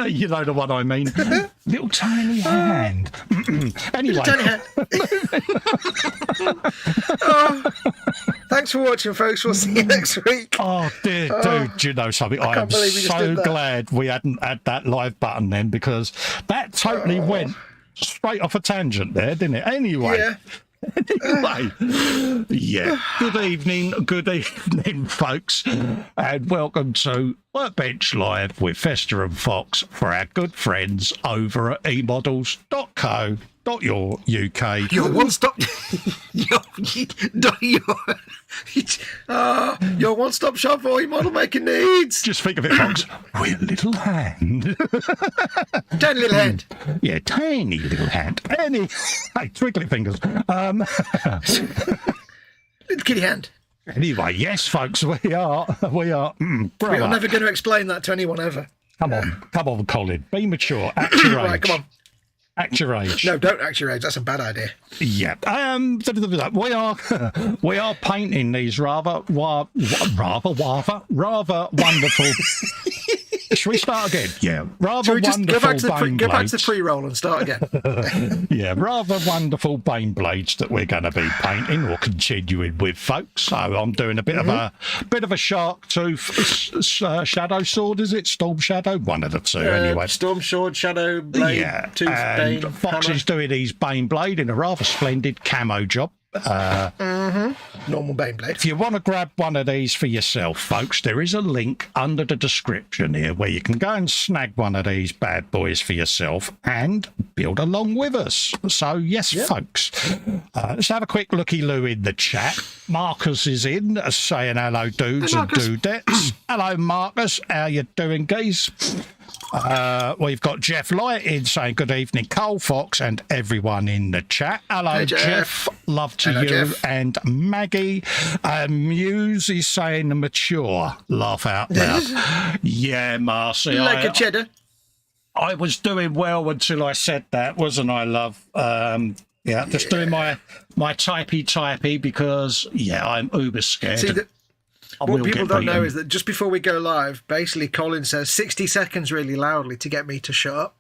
You know the one I mean. Little tiny hand. Anyway. Tiny hand. Oh, thanks for watching, folks. We'll see you next week. Oh, dear, dude, do you know something? I am so glad we hadn't had that live button then, because that totally went straight off a tangent there, didn't it? Anyway. Yeah. Anyway, yeah. Good evening, folks, and welcome to Workbench Live with Festa and Foxx for our good friends over at eModels.co.uk. Your one-stop, your one-stop shop for all your model making needs. Just think of it, Fox. We're a little hand. Tiny little hand. Yeah, tiny little hand. Hey, twiggly fingers. Little kitty hand. Anyway, yes, folks, we are. We are never going to explain that to anyone ever. Come on, Colin. Be mature. Act your age. Right, come on. Act your age. No, don't act your age. That's a bad idea. Yeah. We are painting these rather wonderful. Shall we start again? Yeah. Rather wonderful go back to the pre-roll and start again. Yeah, rather wonderful Bane blades that we're going to be painting or continuing with, folks. So I'm doing a bit of a shark tooth shadow sword. Is it Storm Shadow? One of the two, anyway. Storm Sword, Shadow Blade, Tooth, and Bane, Fox hammer. is doing his Bane blade in a rather splendid camo job. Normal Bane blade. If you want to grab one of these for yourself, folks, there is a link under the description here where you can go and snag one of these bad boys for yourself and build along with us. So, yes, folks, let's have a quick looky-loo in the chat. Marcus is in, saying hello, dudes and dudettes. Hello, Marcus. How you doing, geese? We've got Jeff Light in saying good evening, Cole, Fox, and everyone in the chat. Hello, hey, Jeff. Love to you. Jeff. And Maggie. Muse is saying mature. Laugh out loud. Yeah, Marcy. Like a cheddar. I was doing well until I said that, wasn't I, love? Just doing my typey because, I'm uber scared. See, what people don't know is that just before we go live, basically Colin says 60 seconds really loudly to get me to shut up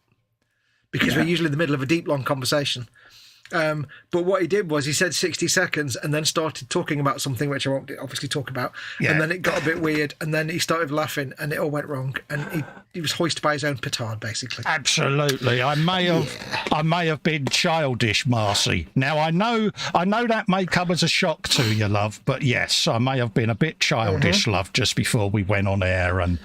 because we're usually in the middle of a deep, long conversation. But what he did was he said 60 seconds and then started talking about something which I won't obviously talk about. Yeah. And then it got a bit weird and then he started laughing and it all went wrong. And he was hoisted by his own petard, basically. Absolutely. I may have been childish, Marcy. Now, I know that may come as a shock to you, love, but yes, I may have been a bit childish, love, just before we went on air. And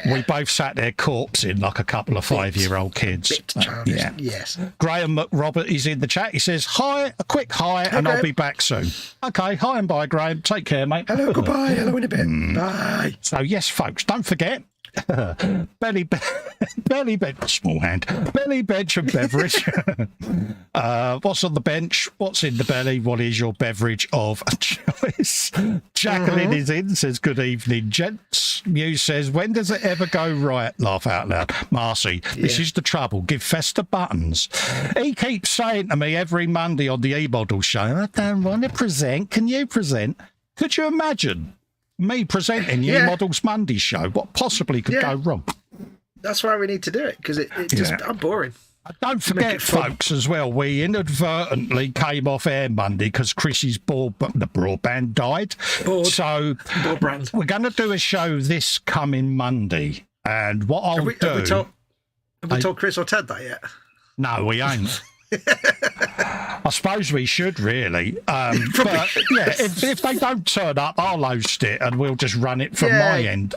we both sat there corpsing like a couple of 5-year-old kids. Bit childish, yes. Graham McRobert is in the chat. He says, hi, a quick hi, and I'll be back soon. Okay, hi and bye, Graham. Take care, mate. Hello, goodbye. Hello in a bit. Bye. So, yes, folks, don't forget, belly bench, small hand, belly bench and beverage. What's on the bench? What's in the belly? What is your beverage of choice? Jacqueline is in, says, good evening, gents. Muse says, when does it ever go right? Laugh out loud. Marcy, this is the trouble. Give Festa buttons. He keeps saying to me every Monday on the eModels show, I don't want to present. Can you present? Could you imagine me presenting the eModels Monday show? What possibly could go wrong? That's why we need to do it, because I'm boring. Don't forget, folks, as well, we inadvertently came off air Monday because Chrissy's broadband died. So we're going to do a show this coming Monday. And what I'll do... Have we told Chris or Ted that yet? No, we ain't. I suppose we should, really. But, if they don't turn up, I'll host it and we'll just run it from my end.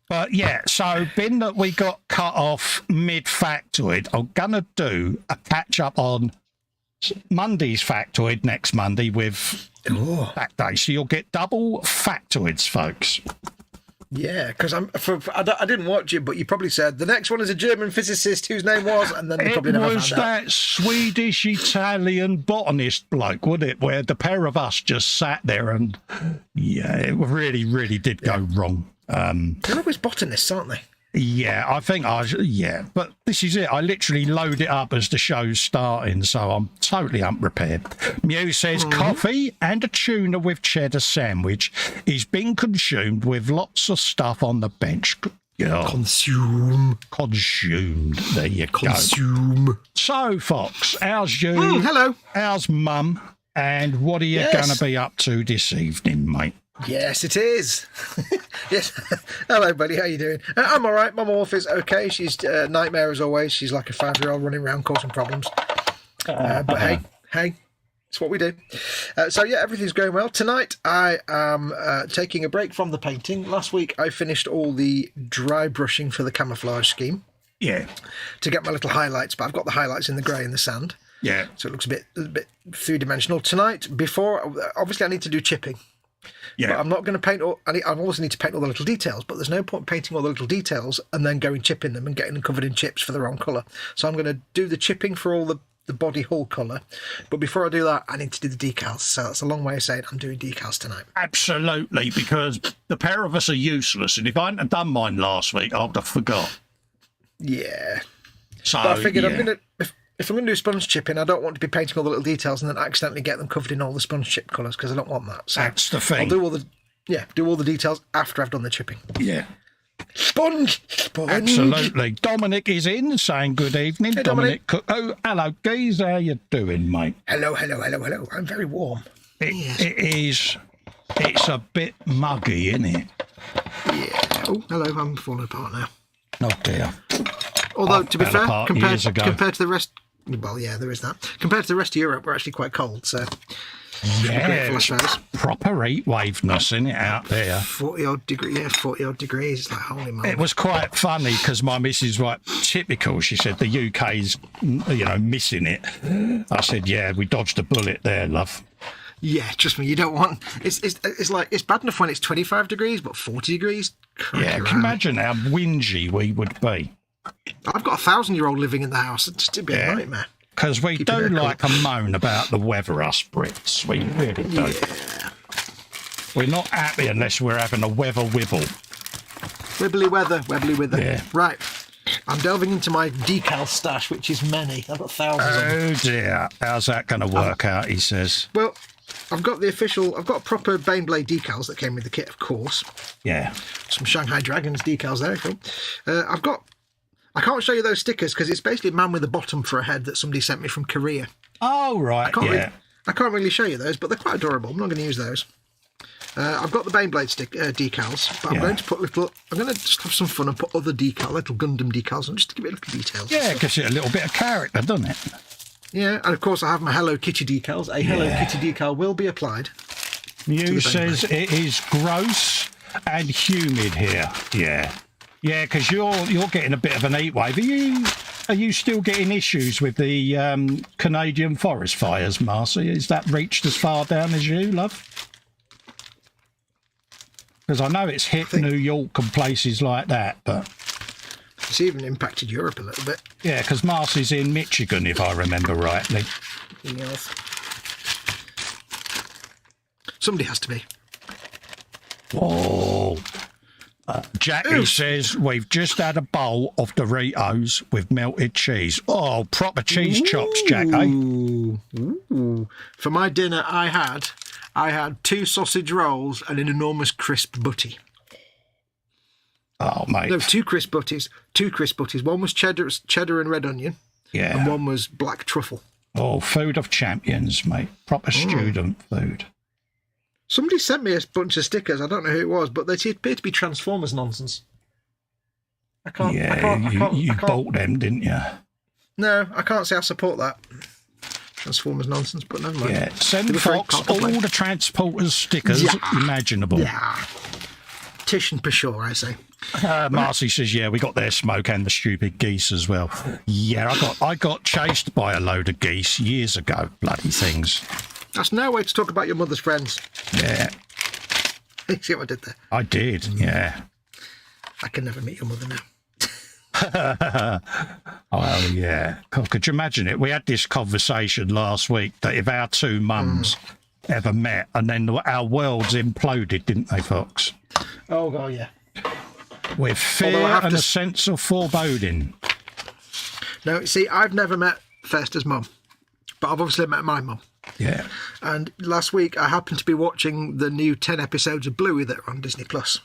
But so being that we got cut off mid-factoid, I'm going to do a catch-up on Monday's factoid next Monday with that day. So you'll get double factoids, folks. Yeah, because I didnn't watch it, but you probably said the next one is a German physicist whose name was, and then you probably never found out. It was that Swedish-Italian botanist bloke, wasn't it? Where the pair of us just sat there and, it really, really did go wrong. They're always botanists, aren't they? Yeah, I think but this is it. I literally load it up as the show's starting, so I'm totally unprepared. Mew says coffee and a tuna with cheddar sandwich is being consumed with lots of stuff on the bench. Yeah. Consumed. There you go. Consume. So, Fox, how's you? Hello. How's Mum? And what are you going to be up to this evening, mate? Yes, it is. Yes. Hello, buddy. How you doing? I'm all right. Mum Wolf is okay. She's a nightmare as always. She's like a 5-year-old running around causing problems. But hey, it's what we do. So yeah, everything's going well. Tonight I am taking a break from the painting. Last week I finished all the dry brushing for the camouflage scheme. Yeah. To get my little highlights, but I've got the highlights in the grey and the sand. Yeah. So it looks a bit three-dimensional. Tonight, obviously I need to do chipping. Yeah. But I'm not going to paint I also need to paint all the little details, but there's no point painting all the little details and then going chipping them and getting them covered in chips for the wrong colour. So I'm going to do the chipping for all the body hull colour. But before I do that, I need to do the decals. So that's a long way of saying I'm doing decals tonight. Absolutely, because the pair of us are useless. And if I hadn't done mine last week, I would have forgot. Yeah. So, but I figured if I'm going to do sponge chipping, I don't want to be painting all the little details and then accidentally get them covered in all the sponge chip colours because I don't want that. So that's the thing. I'll do all the details after I've done the chipping. Yeah. Sponge. Absolutely. Dominic is in saying good evening. Hey, Dominic. Oh, hello, Geese. How you doing, mate? Hello. I'm very warm. It is. It's a bit muggy, isn't it? Yeah. Oh, hello. I'm falling apart now. Oh, dear. Although, to be fair, compared to the rest... Well, yeah, there is that. Compared to the rest of Europe, we're actually quite cold, so... Yeah, it's proper heat waveness, isn't it, out there? 40-odd degrees. It's like, holy moly. It was quite funny because my missus, right, typical, she said the UK's, missing it. I said, yeah, we dodged a bullet there, love. Yeah, trust me, you don't want... It's like, it's bad enough when it's 25 degrees, but 40 degrees? Yeah, can you imagine how whingy we would be? I've got a 1,000-year-old living in the house. It's just a nightmare. Because we do like a moan about the weather, us Brits. We really do. Yeah. We're not happy unless we're having a weather wibble. Wibbly weather. Yeah. Right. I'm delving into my decal stash, which is many. I've got thousands of them. Oh, dear. How's that going to work out, he says? Well, I've got proper Baneblade decals that came with the kit, of course. Yeah. Some Shanghai Dragons decals there, cool. I can't show you those stickers because it's basically a man with a bottom for a head that somebody sent me from Korea. Oh, right, I can't really show you those, but they're quite adorable. I'm not going to use those. I've got the Baneblade decals, but I'm going to just have some fun and put other little Gundam decals on just to give it little details. Yeah, it gives it a little bit of character, doesn't it? Yeah, and of course I have my Hello Kitty decals. A Hello Kitty decal will be applied. You says it is gross and humid here. Yeah. Yeah, because you're getting a bit of an heat wave. Are you still getting issues with the Canadian forest fires, Marcy? Has that reached as far down as you, love? Because I know it's hit New York and places like that, but... It's even impacted Europe a little bit. Yeah, because Marcy's in Michigan, if I remember rightly. Yes. Somebody has to be. Oh... Jackie says, we've just had a bowl of Doritos with melted cheese. Oh, proper cheese chops, Jackie. Ooh. For my dinner, I had 2 sausage rolls and an enormous crisp butty. Oh, mate. No, 2 crisp butties. 2 crisp butties. One was cheddar and red onion. Yeah. And one was black truffle. Oh, food of champions, mate. Proper student food. Somebody sent me a bunch of stickers. I don't know who it was, but they appear to be Transformers nonsense. You bought them, didn't you? No, I can't say I support that. Transformers nonsense, but never mind. Yeah, send Fox all the Transporters stickers imaginable. Yeah. Tish and Peshore, I say. Marcy says, yeah, we got their smoke and the stupid geese as well. Yeah, I got chased by a load of geese years ago, bloody things. That's no way to talk about your mother's friends. Yeah. You see what I did there? I did, yeah. I can never meet your mother now. Oh, yeah. God, could you imagine it? We had this conversation last week that if our 2 mums ever met and then our worlds imploded, didn't they, Fox? Oh, God, yeah. With fear and a sense of foreboding. No, see, I've never met Festa's mum, but I've obviously met my mum. Yeah. And last week I happened to be watching the new 10 episodes of Bluey that are on Disney Plus.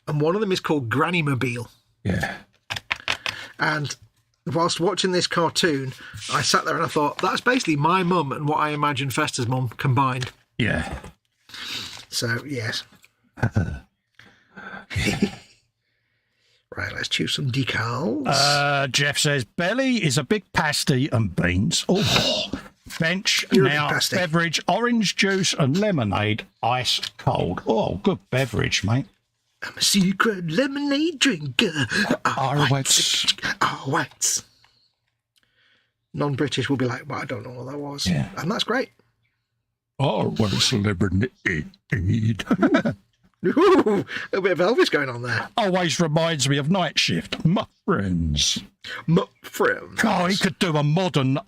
and one of them is called Grannymobile. Yeah. And whilst watching this cartoon, I sat there and I thought, that's basically my mum and what I imagine Festa's mum combined. Yeah. So, yes. Right, let's choose some decals. Jeff says, belly is a big pasty and beans. Oh, bench You're now, beverage, orange juice and lemonade, ice cold. Oh, good beverage, mate. I'm a secret lemonade drinker. Whites. Whites. Non-British will be like, well, I don't know what that was. Yeah. And that's great. Oh, what a celebrity. Ooh, a bit of Elvis going on there. Always reminds me of Night Shift. My friends. My friends. Oh, he could do a modern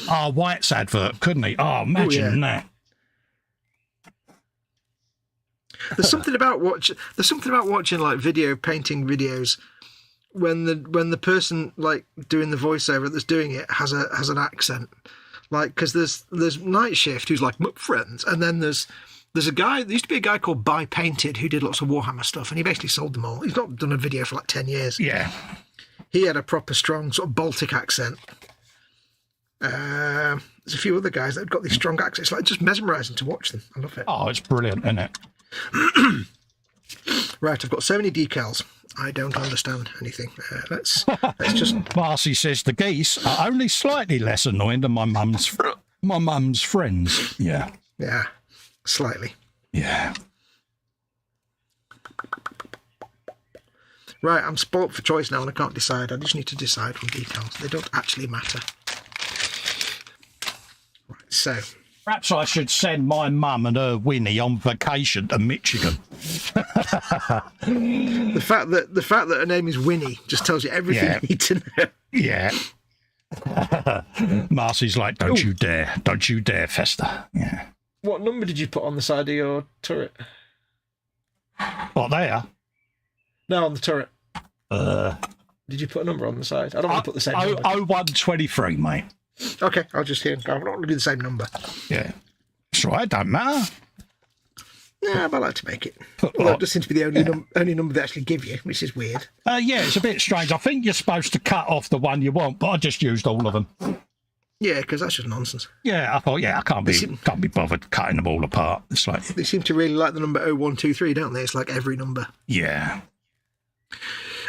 Whites advert, couldn't he? Oh, imagine that. There's something about watching like painting videos when the person like doing the voiceover that's doing it has an accent, like because there's Night Shift who's like my friends, and then there's a guy. There used to be a guy called Buy Painted who did lots of Warhammer stuff, and he basically sold them all. He's not done a video for like 10 years. Yeah, he had a proper strong sort of Baltic accent. There's a few other guys that have got these strong accents. It's like just mesmerising to watch them. I love it. Oh, it's brilliant, isn't it? Right, I've got so many decals. I don't understand anything. Let's just. Marcy says the geese are only slightly less annoying than my mum's friends. Yeah. Yeah, slightly. Yeah. Right, I'm spoilt for choice now and I can't decide. I just need to decide from decals. They don't actually matter. Right, so. Perhaps I should send my mum and her Winnie on vacation to Michigan. The fact that her name is Winnie just tells you everything you need to know. Yeah. Marcy's like, don't you dare, Festa. Yeah. What number did you put on the side of your turret? What, there? No, on the turret. Did you put a number on the side? I don't want to put the same number. 0123, mate. Okay, I'll just hear. I'm not going to do the same number. Yeah. That's right, don't matter. Yeah, but I like to make it. Well, that does seem to be the only number they actually give you, which is weird. Yeah, it's a bit strange. I think you're supposed to cut off the one you want, but I just used all of them. Yeah, because that's just nonsense. Yeah, I thought, I can't be bothered cutting them all apart. It's like they seem to really like the number 0123, don't they? It's like every number. Yeah.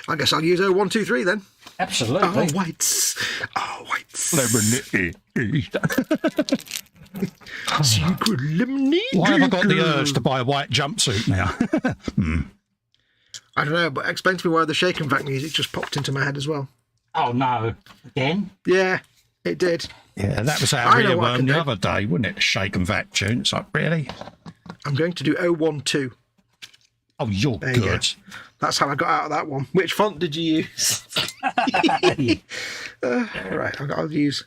I guess I'll use 0123 then. Absolutely. Oh, whites. Oh, whites. Lemonade. Secret lemonade. Why have I got the urge to buy a white jumpsuit now? I don't know, but explain to me why the shake and vac music just popped into my head as well. Oh, no. Again? Yeah, it did. Yeah, that was our earworm the other day, wasn't it? Shake and vac tune. It's like, really? I'm going to do 012. Oh, you're there good. You go. That's how I got out of that one. Which font did you use? Right, I'll use.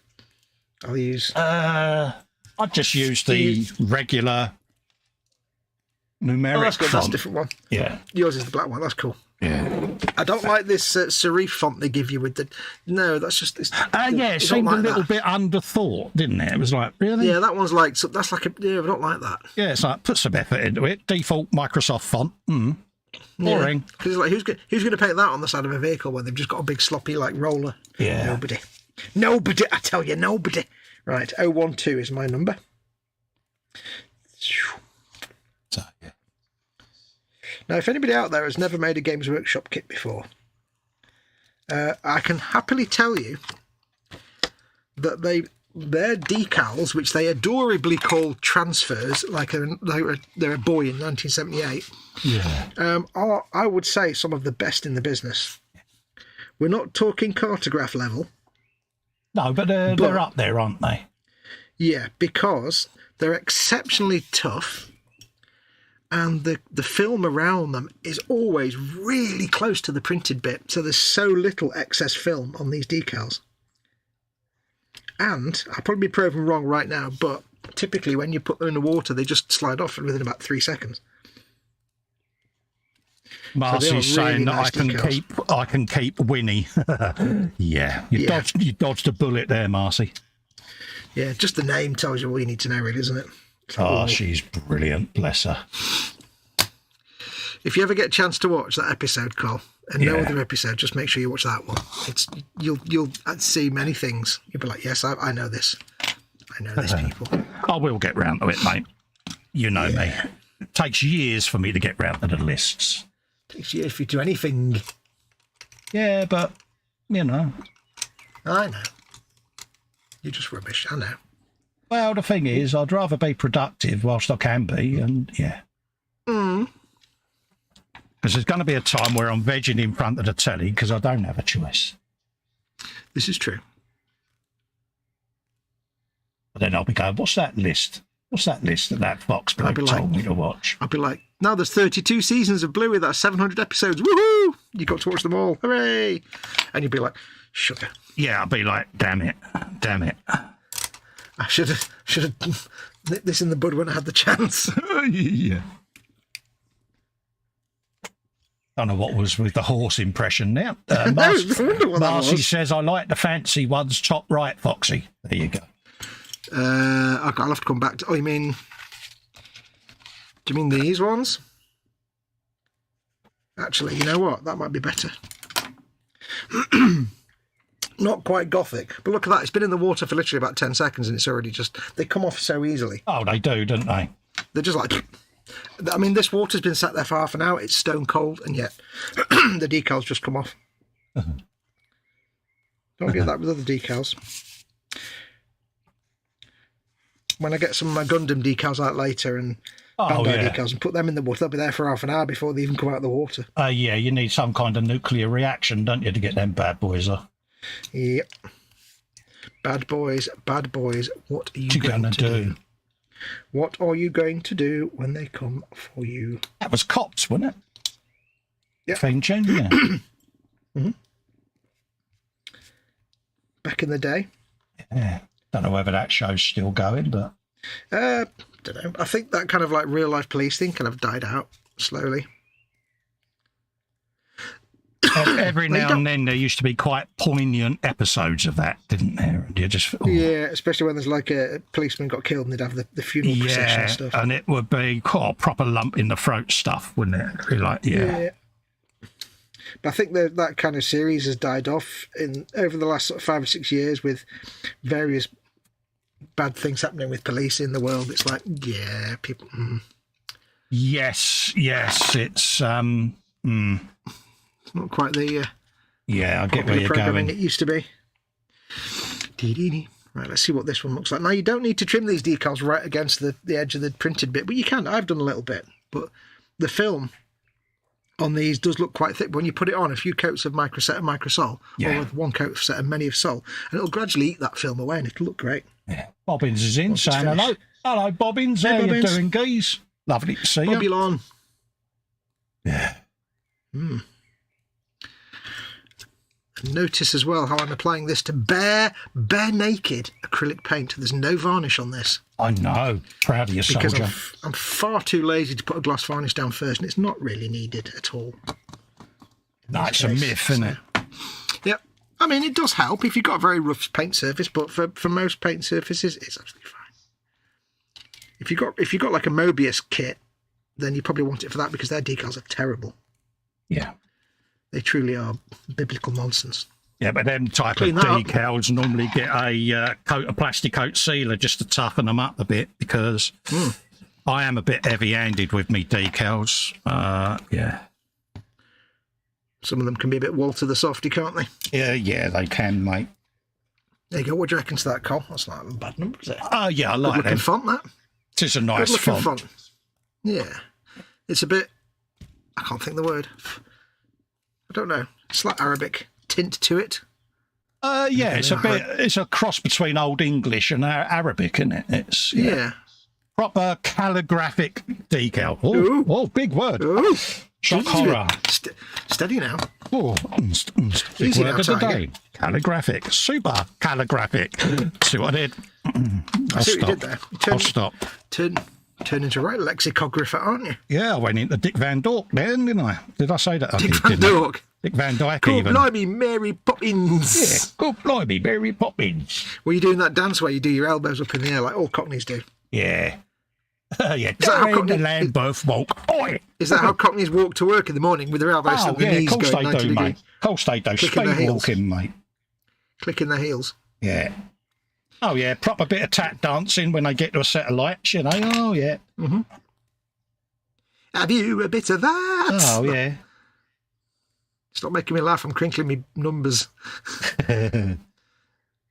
I just use the regular numeric that's good. font. That's a different one. Yeah. Yours is the black one. That's cool. Yeah. I don't like this serif font they give you with the. No, that's just. It seemed a little bit underthought, didn't it? It was like, really? Yeah, that one's like. So that's like a. Yeah, I don't like that. Yeah, it's like, put some effort into it. Default Microsoft font. Boring. Because it's like, who's going to paint that on the side of a vehicle when they've just got a big sloppy like roller? Yeah. Nobody. I tell you, nobody. Right, 012 is my number. So, yeah. Now, if anybody out there has never made a Games Workshop kit before, I can happily tell you that their decals, which they adorably call transfers, like they're a boy in 1978, are, I would say, some of the best in the business. We're not talking cartograph level. No, but they're up there, aren't they? Yeah, because they're exceptionally tough, and the film around them is always really close to the printed bit, so there's so little excess film on these decals. And I'll probably be proven wrong right now, but typically when you put them in the water, they just slide off within about 3 seconds. Marcy's so saying nice that I can keep Winnie. Yeah, you dodged a bullet there, Marcy. Yeah, just the name tells you all you need to know, really, isn't it? Oh, she's brilliant, bless her. If you ever get a chance to watch that episode, Cole, and no other episode, just make sure you watch that one. It's you'll see many things. You'll be like, yes, I know this. I know these people. I will get round to it, mate. You know me. It takes years for me to get round to the lists. Takes years for you to do anything. Yeah, but, you know. I know. You're just rubbish, I know. Well, the thing is, I'd rather be productive whilst I can be, and yeah. Because there's going to be a time where I'm vegging in front of the telly because I don't have a choice. This is true. But then I'll be going, what's that list? What's that list that Fox bloke told me to watch? I'll be like, now there's 32 seasons of Bluey, that's 700 episodes. Woohoo! You got to watch them all. Hooray! And you'll be like, sugar. Yeah, I'll be like, damn it. I should have nipped this in the bud when I had the chance. Yeah. Don't know what was with the horse impression now. Marcy says, I like the fancy ones, top right, Foxy. There you go. I'll have to come back to... Oh, do you mean these ones? Actually, you know what? That might be better. Not quite gothic, but look at that. It's been in the water for literally about 10 seconds and it's already just... They come off so easily. Oh, they do, don't they? They're just like... I mean, this water's been sat there for half an hour. It's stone cold, and yet the decals just come off. Don't get that with other decals. When I get some of my Gundam decals out later and Bandai decals and put them in the water, they'll be there for half an hour before they even come out of the water. Yeah, you need some kind of nuclear reaction, don't you, to get them bad boys off? Yep. Bad boys, what are you going to do? What are you going to do when they come for you? That was Cops, wasn't it? Yeah. Thing change, yeah. Mm-hmm. Back in the day. Yeah. Don't know whether that show's still going, but... Don't know. I think that kind of like real-life police thing kind of died out slowly. Every now and then there used to be quite poignant episodes of that, didn't there? And you just, yeah, especially when there's like a policeman got killed and they'd have the funeral procession and stuff. And it would be a proper lump in the throat stuff, wouldn't it? Be like, yeah. But I think that kind of series has died off over the last sort of 5 or 6 years with various bad things happening with police in the world. It's like, yeah, people... Yes, it's... Not quite the I get where you're going. It used to be. Right, let's see what this one looks like. Now, you don't need to trim these decals right against the edge of the printed bit, but you can. I've done a little bit. But the film on these does look quite thick. But when you put it on, a few coats of microset and microsol, or with one coat of set and many of sol, and it'll gradually eat that film away, and it'll look great. Yeah. Bobbins is in, saying hello. Hello, Bobbins. How you doing, geese? Lovely to see you. Bobulon. Yeah. Notice as well how I'm applying this to bare naked acrylic paint. There's no varnish on this. I know. Proud of you, soldier. Because I'm far too lazy to put a gloss varnish down first, and it's not really needed at all. No, it's a myth, isn't it? Yep. I mean, it does help if you've got a very rough paint surface, but for most paint surfaces, it's absolutely fine. If you've got like a Mobius kit, then you probably want it for that because their decals are terrible. Yeah. They truly are biblical nonsense. Yeah, but them type of decals normally get a plastic coat sealer just to toughen them up a bit because I am a bit heavy-handed with me decals. Yeah. Some of them can be a bit Walter the Softy, can't they? Yeah, they can, mate. There you go. What do you reckon to that, Cole? That's not a bad number, is it? Oh, yeah, I like Good-looking font, that. It's a nice font. Yeah. It's a bit... I can't think of the word. I don't know. It's like Arabic tint to it. Yeah, it's a cross between Old English and Arabic, isn't it? It's proper calligraphic decal. Oh, big word. Ooh. Shock horror. Steady now. Oh, big word of the day. Calligraphic. Super calligraphic. See what I did? I see what you did there. I'll stop. Turn into a right lexicographer, aren't you? Yeah, I went into Dick Van Dork then, didn't I? Did I say that? Dick Van Dork. Dick Van Dyke Cool, even. blimey, Mary Poppins. Yeah, cool, blimey, Mary Poppins. Were you doing that dance where you do your elbows up in the air like all Cockneys do? Yeah. Yeah, during the Lambeth walk. Oi! Is that how Cockneys walk to work in the morning with their elbows and their knees going 90 degrees? Mate. Of course they do. Speed walking, mate. Clicking their heels. Yeah. Oh, yeah, proper bit of tap dancing when they get to a set of lights, you know. Oh, yeah. Mm-hmm. Have you a bit of that? Oh, yeah. Stop making me laugh. I'm crinkling me numbers.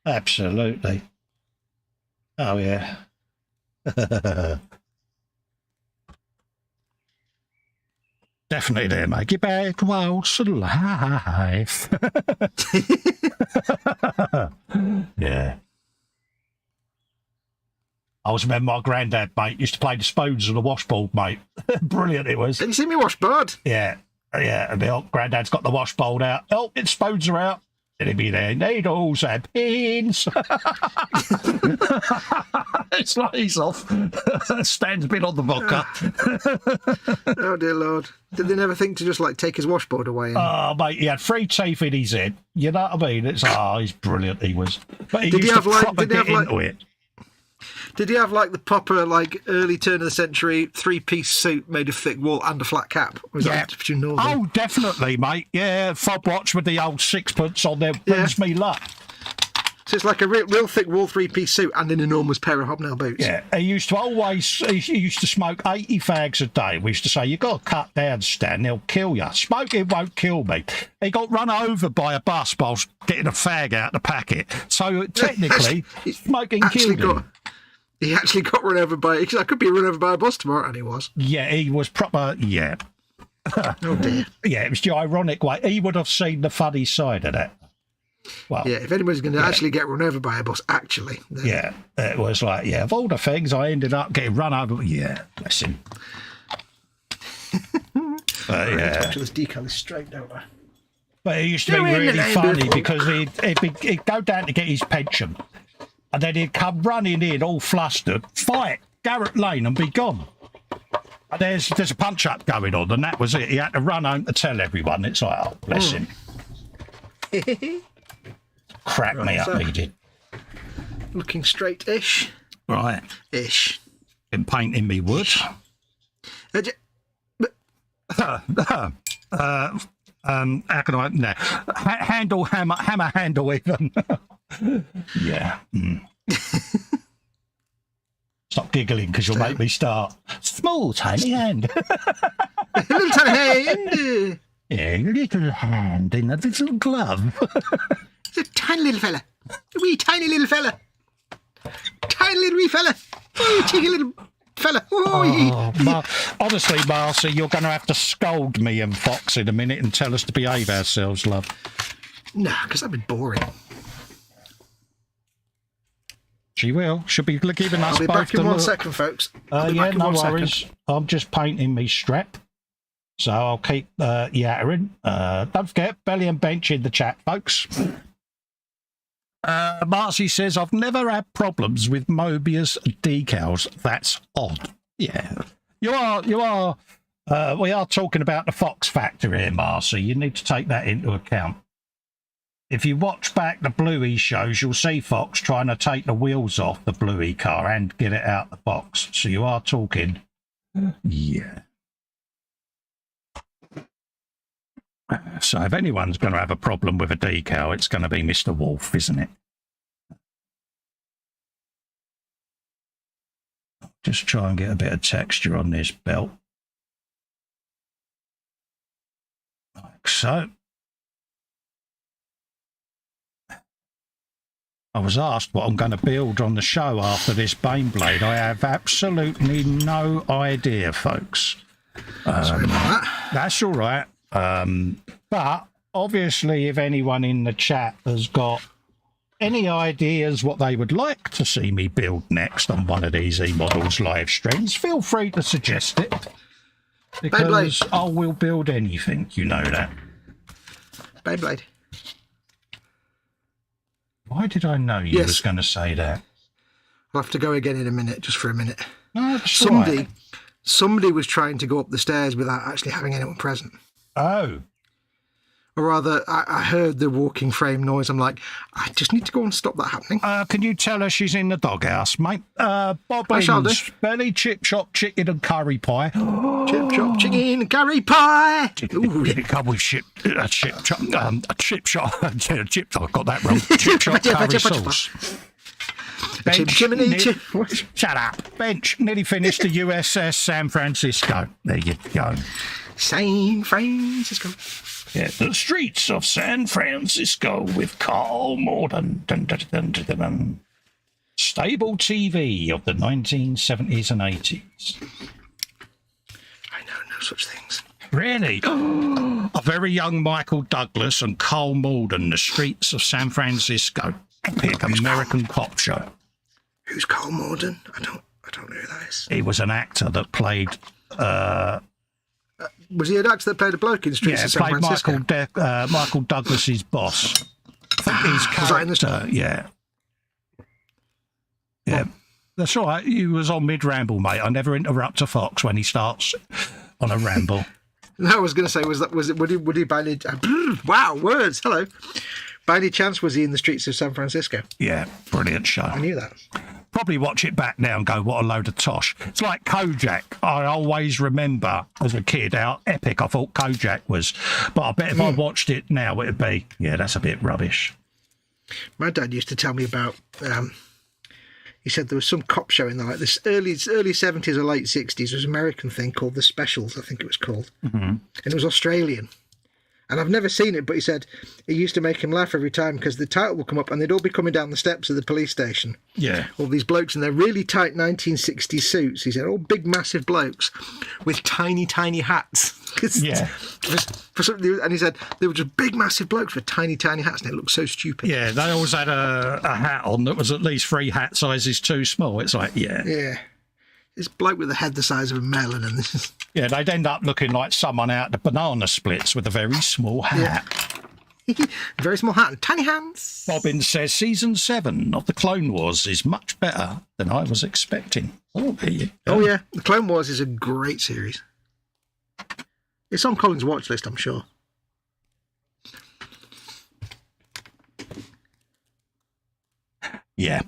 Absolutely. Oh, yeah. Definitely there, mate. Get back whilst alive. Yeah. I always remember my granddad, mate, used to play the spoons on the washboard, mate. Brilliant it was. Have you seen me washboard? Yeah. Yeah. And my granddad's got the washboard out. Oh, its spoons are out. And he'd be there. Needles and pins. It's like he's off. Stands a bit on the vodka. Oh, dear Lord. Did they never think to just, like, take his washboard away? And... Oh, mate, he had 3 teeth in his head. You know what I mean? It's, he's brilliant, he was. But he did used he have, to like, proper get into it. Did he have, like, the proper, like, early turn of the century 3-piece suit made of thick wool and a flat cap? Was Yeah. that you know? Oh, definitely, mate. Yeah, fob watch with the old sixpence on there brings me luck. So it's like a real thick wool 3-piece suit and an enormous pair of hobnail boots. Yeah, he used to smoke 80 fags a day. We used to say, you got to cut down, Stan, they'll kill you. Smoking won't kill me. He got run over by a bus whilst getting a fag out the packet. So technically, smoking killed him. He actually got run over by... I could be run over by a bus tomorrow, and he was. Yeah, he was proper... Yeah. Oh, dear. Yeah, it was the ironic way. He would have seen the funny side of that. Well, yeah, if anybody's going to actually get run over by a bus, actually. Then... Yeah, it was like, yeah, of all the things, I ended up getting run over. Yeah, bless him. Yeah. Make sure this decal is straight, don't I? But it used to be really funny because he'd go down to get his pension and then he'd come running in all flustered, fight Garrett Lane and be gone. And there's a punch-up going on and that was it. He had to run home to tell everyone. It's like, oh, bless him. Crack me up, he did. Looking straight-ish. Right. Ish. Been painting me wood. How can I? No. Handle, hammer handle even. Yeah. Stop giggling because you'll make me start. Small, tiny hand. Little tiny hand. Yeah, little hand in a little glove. It's a tiny little fella. A wee tiny little fella. Tiny little wee fella. Oh, cheeky little fella. Honestly, Marcy, you're going to have to scold me and Fox in a minute and tell us to behave ourselves, love. No, because that'd be boring. She will. She'll be giving us both. I'll be back in 1 second, folks. Yeah, no worries. I'm just painting me strap. So I'll keep yattering. Don't forget, belly and bench in the chat, folks. Marcy says, I've never had problems with Mobius decals. That's odd. Yeah. You are. We are talking about the Fox factor here, Marcy. You need to take that into account. If you watch back the Bluey shows, you'll see Fox trying to take the wheels off the Bluey car and get it out the box. So you are talking. Yeah. So if anyone's going to have a problem with a decal, it's going to be Mr. Wolf, isn't it? Just try and get a bit of texture on this belt. Like so. I was asked what I'm going to build on the show after this Baneblade. I have absolutely no idea, folks. Sorry about that. That's all right. But obviously, if anyone in the chat has got any ideas what they would like to see me build next on one of these eModels live streams, feel free to suggest it. Because I will build anything, you know that. Beyblade. Why did I know you was going to say that? I'll have to go again in a minute, just for a minute. No, somebody was trying to go up the stairs without actually having anyone present. Oh. Or rather, I heard the walking frame noise. I'm like, I just need to go and stop that happening. Can you tell her she's in the doghouse, mate? shall do. Bobbins, belly, chip shop, chicken and curry pie. Chip chop chicken, curry pie. Ooh, Did it come with chip shop? Chip shop. Chip. I got that wrong. Chip shop curry sauce. Shut up. Bench nearly finished the USS San Francisco. There you go. San Francisco. Yeah, the streets of San Francisco with Carl Morden. Dun, dun, dun, dun, dun, dun. Stable TV of the 1970s and 80s. I know no such things. Really? A very young Michael Douglas and Carl Morden, the streets of San Francisco. Epic American cop show. Who's Carl Morden? I don't know who that is. He was an actor that played. Was he an actor that played a bloke in Streets of San Francisco? Michael Douglas's boss. I think his character. Was that in the story? Yeah. Yeah. That's all right. He was on mid-ramble, mate. I never interrupt a fox when he starts on a ramble. No, I was going to say, would he by any... wow, words, hello. By any chance, was he in the Streets of San Francisco? Yeah, brilliant show. I knew that. Probably watch it back now and go, what a load of tosh. It's like Kojak. I always remember as a kid how epic I thought Kojak was. But I bet if I watched it now, it'd be, yeah, that's a bit rubbish. My dad used to tell me about... he said there was some cop show in there, like this early 70s or late 60s. There was an American thing called The Specials, I think it was called. Mm-hmm. And it was Australian. And I've never seen it, but he said it used to make him laugh every time because the title would come up and they'd all be coming down the steps of the police station. Yeah. All these blokes in their really tight 1960s suits. He said, all big, massive blokes with tiny, tiny hats. Yeah. And he said they were just big, massive blokes with tiny, tiny hats and it looked so stupid. Yeah, they always had a hat on that was at least 3 hat sizes too small. It's like, yeah. Yeah. This bloke with a head the size of a melon and this is... Yeah, they'd end up looking like someone out the banana splits with a very small hat. Yeah. Very small hat and tiny hands. Bobbins says season 7 of the Clone Wars is much better than I was expecting. Oh, there you go. Oh, yeah. The Clone Wars is a great series. It's on Colin's watch list, I'm sure. Yeah.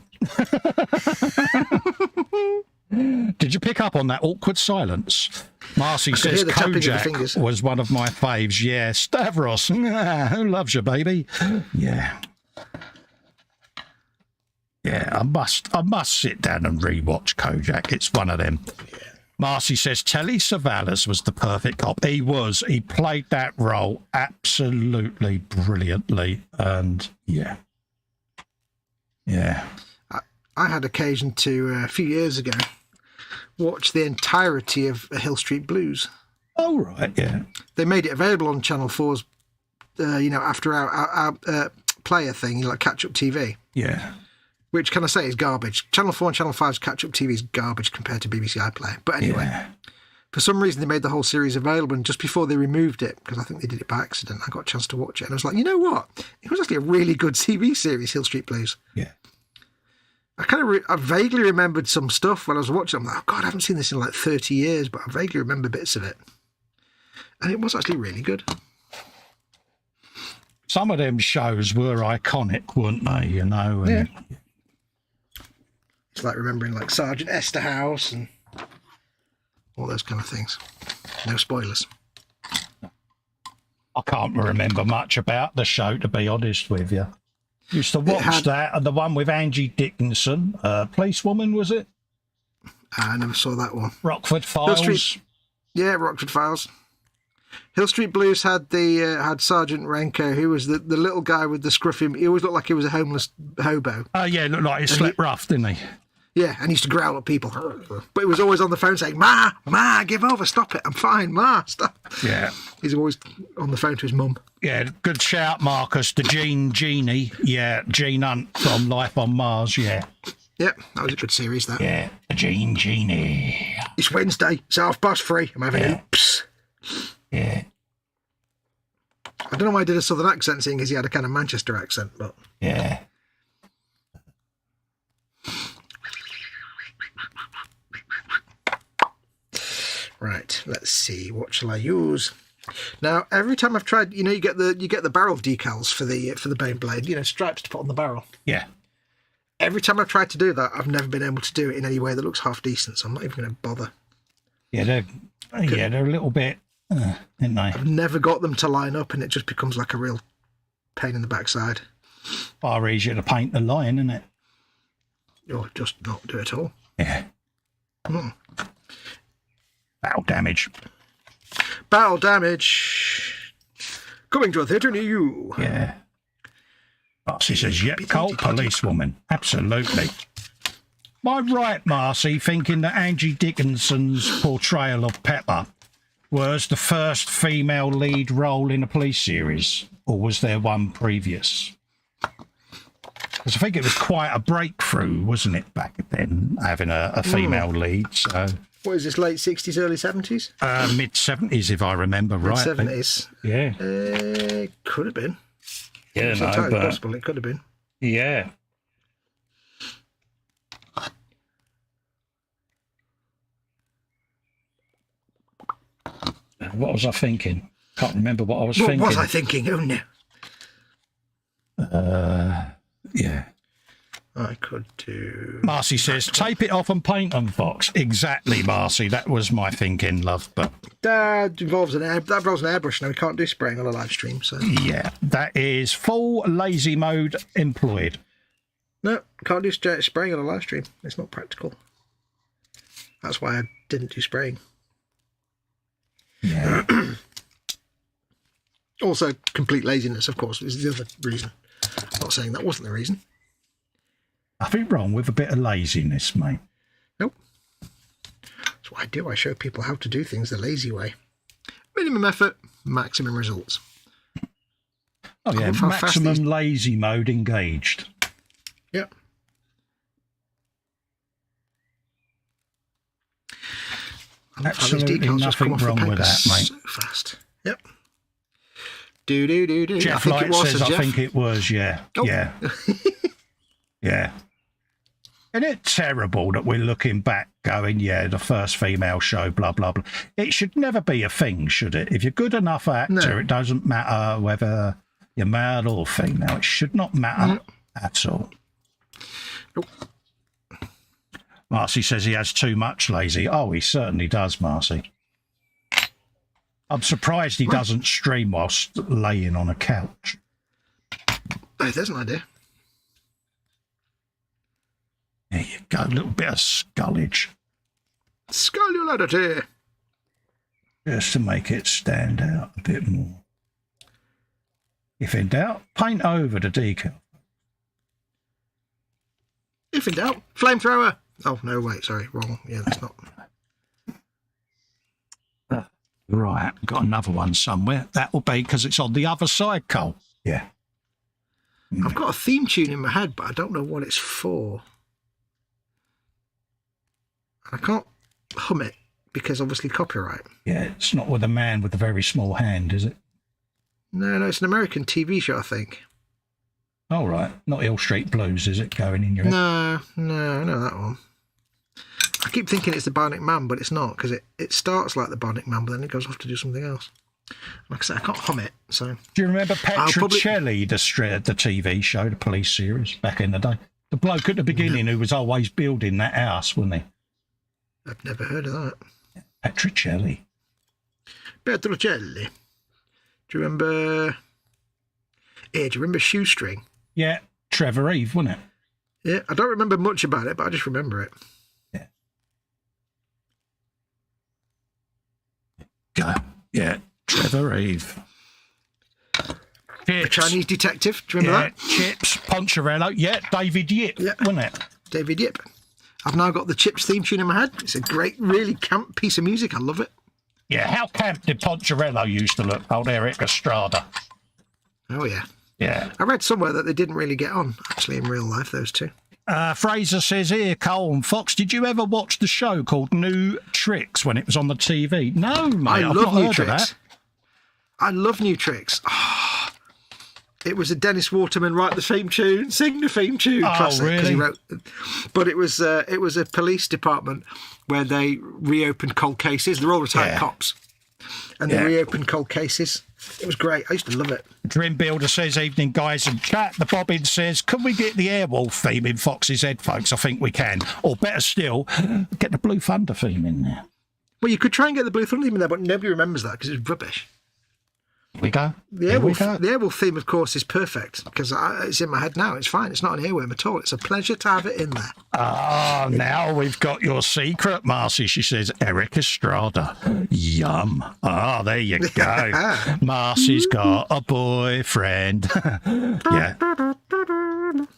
Did you pick up on that awkward silence? Marcy says Kojak was one of my faves. Yeah, Stavros. Who loves you, baby? Yeah. Yeah, I must sit down and rewatch Kojak. It's one of them. Yeah. Marcy says Telly Savalas was the perfect cop. He was. He played that role absolutely brilliantly. And yeah. Yeah. I had occasion to, a few years ago, watch the entirety of Hill Street Blues. Oh, right, yeah. They made it available on Channel 4's, after our player thing, like catch-up TV. Yeah. Which, can I say, is garbage. Channel 4 and Channel 5's catch-up TV is garbage compared to BBC iPlayer. But anyway, for some reason they made the whole series available, and just before they removed it, because I think they did it by accident, I got a chance to watch it, and I was like, you know what? It was actually a really good TV series, Hill Street Blues. Yeah. I vaguely remembered some stuff when I was watching it. I'm like, oh, God, I haven't seen this in like 30 years, but I vaguely remember bits of it. And it was actually really good. Some of them shows were iconic, weren't they, you know? And yeah. It's like remembering like Sergeant Esterhouse and all those kind of things. No spoilers. I can't remember much about the show, to be honest with you. Used to watch that, and the one with Angie Dickinson, Policewoman, was it? I never saw that one. Rockford Files. Yeah, Rockford Files. Hill Street Blues had had Sergeant Renko, who was the little guy with the scruffy. He always looked like he was a homeless hobo. Oh yeah, looked like he slept rough, didn't he? Yeah, and he used to growl at people. But he was always on the phone saying, Ma, give over, stop it, I'm fine, Ma, stop. Yeah. He's always on the phone to his mum. Yeah, good shout, Marcus. The Genie. Yeah, Gene Hunt from Life on Mars, yeah. Yep, that was a good series, that. Yeah, the Genie. It's Wednesday, it's 3:30. I'm having oops. Yeah. I don't know why I did a southern accent, seeing as he had a kind of Manchester accent, but... Yeah. Right, let's see. What shall I use? Now, every time I've tried, you get the barrel decals for the Baneblade, stripes to put on the barrel. Yeah. Every time I've tried to do that, I've never been able to do it in any way that looks half decent, so I'm not even going to bother. Yeah, they're a little bit, aren't they? I've never got them to line up, and it just becomes like a real pain in the backside. Far easier to paint the line, isn't it? Or just not do it at all. Yeah. Battle damage. Battle damage. Coming to a theatre near you. Yeah. Marcy says, yep, Cole, policewoman. Absolutely. Am I right, Marcy, thinking that Angie Dickinson's portrayal of Pepper was the first female lead role in a police series? Or was there one previous? Because I think it was quite a breakthrough, wasn't it, back then, having a female lead, so... What is this, late 60s, early 70s? Mid-70s, if I remember right. Mid-70s? Yeah. Could have been. Yeah, it's entirely possible. It could have been. Yeah. What was I thinking? Can't remember what I was thinking. What was I thinking? Oh, no. Yeah. I could do... Marcy says, tape it off and paint them, Fox. Exactly, Marcy. That was my thinking, love. But that involves an airbrush. Now we can't do spraying on a live stream. So yeah, that is full lazy mode employed. No, can't do spraying on a live stream. It's not practical. That's why I didn't do spraying. Yeah. Also, complete laziness, of course, is the other reason. I'm not saying that wasn't the reason. Nothing wrong with a bit of laziness, mate. Nope. That's what I do. I show people how to do things the lazy way. Minimum effort, maximum results. Oh, yeah, maximum lazy mode engaged. Yep. Absolutely nothing wrong with that, mate. So fast. Yep. Do. Jeff Light says, I think it was, yeah. Oh. Yeah. Yeah. Isn't it terrible that we're looking back going, yeah, the first female show, blah, blah, blah. It should never be a thing, should it? If you're good enough actor, It doesn't matter whether you're male or female. It should not matter at all. Nope. Marcy says he has too much lazy. Oh, he certainly does, Marcy. I'm surprised he doesn't stream whilst laying on a couch. Oh, there's an idea. There you go, a little bit of scullage. Scullularity. Just to make it stand out a bit more. If in doubt, paint over the decal. If in doubt, flamethrower. Oh, no, wait, sorry, wrong. Yeah, that's not... Right, got another one somewhere. That will be because it's on the other side, Cole. Yeah. I've got a theme tune in my head, but I don't know what it's for. I can't hum it because obviously copyright. Yeah, it's not with a man with a very small hand, is it? No, it's an American TV show, I think. All right, not Hill Street Blues, is it, going in your head? No, I know that one. I keep thinking it's the Bionic Man, but it's not, because it starts like the Bionic Man, but then it goes off to do something else. Like I said, I can't hum it, so... Do you remember Petrocelli, the TV show, the police series, back in the day? The bloke at the beginning who was always building that house, wasn't he? I've never heard of that. Petrocelli. Petrocelli. Do you remember... Yeah, do you remember Shoestring? Yeah, Trevor Eve, wasn't it? Yeah, I don't remember much about it, but I just remember it. Yeah. Go. Yeah, Trevor Eve. The Chinese detective, do you remember that? Chips, Poncherello. Yeah, David Yip, wasn't it? David Yip. I've now got the Chips theme tune in my head. It's a great, really camp piece of music. I love it. Yeah, how camp did Poncherello used to look? Old Eric Estrada. Oh, yeah. Yeah. I read somewhere that they didn't really get on, actually, in real life, those two. Fraser says here, Cole and Fox, did you ever watch the show called New Tricks when it was on the TV? No, mate, I've not heard of that. I love New Tricks. Oh, it was a Dennis Waterman write the theme tune, sing the theme tune. Classic, really? He wrote, but it was a police department where they reopened cold cases. They're all retired cops. and they reopened cold cases. It was great. I used to love it. Dream Builder says, evening guys and chat. The Bobbin says, can we get the Airwolf theme in Fox's headphones? I think we can. Or better still, get the Blue Thunder theme in there. Well, you could try and get the Blue Thunder theme in there, but nobody remembers that because it's rubbish. Here we go. The Airwolf theme, of course, is perfect because it's in my head now. It's fine. It's not an earworm at all. It's a pleasure to have it in there. Ah, now we've got your secret, Marcy. She says, Eric Estrada. Yum. Ah, there you go. Marcy's got a boyfriend. Yeah.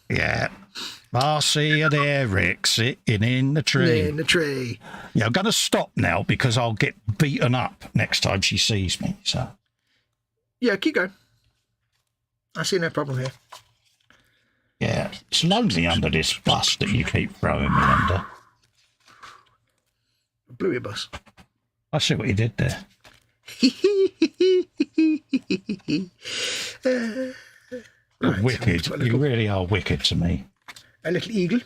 Yeah. Marcy and Eric sitting in the tree. In the tree. Yeah, I'm going to stop now because I'll get beaten up next time she sees me. So. Yeah, keep going. I see no problem here. Yeah, it's lonely under this bus that you keep throwing me under. Bluey bus. I see what you did there. You're wicked. You really are wicked to me. A little eagle.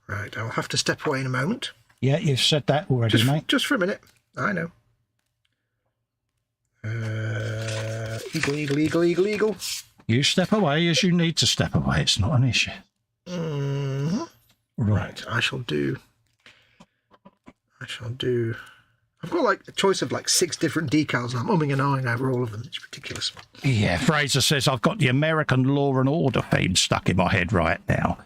Right, I'll have to step away in a moment. Yeah, you've said that already, mate. Just for a minute. I know. Eagle. You step away as you need to step away. It's not an issue. Mm-hmm. Right. I shall do. I've got like a choice of like 6 different decals, and I'm umming and ahhing over all of them. It's ridiculous. Yeah, Fraser says, I've got the American Law and Order theme stuck in my head right now.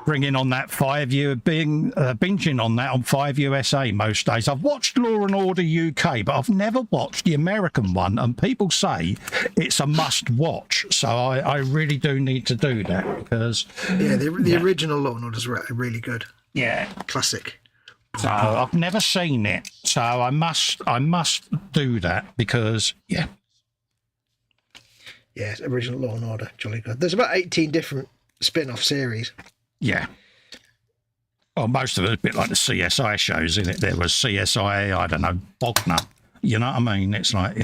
Bringing on that 5U, binging on that on 5USA most days. I've watched Law and Order UK, but I've never watched the American one, and people say it's a must watch. So I really do need to do that because... Yeah, the original Law and Order is really good. Yeah. Classic. So I've never seen it, so I must do that because yeah, original Law and Order, jolly good. There's about 18 different spin-off series. Yeah, well, most of it a bit like the CSI shows, isn't it? There was CSI, I don't know, Bogner. You know what I mean? It's like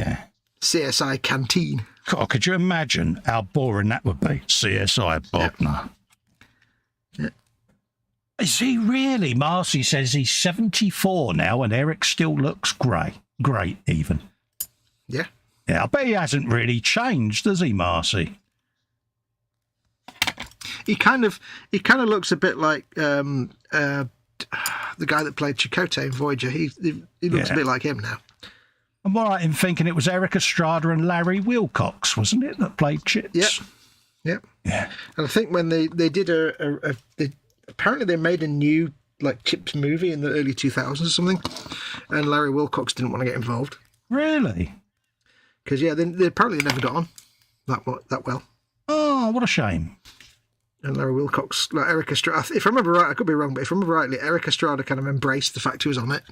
CSI Canteen. God, could you imagine how boring that would be? CSI Bogner. Yeah. Is he really? Marcy says he's 74 now and Eric still looks great even. Yeah. Yeah, I bet he hasn't really changed, does he, Marcy? He kind of looks a bit like the guy that played Chakotay in Voyager. He looks a bit like him now. I'm all right in thinking it was Eric Estrada and Larry Wilcox, wasn't it, that played Chips? Yep. Yeah. And I think when they did apparently they made a new like Chips movie in the early 2000s or something, and Larry Wilcox didn't want to get involved. Really? Because they apparently never got on that well. Oh, what a shame. And Larry Wilcox, like Eric Estrada, if I remember right, I could be wrong, but if I remember rightly, Eric Estrada kind of embraced the fact he was on it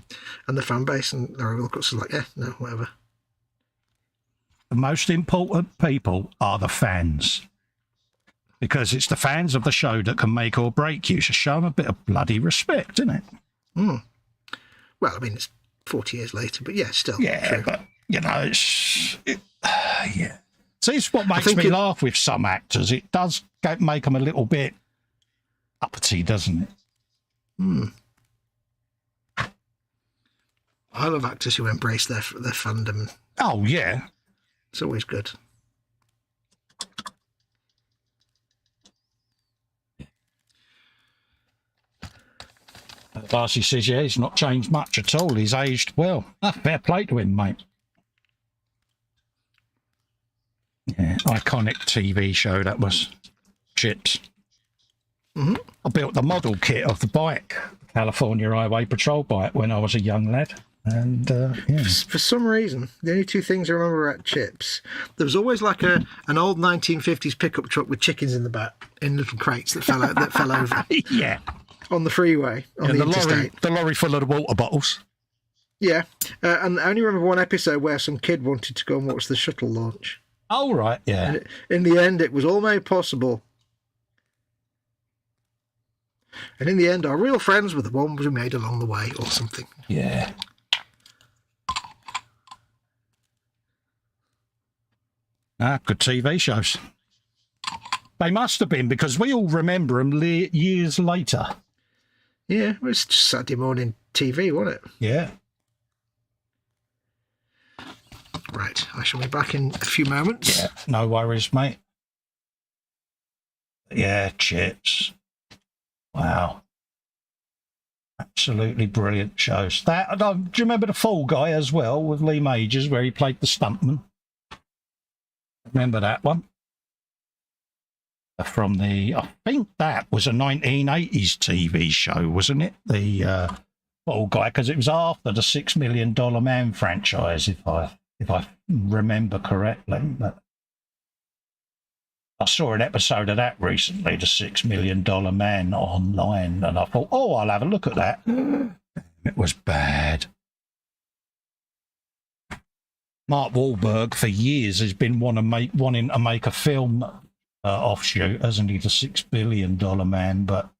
and the fan base, and Larry Wilcox was like, yeah, no, whatever. The most important people are the fans. Because it's the fans of the show that can make or break you. So show them a bit of bloody respect, isn't it? Mm. Well, I mean, it's 40 years later, but yeah, still. Yeah, true. But, yeah. See, it's what makes me laugh with some actors. It does make them a little bit uppity, doesn't it? Hmm. I love actors who embrace their fandom. Oh, yeah. It's always good. Darcy says, yeah, he's not changed much at all. He's aged well. Fair play to him, mate. Yeah, iconic TV show that was. Chips. Mm-hmm. I built the model kit of the bike, California Highway Patrol bike, when I was a young lad. And, yeah. For some reason, the only 2 things I remember at Chips, there was always like an old 1950s pickup truck with chickens in the back, in little crates that fell over. Yeah. On the freeway, on the interstate. The lorry full of the water bottles. Yeah. And I only remember one episode where some kid wanted to go and watch the shuttle launch. Oh, right, yeah. And in the end, it was all made possible. And in the end, our real friends were the ones we made along the way, or something. Yeah. Good TV shows. They must have been, because we all remember them years later. Yeah, it was just Saturday morning TV, wasn't it? Yeah. Right, I shall be back in a few moments. Yeah, no worries, mate. Yeah, chips. Wow. Absolutely brilliant shows. That, do you remember The Fall Guy as well with Lee Majors where he played the stuntman? Remember that one? From the, I think that was a 1980s TV show, wasn't it? The Fall Guy, because it was after the $6 Million Man franchise, if I remember correctly. But I saw an episode of that recently, the $6 Million Man, online, and I thought, oh, I'll have a look at that. It was bad. Mark Wahlberg, for years, has been wanting to make a film offshoot, hasn't he, the $6 Billion Man? But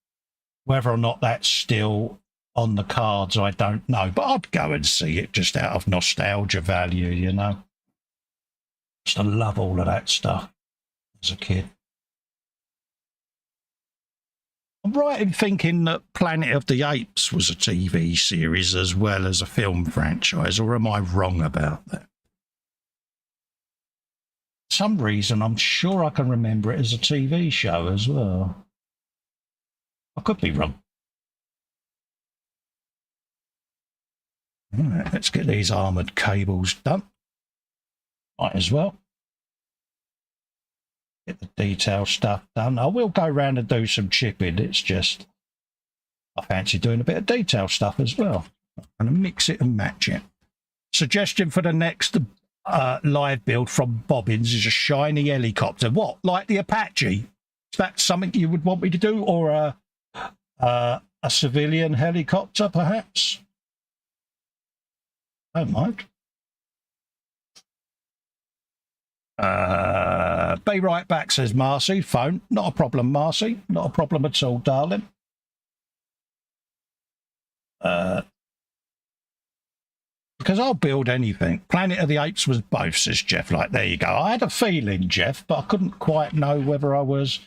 whether or not that's still on the cards, I don't know. But I'd go and see it just out of nostalgia value, you know. Just I love all of that stuff as a kid. I'm right in thinking that Planet of the Apes was a TV series as well as a film franchise, or am I wrong about that? For some reason, I'm sure I can remember it as a TV show as well. I could be wrong. All right, let's get these armoured cables done. Might as well. Get the detail stuff done. I will go around and do some chipping. It's just I fancy doing a bit of detail stuff as well. I'm going to mix it and match it. Suggestion for the next live build from Bobbins is a shiny helicopter. What, like the Apache? Is that something you would want me to do, or a civilian helicopter, perhaps? I don't mind. Be right back, says Marcy. Phone. Not a problem, Marcy. Not a problem at all, darling. Because I'll build anything. Planet of the Apes was both, says Jeff. Like, there you go. I had a feeling, Jeff, but I couldn't quite know whether I was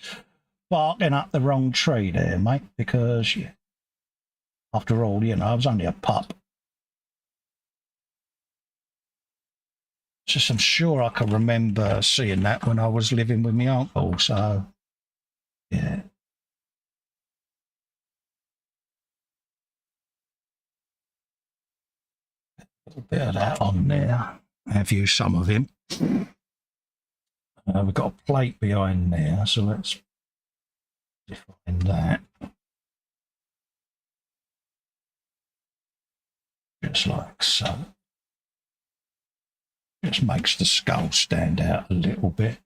barking up the wrong tree there, mate, because, yeah, after all, you know, I was only a pup. Just I'm sure I can remember seeing that when I was living with my uncle, so, yeah. A bit of that on there. Have you some of him? We've got a plate behind there, so let's define that. Just like so. Just makes the skull stand out a little bit.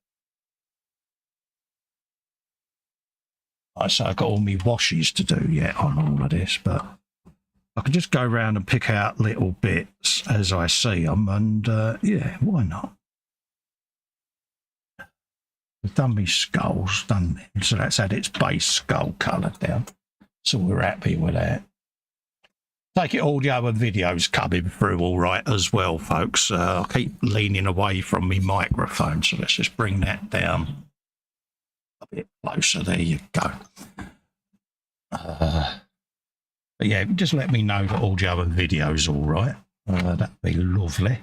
So I've got all my washes to do yet on all of this, but I can just go around and pick out little bits as I see them, and yeah, why not? We've done me skulls, done them, so that's had its base skull colour down. So we're happy with that. Take it audio and video's coming through all right as well, folks. I keep leaning away from my microphone, so let's just bring that down a bit closer. There you go. But yeah, just let me know that audio and video's all right. That'd be lovely.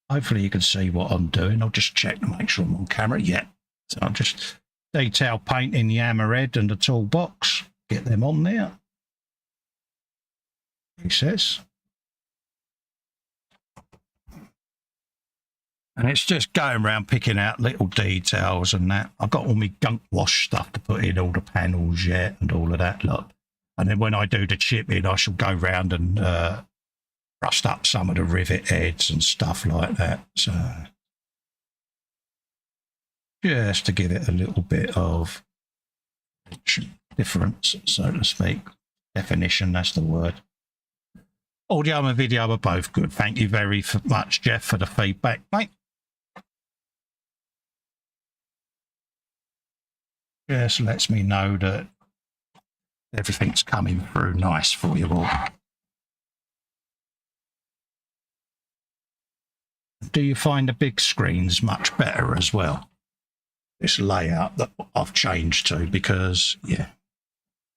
Hopefully you can see what I'm doing. I'll just check to make sure I'm on camera. Yeah. So I'll just detail painting the hammerhead and the toolbox. Get them on there. He says. And it's just going around picking out little details and that. I've got all my gunk wash stuff to put in all the panels yet and all of that lot. And then when I do the chipping, I shall go round and rust up some of the rivet heads and stuff like that. So just to give it a little bit of difference, so to speak. Definition, that's the word. Audio and video are both good. Thank you very much, Jeff, for the feedback, mate. Just lets me know that everything's coming through nice for you all. Do you find the big screens much better as well? This layout that I've changed to, because, yeah,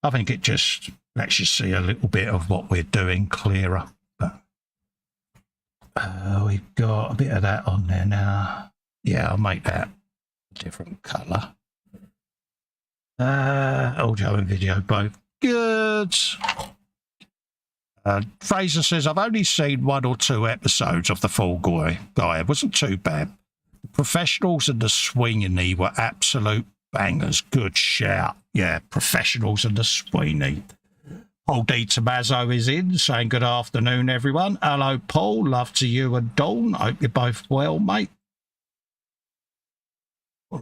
I think it just lets you see a little bit of what we're doing clearer. But We've got a bit of that on there now. Yeah, I'll make that a different colour. Audio and video both good. Fraser says, I've only seen 1 or 2 episodes of The Fall Guy. It wasn't too bad. The Professionals and The Sweeney were absolute bangers. Good shout. Yeah, Professionals and The Sweeney. Paul D. Tommaso is in, saying good afternoon, everyone. Hello, Paul. Love to you and Dawn. Hope you're both well, mate.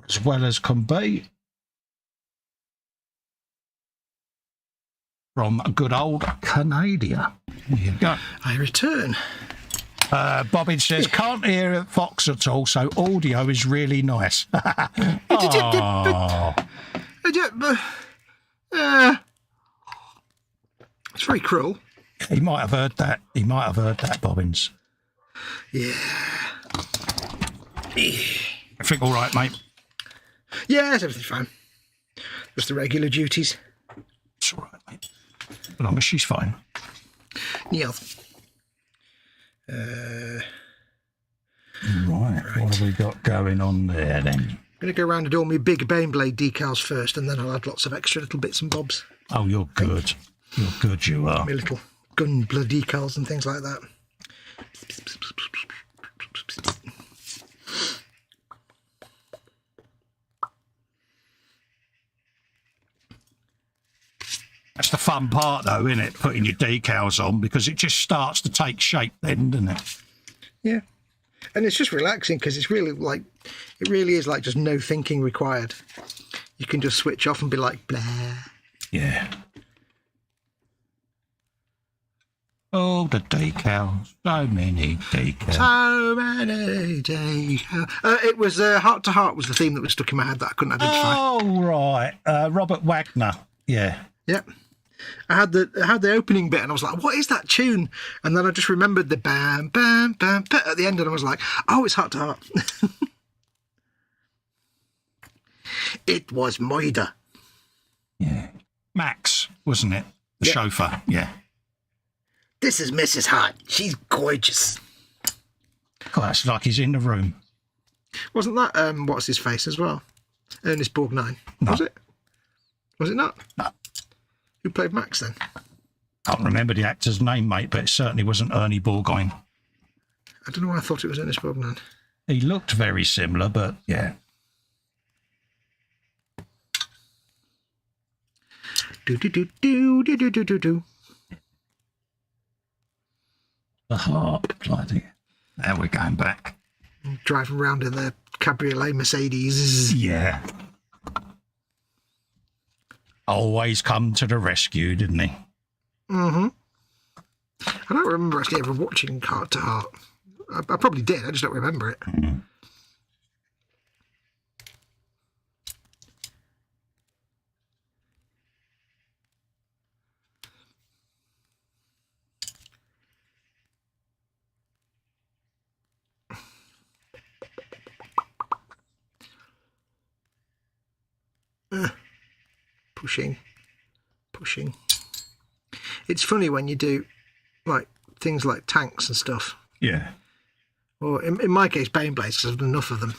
As well as can be. From good old Canada. There you go. I return. Bobbin says, can't hear Fox at all, so audio is really nice. It's very cruel. He might have heard that. Bobbins. Yeah. Everything all right, mate? Yeah, everything's fine. Just the regular duties. It's all right, mate. As long as she's fine. Neil. Right. What have we got going on there, then? I'm going to go around and do all my big Baneblade decals first, and then I'll add lots of extra little bits and bobs. Oh, you're good. You're good, you are. My little gun blood decals and things like that. That's the fun part, though, isn't it? Putting your decals on, because it just starts to take shape then, doesn't it? Yeah. And it's just relaxing because it's really it really is like just no thinking required. You can just switch off and be like, blah. Yeah. Oh, the decals. So many decals. So many decals. It was Heart to Heart was the theme that was stuck in my head that I couldn't identify. Oh, right. Robert Wagner. Yeah. Yep. I had the opening bit and I was like, what is that tune? And then I just remembered the bam, bam, bam, bam at the end and I was like, oh, it's Heart to Heart. It was Moida. Yeah. Max, wasn't it? The chauffeur, yeah. This is Mrs. Hart. She's gorgeous. God, that's like he's in the room. Wasn't that, what's his face as well? Ernest Borgnine. No. Was it? Was it not? No. Who played Max then? I can't remember the actor's name, mate, but it certainly wasn't Ernie Borgnine. I don't know why I thought it was Ernest Borgnine. He looked very similar, but yeah. Do. The heart, bloody. Now we're going back. Driving around in their cabriolet Mercedes. Yeah. Always come to the rescue, didn't he? Mm-hmm. I don't remember actually ever watching Heart to Heart. I probably did, I just don't remember it. Mm. Pushing. It's funny when you do like things like tanks and stuff. Yeah. Or in my case, Baneblades, because I've done enough of them,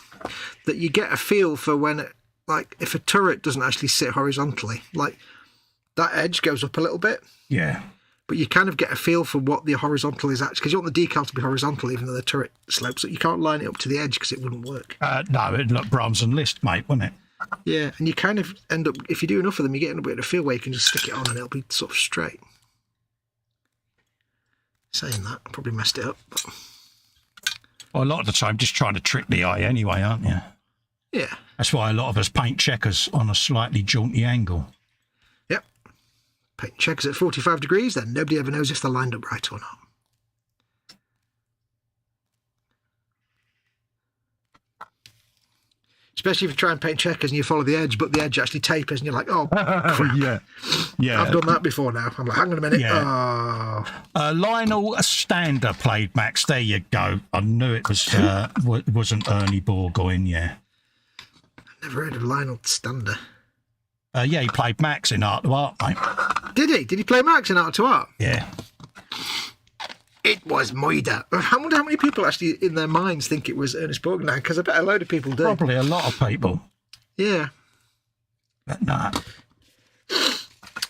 that you get a feel for when it, like if a turret doesn't actually sit horizontally, like that edge goes up a little bit. Yeah. But you kind of get a feel for what the horizontal is actually, because you want the decal to be horizontal, even though the turret slopes. So you can't line it up to the edge because it wouldn't work. No, it'd look Brahms and Liszt, mate, wouldn't it? Yeah, and you kind of end up, if you do enough of them, you get a bit of a feel where you can just stick it on and it'll be sort of straight. Saying that, I probably messed it up. But... Well, a lot of the time, just trying to trick the eye anyway, aren't you? Yeah. That's why a lot of us paint checkers on a slightly jaunty angle. Yep. Paint checkers at 45 degrees, then nobody ever knows if they're lined up right or not. Especially if you try and paint checkers and you follow the edge, but the edge actually tapers and you're like, oh, crap. Yeah. I've done that before now. I'm like, hang on a minute. Yeah. Oh. Lionel Stander played Max. There you go. I knew it was wasn't Ernie Borgnine, yeah. Never heard of Lionel Stander. Yeah, he played Max in Art to Art, mate. Did he? Did he play Max in Art to Art? Yeah. it was Moida. I wonder how many people actually in their minds think it was Ernest Borgnine, because I bet a load of people do. Probably a lot of people. Yeah. But no.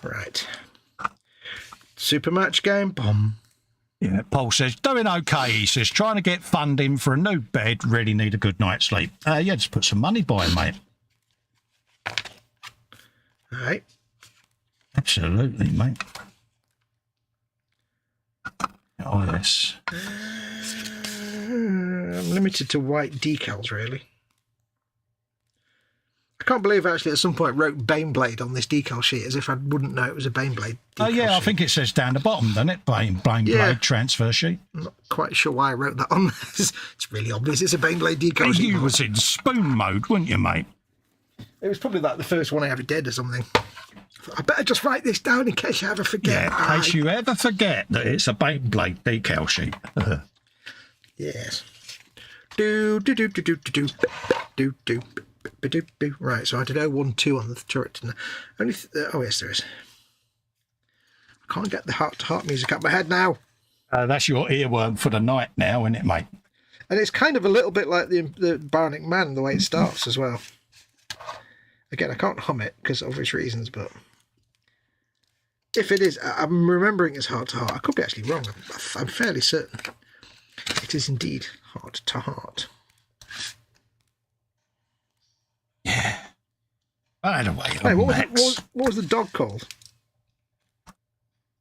Right. Super match game. Bomb. Yeah, Paul says, doing okay, he says, trying to get funding for a new bed, really need a good night's sleep. Yeah, just put some money by him, mate. All right. Absolutely, mate. Oh, yes. I'm limited to white decals, really. I can't believe I actually at some point wrote Baneblade on this decal sheet as if I wouldn't know it was a Baneblade decal yeah, sheet. I think it says down the bottom, doesn't it? Baneblade transfer sheet. I'm not quite sure why I wrote that on. It's really obvious it's a Baneblade decal sheet. You was in spoon mode, weren't you, mate? It was probably like the first one I ever did or something. I better just write this down in case I ever forget. Yeah, in case you ever forget that it's a Baneblade decal sheet. Yes. Right, so I did 012 on the turret. Oh, yes, there is. I can't get the heart-to-heart music up my head now. That's your earworm for the night now, isn't it, mate? And it's kind of a little bit like the Bionic Man, the way it starts as well. Again, I can't hum it because of obvious reasons, but if it is, I'm remembering it's heart-to-heart. I could be actually wrong. I'm fairly certain. It is indeed heart-to-heart. Yeah. By the way, hey, what was the dog called?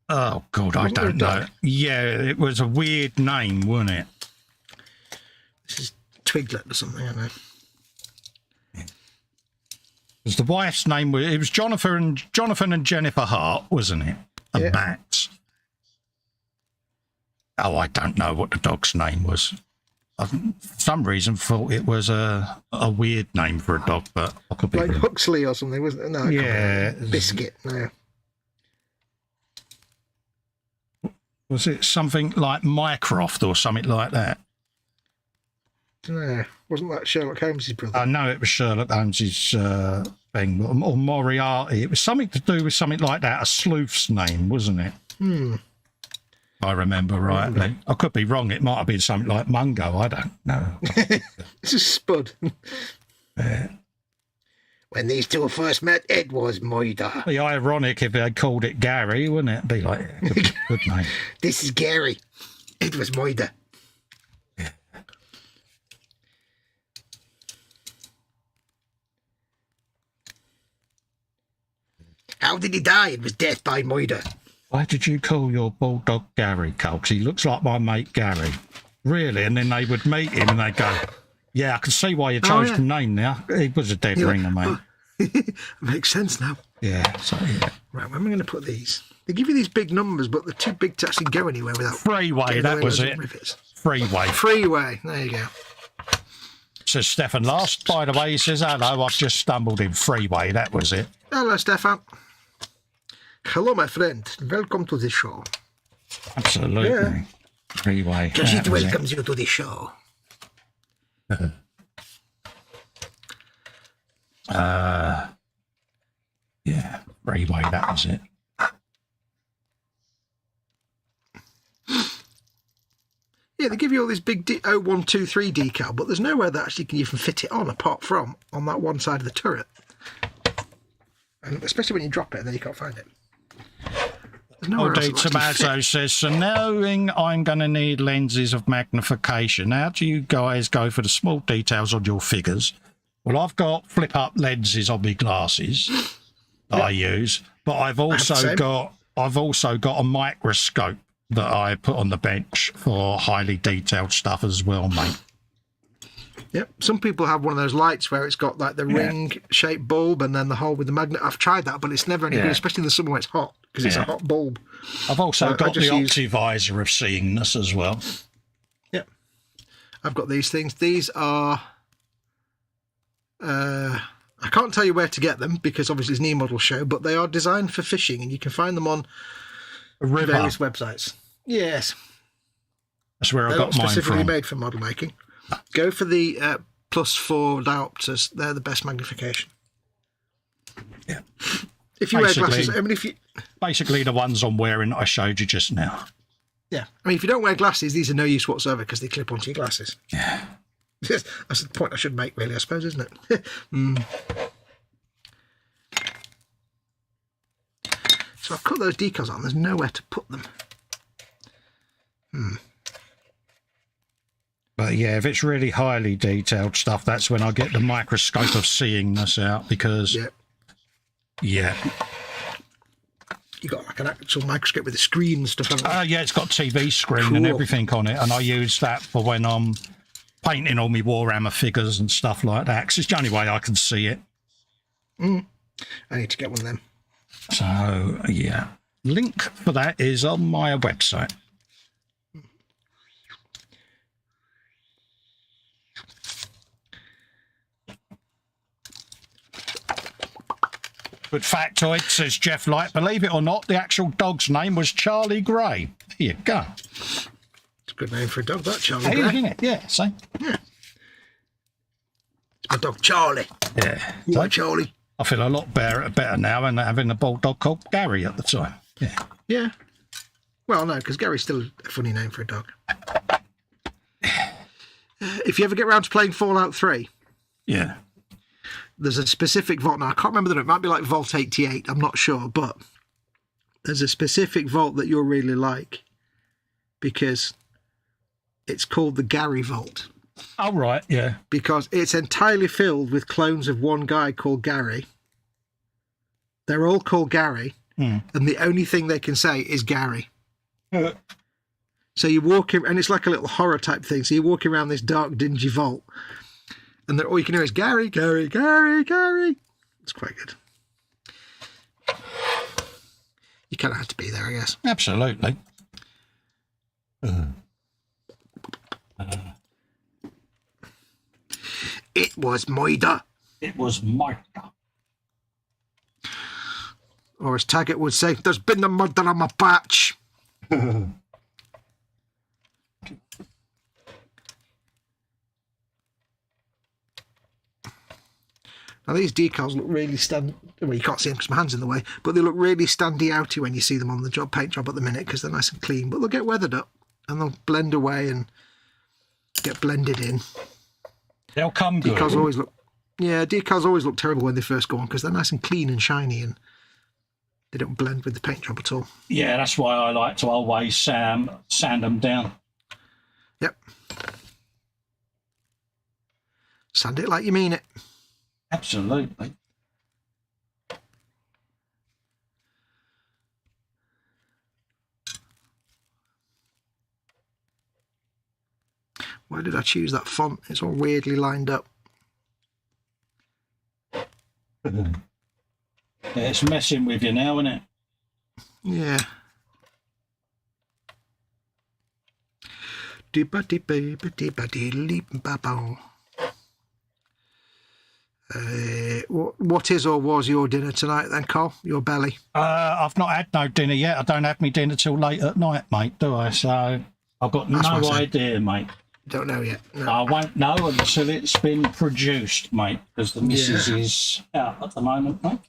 Oh, God, I don't know. Yeah, it was a weird name, wasn't it? This is Twiglet or something, I don't know. Because the wife's name was Jonathan and Jennifer Hart, wasn't it? And Max. Oh, I don't know what the dog's name was. I, for some reason, thought it was a weird name for a dog, but I could be like wrong. Huxley or something, wasn't it? No, yeah, Biscuit. No. Was it something like Mycroft or something like that? No, wasn't that Sherlock Holmes' brother? I know it was Sherlock Holmes' thing, or Moriarty. It was something to do with something like that, a sleuth's name, wasn't it? I remember rightly. I could be wrong. It might have been something like Mungo. I don't know. This is Spud. When these two first met, it was Moida. Be ironic if they called it Gary, wouldn't it? Be like, good name. This is Gary. It was Moida. How did he die? It was death by Moida. Why did you call your bulldog Gary, Cole? 'Cause he looks like my mate Gary. Really? And then they would meet him and they'd go, yeah, I can see why you chose the name now. He was a dead ringer, mate. Makes sense now. Yeah, so yeah. Right, where am I going to put these? They give you these big numbers, but they're too big to actually go anywhere without... Freeway, that was it. Freeway. Freeway, there you go. Says Stefan last. By the way, he says, hello, I've just stumbled in Freeway. That was it. Hello, Stefan. Hello, my friend. Welcome to the show. Absolutely. Yeah. Freeway. Because it welcomes you to the show. Yeah, Freeway, that was it. Yeah, they give you all this big 0123 decal, but there's nowhere that actually can even fit it on apart from on that one side of the turret. And especially when you drop it and then you can't find it. Tomato says, so knowing I'm going to need lenses of magnification, how do you guys go for the small details on your figures? Well, I've got flip-up lenses on my glasses that I use, but I've also got a microscope that I put on the bench for highly detailed stuff as well, mate. Yep. Some people have one of those lights where it's got like the ring-shaped bulb and then the hole with the magnet. I've tried that, but it's never any good, especially in the summer when it's hot, because it's a hot bulb. I've also got the Optivisor of seeingness as well. Yep. I've got these things. These are... I can't tell you where to get them, because obviously it's an eModels show, but they are designed for fishing, and you can find them on various websites. Yes. That's where I got mine from. They're not specifically made for model making. Go for the +4 diopters. They're the best magnification. Yeah. If you wear glasses, I mean, if you... Basically the ones I'm wearing I showed you just now. Yeah. I mean, if you don't wear glasses, these are no use whatsoever because they clip onto your glasses. Yeah. That's the point I should make, really, I suppose, isn't it? So I've cut those decals on. There's nowhere to put them. But yeah, if it's really highly detailed stuff, that's when I get the microscope of seeing this out because, yeah. You got like an actual microscope with a screen and stuff, haven't you? Yeah, it's got TV screen and everything on it, and I use that for when I'm painting all my Warhammer figures and stuff like that, because it's the only way I can see it. I need to get one of them. So, yeah. Link for that is on my website. Good factoid, says Jeff Light. Believe it or not, the actual dog's name was Charlie Gray. There you go. It's a good name for a dog, that, Charlie Gray. Isn't it? Yeah, see? Yeah. It's my dog, Charlie. Yeah. You like Charlie? I feel a lot better now than having a bulldog called Gary at the time. Yeah. Yeah. Well, no, because Gary's still a funny name for a dog. If you ever get round to playing Fallout 3... Yeah. There's a specific vault. Now, I can't remember the name. It might be like Vault 88. I'm not sure. But there's a specific vault that you'll really like because it's called the Gary Vault. Oh, right, yeah. Because it's entirely filled with clones of one guy called Gary. They're all called Gary. And the only thing they can say is Gary. So you walk in, and it's like a little horror type thing. So you're walking around this dark, dingy vault. And all you can hear is Gary, Gary, Gary, Gary. It's quite good. You kind of had to be there, I guess. Absolutely. It was Moida. It was Moida. Or as Taggart would say, there's been a murder on my patch. Now, these decals look really well, you can't see them because my hand's in the way, but they look really standy-outy when you see them on the paint job at the minute because they're nice and clean, but they'll get weathered up and they'll blend away and get blended in. They'll come good. Decals always look terrible when they first go on because they're nice and clean and shiny and they don't blend with the paint job at all. Yeah, that's why I like to always sand them down. Yep. Sand it like you mean it. Absolutely. Why did I choose that font? It's all weirdly lined up. Yeah, it's messing with you now, isn't it? Yeah. What is or was your dinner tonight then, Cole? Your belly? I've not had no dinner yet. I don't have me dinner till late at night, mate, do I? So I've got no idea, mate. Don't know yet. No. I won't know until it's been produced, mate, because the missus is out at the moment, mate.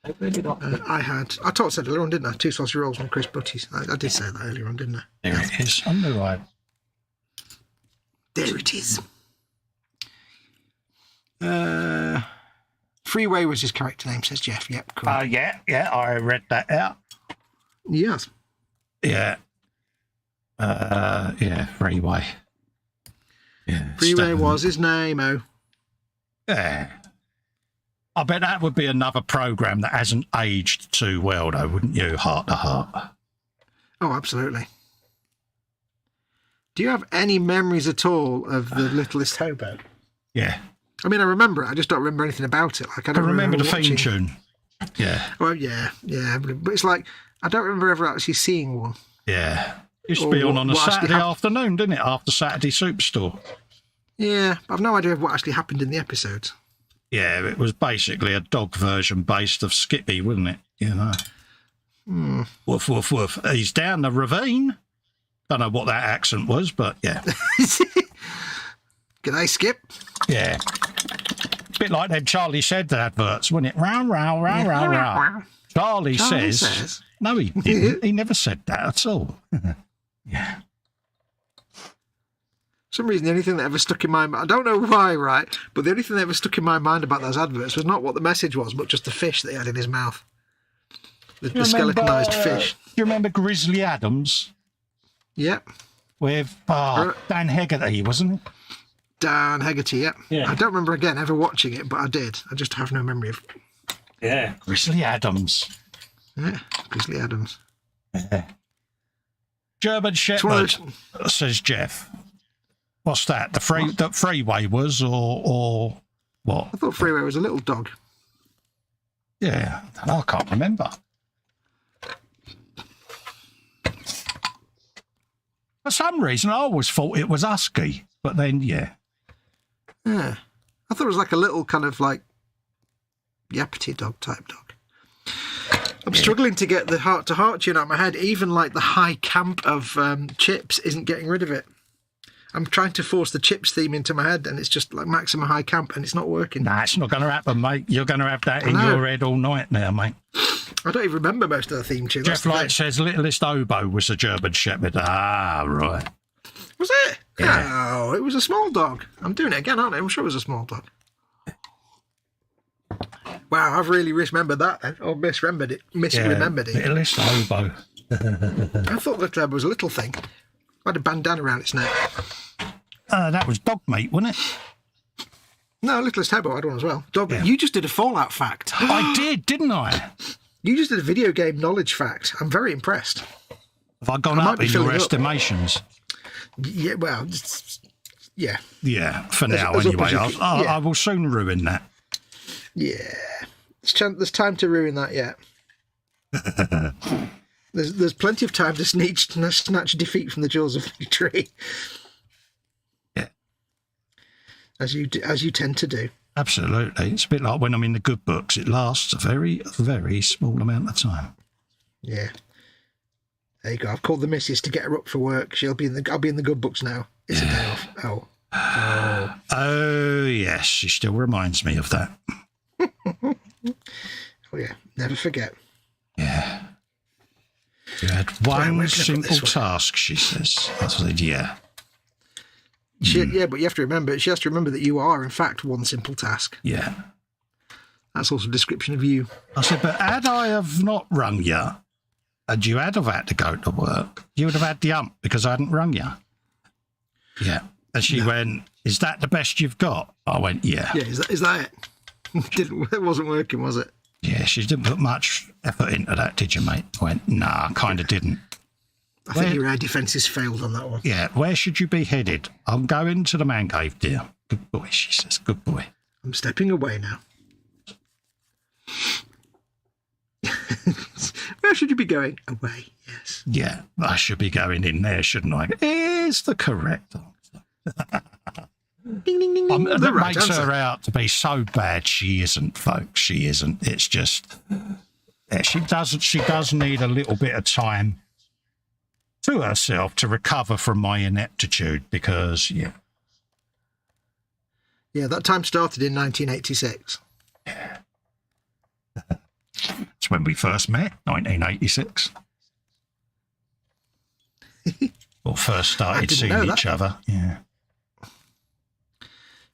I said earlier on, didn't I? 2 sausage rolls and crisp butties. I did say that earlier on, didn't I? There it is. I knew I. There it is. Freeway was his character name, says Jeff. Yep, cool. Yeah, I read that out. Yes. Yeah. Freeway. Yeah. Freeway was his name, oh. Yeah. I bet that would be another program that hasn't aged too well, though, wouldn't you? Heart to Heart. Oh, absolutely. Do you have any memories at all of The Littlest Hobo? Yeah. I mean, I remember it. I just don't remember anything about it. Like I don't remember the theme tune. Yeah. Well, yeah. But it's like I don't remember ever actually seeing one. Yeah. Used to be on a Saturday afternoon, didn't it? After Saturday Superstore. Yeah, I've no idea of what actually happened in the episodes. Yeah, it was basically a dog version based of Skippy, wasn't it? You know. Woof, woof, woof. He's down the ravine. Don't know what that accent was, but yeah. G'day, Skip. Yeah. Bit like them Charlie Shed adverts, wasn't it? Row, row, row, row, row. Charlie says... No, he didn't. He never said that at all. Yeah. For some reason, the only thing that ever stuck in my mind, I don't know why, right? But the only thing that ever stuck in my mind about those adverts was not what the message was, but just the fish that he had in his mouth. The skeletonized fish. Do you remember Grizzly Adams? Yep. With Dan Hegarty, wasn't it? Dan Hegarty, yep. Yeah. I don't remember, again, ever watching it, but I did. I just have no memory of it. Yeah. Grizzly Adams. Yeah, Grizzly Adams. Yeah. German Shepherd, says Jeff. What's that? The Freeway was, or what? I thought Freeway was a little dog. Yeah, I can't remember. For some reason, I always thought it was Husky, but then, yeah. Yeah. I thought it was like a little kind of like yappity dog type dog. I'm struggling to get the heart-to-heart tune out of my head. Even like the high camp of Chips isn't getting rid of it. I'm trying to force the Chips theme into my head, and it's just like maximum high camp, and it's not working. Nah, it's not going to happen, mate. You're going to have that in your head all night now, mate. I don't even remember most of the theme tune. Jeff Light says Littlest Oboe was a German Shepherd. Ah, right. Was it? Yeah. Oh, it was a small dog. I'm doing it again, aren't I? I'm sure it was a small dog. Wow, I've really misremembered that then. Or misremembered it. Littlest Oboe. I thought that was a little thing. Had a bandana around its neck. That was dog meat, wasn't it? No, Littlest Hebo had one as well. Dog. Yeah. You just did a Fallout fact. I did, didn't I? You just did a video game knowledge fact. I'm very impressed. Have I gone up in your estimations? Yeah, well, yeah. Yeah, for now anyway. I will soon ruin that. Yeah. There's time to ruin that yet. There's plenty of time to snatch defeat from the jaws of victory. Yeah. As you tend to do. Absolutely. It's a bit like when I'm in the good books. It lasts a very, very small amount of time. Yeah. There you go. I've called the missus to get her up for work. I'll be in the good books now. It's a day off. Oh, yes. She still reminds me of that. Oh, yeah. Never forget. Yeah. You had one simple task, she says. I said, yeah. Yeah, but you have to remember, she has to remember that you are, in fact, one simple task. Yeah. That's also a description of you. I said, but had I have not rung you, and you had have had to go to work, you would have had the ump because I hadn't rung you. Yeah. And she went, is that the best you've got? I went, yeah. Yeah, is that it? It wasn't working, was it? Yeah, she didn't put much effort into that, did you, mate? I went, nah, kind of didn't. I think your air defences failed on that one. Yeah, where should you be headed? I'm going to the man cave, dear. Good boy, she says. Good boy. I'm stepping away now. Where should you be going? Away, yes. Yeah, I should be going in there, shouldn't I? Is the correct answer. Ding, ding, ding, ding. That makes her out to be so bad. She isn't, folks. She isn't. It's just she does need a little bit of time to herself to recover from my ineptitude because yeah, that time started in 1986. Yeah. It's when we first met, 1986. Or first started seeing each other. Yeah.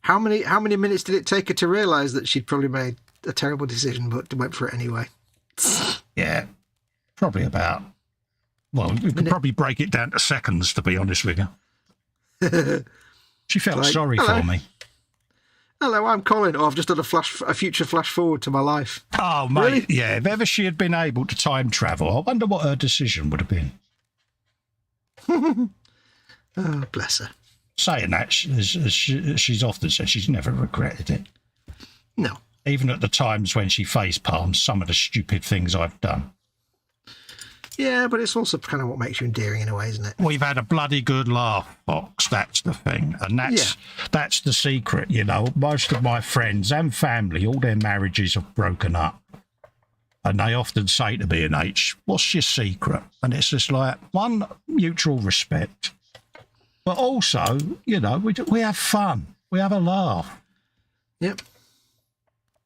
How many minutes did it take her to realise that she'd probably made a terrible decision, but went for it anyway? Yeah, probably about. Well, we could probably break it down to seconds, to be honest with you. She felt sorry for me. Hello, I'm Colin. Oh, I've just done a future flash forward to my life. Oh, mate, really? Yeah. If ever she had been able to time travel, I wonder what her decision would have been. Oh, bless her. Saying that, she's often said she's never regretted it. No. Even at the times when she face palms some of the stupid things I've done. Yeah, but it's also kind of what makes you endearing in a way, isn't it? We've had a bloody good laugh, Fox. That's the thing. And that's the secret, you know. Most of my friends and family, all their marriages have broken up. And they often say to me and H, what's your secret? And it's just like, one, mutual respect. But also, you know, we have fun. We have a laugh. Yep.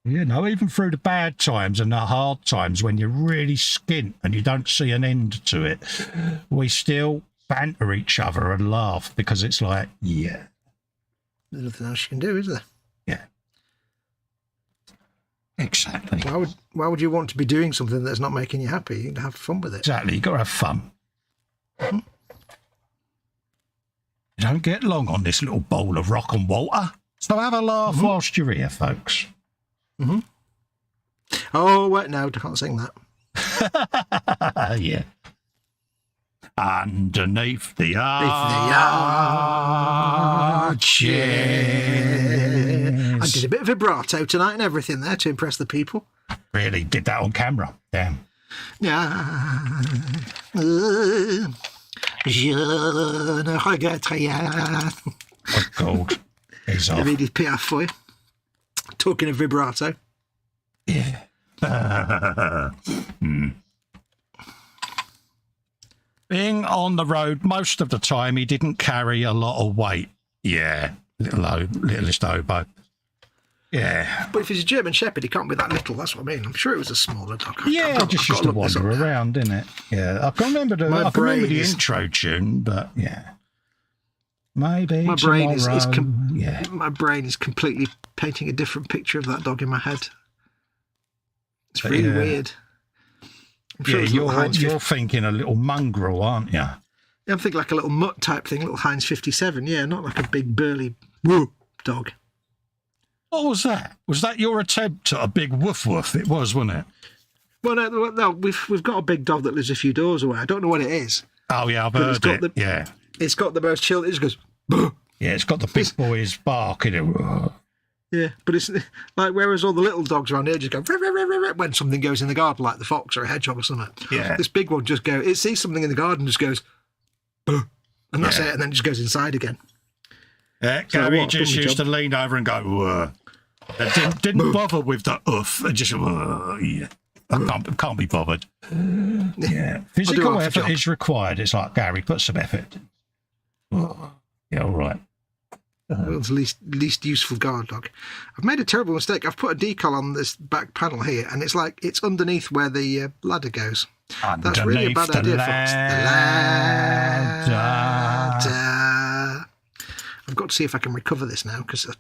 You know, even through the bad times and the hard times when you're really skint and you don't see an end to it, we still banter each other and laugh because it's like, yeah. There's nothing else you can do, is there? Yeah. Exactly. Why would you want to be doing something that's not making you happy? You can have fun with it. Exactly. You've got to have fun. You don't get long on this little bowl of rock and water. So have a laugh whilst you're here, folks. Oh, wait, no, I can't sing that. Yeah. Underneath the arches. I did a bit of vibrato tonight and everything there to impress the people. Really did that on camera. Damn. Yeah. Je ne regrette rien. Oh, God. He's off. Edith Piaf, talking of vibrato. Yeah. Being on the road most of the time, he didn't carry a lot of weight. Yeah, littlest hobo. Yeah. But if he's a German Shepherd, he can't be that little. That's what I mean. I'm sure it was a smaller dog. Yeah, just used to wander around, didn't it? Yeah, I can remember the intro tune, but yeah. Maybe my brain is yeah. My brain is completely painting a different picture of that dog in my head. It's really weird. I'm sure you're thinking a little mongrel, aren't you? Yeah, I'm thinking like a little mutt type thing, little Heinz 57. Yeah, not like a big burly dog. What was that? Was that your attempt at a big woof woof? It was, wasn't it? Well, no, we've got a big dog that lives a few doors away. I don't know what it is. Oh yeah, I've heard it. Yeah, it's got the most chill. It just goes. Buh. Yeah, it's got the big boy's bark in it. Yeah, but it's like whereas all the little dogs around here just go when something goes in the garden, like the fox or a hedgehog or something. Yeah, this big one just goes. It sees something in the garden, just goes, buh, and that's it, and then it just goes inside again. Yeah, Gary just used to lean over and go, whoa. Didn't bother with the oof. Just, yeah. I can't be bothered. Yeah. Physical effort is required. It's like, Gary, put some effort. Yeah, all right. World's least useful guard dog. I've made a terrible mistake. I've put a decal on this back panel here, and it's like it's underneath where the ladder goes. That's really a bad idea, folks. The ladder. I've got to see if I can recover this now because I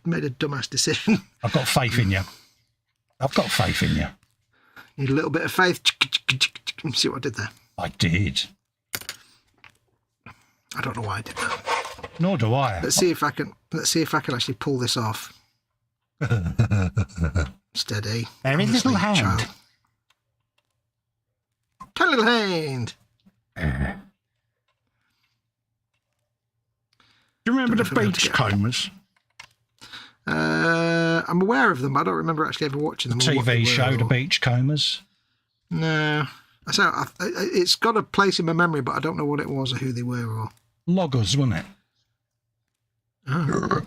made a dumbass decision. I've got faith in you. I've got faith in you. Need a little bit of faith. See what I did there. I did. I don't know why I did that. Nor do I. Let's see if I can actually pull this off. Steady. Very little hand. Tiny little hand. Do you remember the beachcombers? I'm aware of them. I don't remember actually ever watching them. TV show, the beachcombers. No, it's got a place in my memory, but I don't know what it was or who they were. Or loggers, wasn't it? Oh.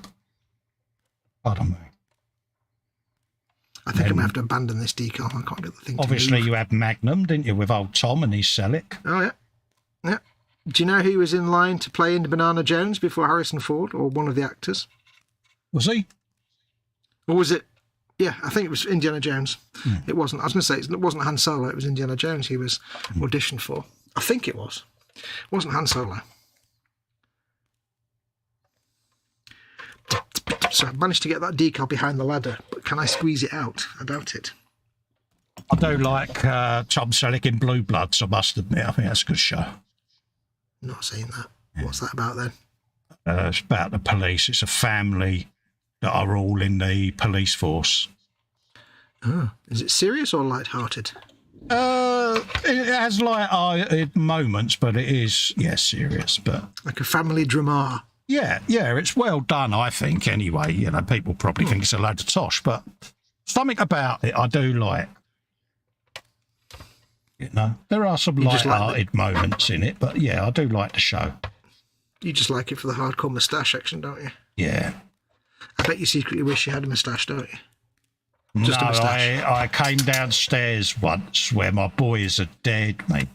Pardon me. I think I'm going to have to abandon this decal. I can't get the thing. Obviously, you had Magnum, didn't you, with old Tom and his Selleck? Oh yeah, yeah. Do you know who was in line to play Indiana Jones before Harrison Ford, or one of the actors? Was he? Or was it? Yeah, I think it was Indiana Jones. It wasn't. I was going to say it wasn't Han Solo. It was Indiana Jones he was auditioned for. I think it was. It wasn't Han Solo. So I've managed to get that decal behind the ladder, but can I squeeze it out? I doubt it. I do like Tom Selleck in Blue Bloods, I must admit. I think that's a good show. Not seen that. What's that about then? It's about the police. It's a family that are all in the police force. Oh, is it serious or light-hearted? It has light-hearted moments, but it is, serious. But like a family drama. Yeah, it's well done, I think, anyway. You know, people probably think it's a load of tosh, but something about it I do like. You know, there are some light-hearted moments in it, but yeah, I do like the show. You just like it for the hardcore moustache action, don't you? Yeah. I bet you secretly wish you had a moustache, don't you? Just a moustache. I came downstairs once where my boys are dead, mate.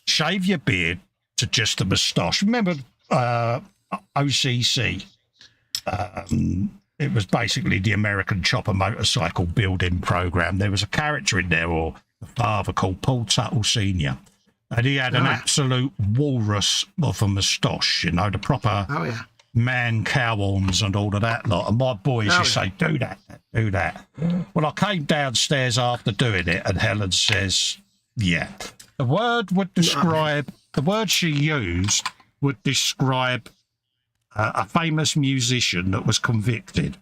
Shave your beard to just a moustache. Remember OCC? it was basically the American chopper motorcycle building program. There was a character in there, or the father, called Paul Tuttle Senior, and he had an absolute walrus of a moustache, you know, the proper man cow horns and all of that lot. And my boys used to say, do that. Well, I came downstairs after doing it, and Helen says, yeah. The word she used would describe a famous musician that was convicted.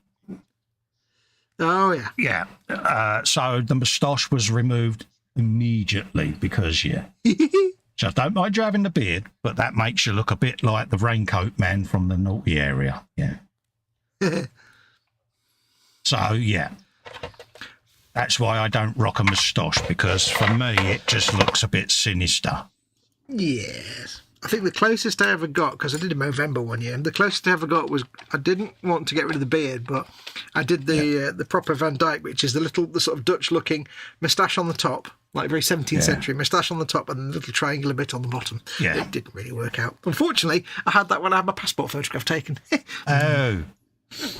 Oh, yeah. Yeah. So the moustache was removed immediately because, so I don't mind driving the beard, but that makes you look a bit like the raincoat man from the naughty area. Yeah. So, yeah. That's why I don't rock a moustache, because for me it just looks a bit sinister. Yes. I think the closest I ever got, because I did a Movember one year, and the closest I ever got was, I didn't want to get rid of the beard, but I did the proper Van Dyke, which is the sort of Dutch-looking moustache on the top, like very 17th century moustache on the top, and the little triangular bit on the bottom. Yeah. It didn't really work out. Unfortunately, I had that when I had my passport photograph taken. Oh.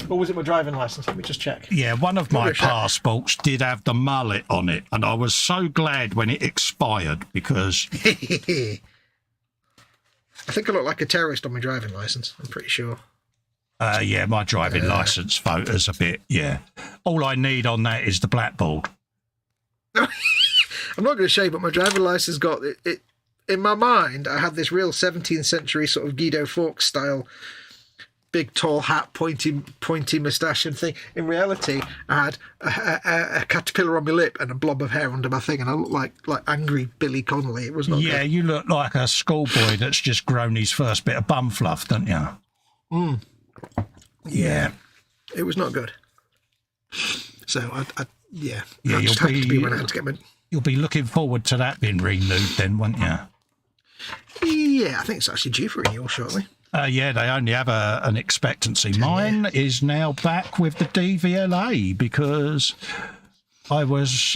Or was it my driving licence? Let me just check. Yeah, one of my passports did have the mullet on it, and I was so glad when it expired, because... I think I look like a terrorist on my driving licence, I'm pretty sure. Yeah, my driving licence photo's a bit, All I need on that is the blackboard. I'm not going to show you, but my driving licence got it. In my mind, I had this real 17th century sort of Guido Fawkes style, big tall hat, pointy moustache and thing. In reality, I had a caterpillar on my lip and a blob of hair under my thing, and I looked like angry Billy Connolly. It was not good. You look like a schoolboy that's just grown his first bit of bum fluff, don't you? Yeah. It was not good. So, I you'll just had to be when I had to get my... You'll be looking forward to that being renewed then, won't you? Yeah, I think it's actually due for renewal shortly. They only have an expectancy. Mine is now back with the DVLA because I was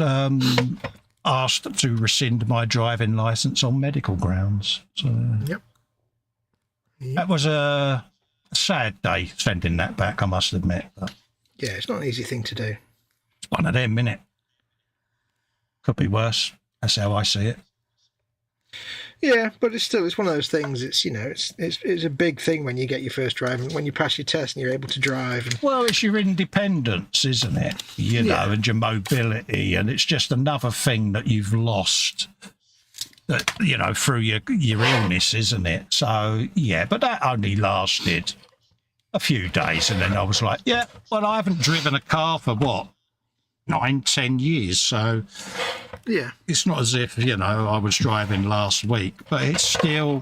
asked to rescind my driving licence on medical grounds. So that was a sad day sending that back, I must admit. But yeah, it's not an easy thing to do. It's one of them, innit? Could be worse. That's how I see it. Yeah, but it's one of those things. It's it's a big thing when you get your first driving, when you pass your test and you're able to drive. And... Well, it's your independence, isn't it? You know, and your mobility, and it's just another thing that you've lost. That through your illness, isn't it? So yeah, but that only lasted a few days, and then I was like, I haven't driven a car for 9-10 years, so. Yeah, it's not as if I was driving last week, but it's still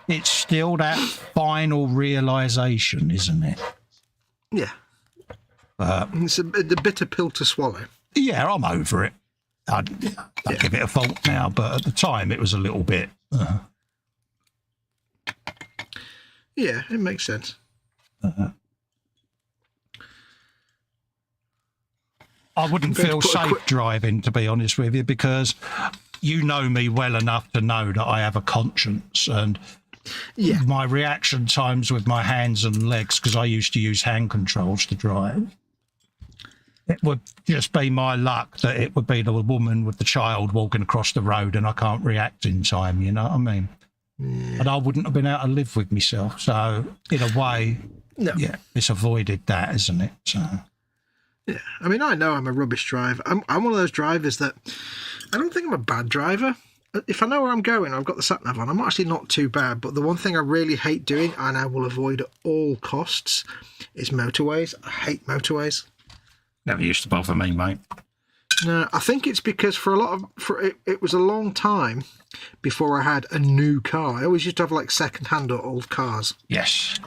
that final realization, isn't it? Yeah, it's a bitter pill to swallow. Yeah, I'm over it. I'd give it a fault now, but at the time it was a little bit. Yeah, it makes sense. I wouldn't feel safe driving, to be honest with you, because you know me well enough to know that I have a conscience, and my reaction times with my hands and legs, because I used to use hand controls to drive, it would just be my luck that it would be the woman with the child walking across the road and I can't react in time, you know what I mean? And I wouldn't have been able to live with myself. So in a way, it's avoided that, isn't it? So... Yeah, I mean, I know I'm a rubbish driver. I'm one of those drivers that I don't think I'm a bad driver. If I know where I'm going, I've got the sat-nav on, I'm actually not too bad. But the one thing I really hate doing, and I will avoid at all costs, is motorways. I hate motorways. Never used to bother me, mate. No, I think it's because it was a long time before I had a new car. I always used to have second-hand or old cars. Yes.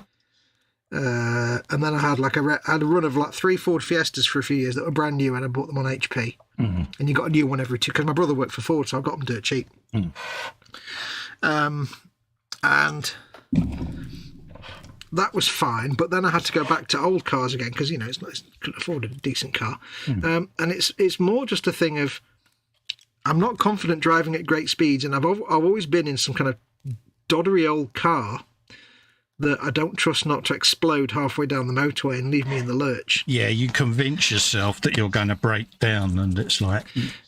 And then I had a run of 3 Ford Fiestas for a few years that were brand new, and I bought them on HP. Mm-hmm. And you got a new one every 2, because my brother worked for Ford, so I got them dirt cheap. And that was fine, but then I had to go back to old cars again because couldn't afford a decent car. And it's more just a thing of I'm not confident driving at great speeds, and I've always been in some kind of doddery old car that I don't trust not to explode halfway down the motorway and leave me in the lurch. Yeah, you convince yourself that you're going to break down, and it's like...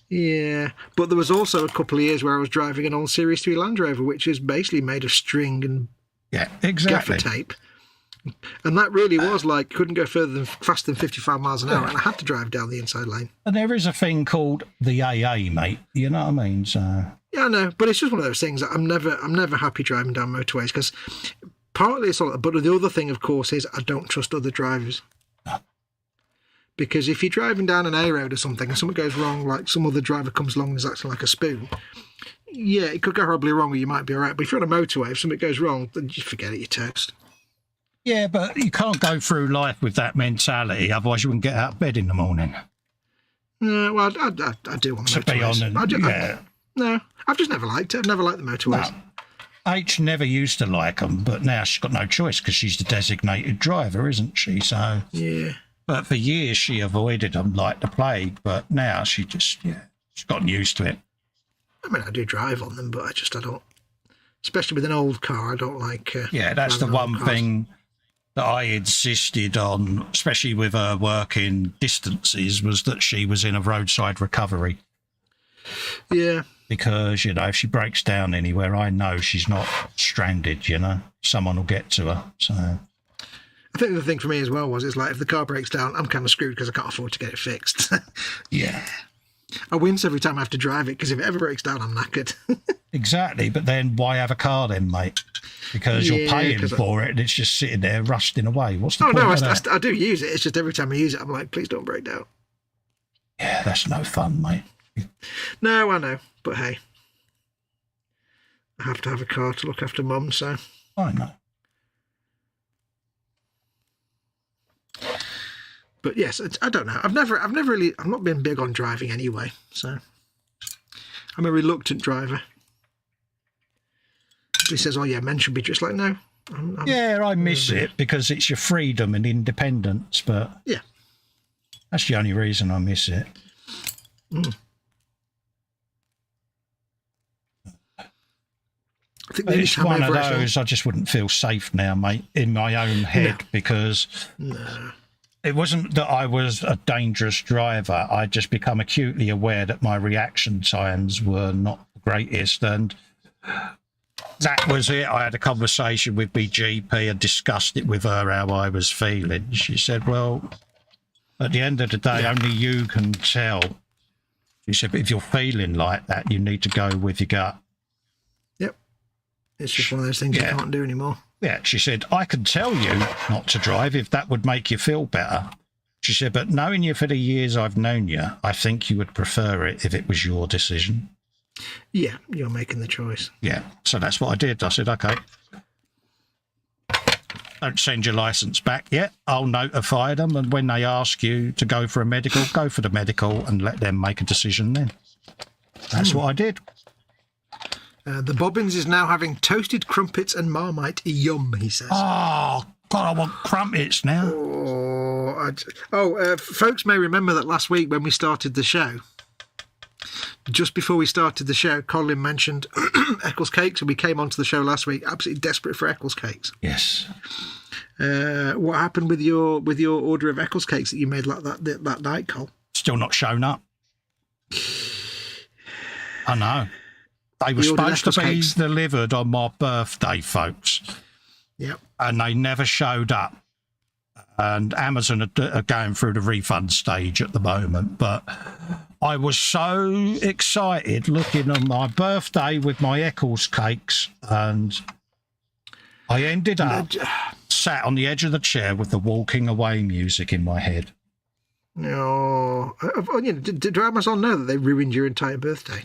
Yeah, but there was also a couple of years where I was driving an old Series 3 Land Rover, which is basically made of string and gaffer tape. And that really was like, couldn't go faster than 55 miles an hour, and I had to drive down the inside lane. And there is a thing called the AA, mate. You know what I mean? So... Yeah, I know, but it's just one of those things that I'm never happy driving down motorways, because partly it's all that, but the other thing, of course, is I don't trust other drivers. Because if you're driving down an A road or something and something goes wrong, like some other driver comes along and is acting like a spoon, yeah, it could go horribly wrong or you might be all right. But if you're on a motorway, if something goes wrong, then you forget it, you're toast. Yeah, but you can't go through life with that mentality, otherwise you wouldn't get out of bed in the morning. Well, I do on the motorways. No, I've just never liked it. I've never liked the motorways. No. H never used to like them, but now she's got no choice because she's the designated driver, isn't she? So yeah. But for years she avoided them like the plague, but now she's gotten used to it. I mean, I do drive on them, but I don't, especially with an old car, I don't like... that's the one thing that I insisted on, especially with her working distances, was that she was in a roadside recovery. Yeah. Because, if she breaks down anywhere, I know she's not stranded, Someone will get to her, so... I think the thing for me as well was, it's like, if the car breaks down, I'm kind of screwed because I can't afford to get it fixed. Yeah. I wince every time I have to drive it, because if it ever breaks down, I'm knackered. Exactly, but then why have a car then, mate? Because you're paying for it and it's just sitting there rusting away. What's the point of that? I do use it. It's just every time I use it, I'm like, please don't break down. Yeah, that's no fun, mate. No, I know, but hey. I have to have a car to look after Mum, so... I know. But yes, I don't know. I've not been big on driving anyway, so I'm a reluctant driver. He says, "Oh yeah, men should be just like no." I miss it because it's your freedom and independence, but yeah, that's the only reason I miss it. Mm. I think it's one of those. I just wouldn't feel safe now, mate, in my own head because. No. It wasn't that I was a dangerous driver. I'd just become acutely aware that my reaction times were not the greatest. And that was it. I had a conversation with my GP and discussed it with her, how I was feeling. She said, well, at the end of the day, only you can tell. She said, but if you're feeling like that, you need to go with your gut. Yep. It's just one of those things you can't do anymore. Yeah, she said, I can tell you not to drive if that would make you feel better. She said, but knowing you for the years I've known you, I think you would prefer it if it was your decision. Yeah, you're making the choice. Yeah, so that's what I did. I said, okay, don't send your licence back yet. I'll notify them, and when they ask you to go for a medical, go for the medical and let them make a decision then. That's what I did. The Bobbins is now having toasted crumpets and Marmite. Yum, he says. Oh, God, I want crumpets now. Folks may remember that last week when we started the show, just before we started the show, Colin mentioned Eccles cakes, and we came onto the show last week absolutely desperate for Eccles cakes. Yes. What happened with your order of Eccles cakes that you made like that night, Col? Still not shown up. I know. They were supposed to be delivered on my birthday, folks. Yep. And they never showed up. And Amazon are going through the refund stage at the moment. But I was so excited looking on my birthday with my Eccles cakes. And I ended up sat on the edge of the chair with the walking away music in my head. No. Did Amazon know that they ruined your entire birthday?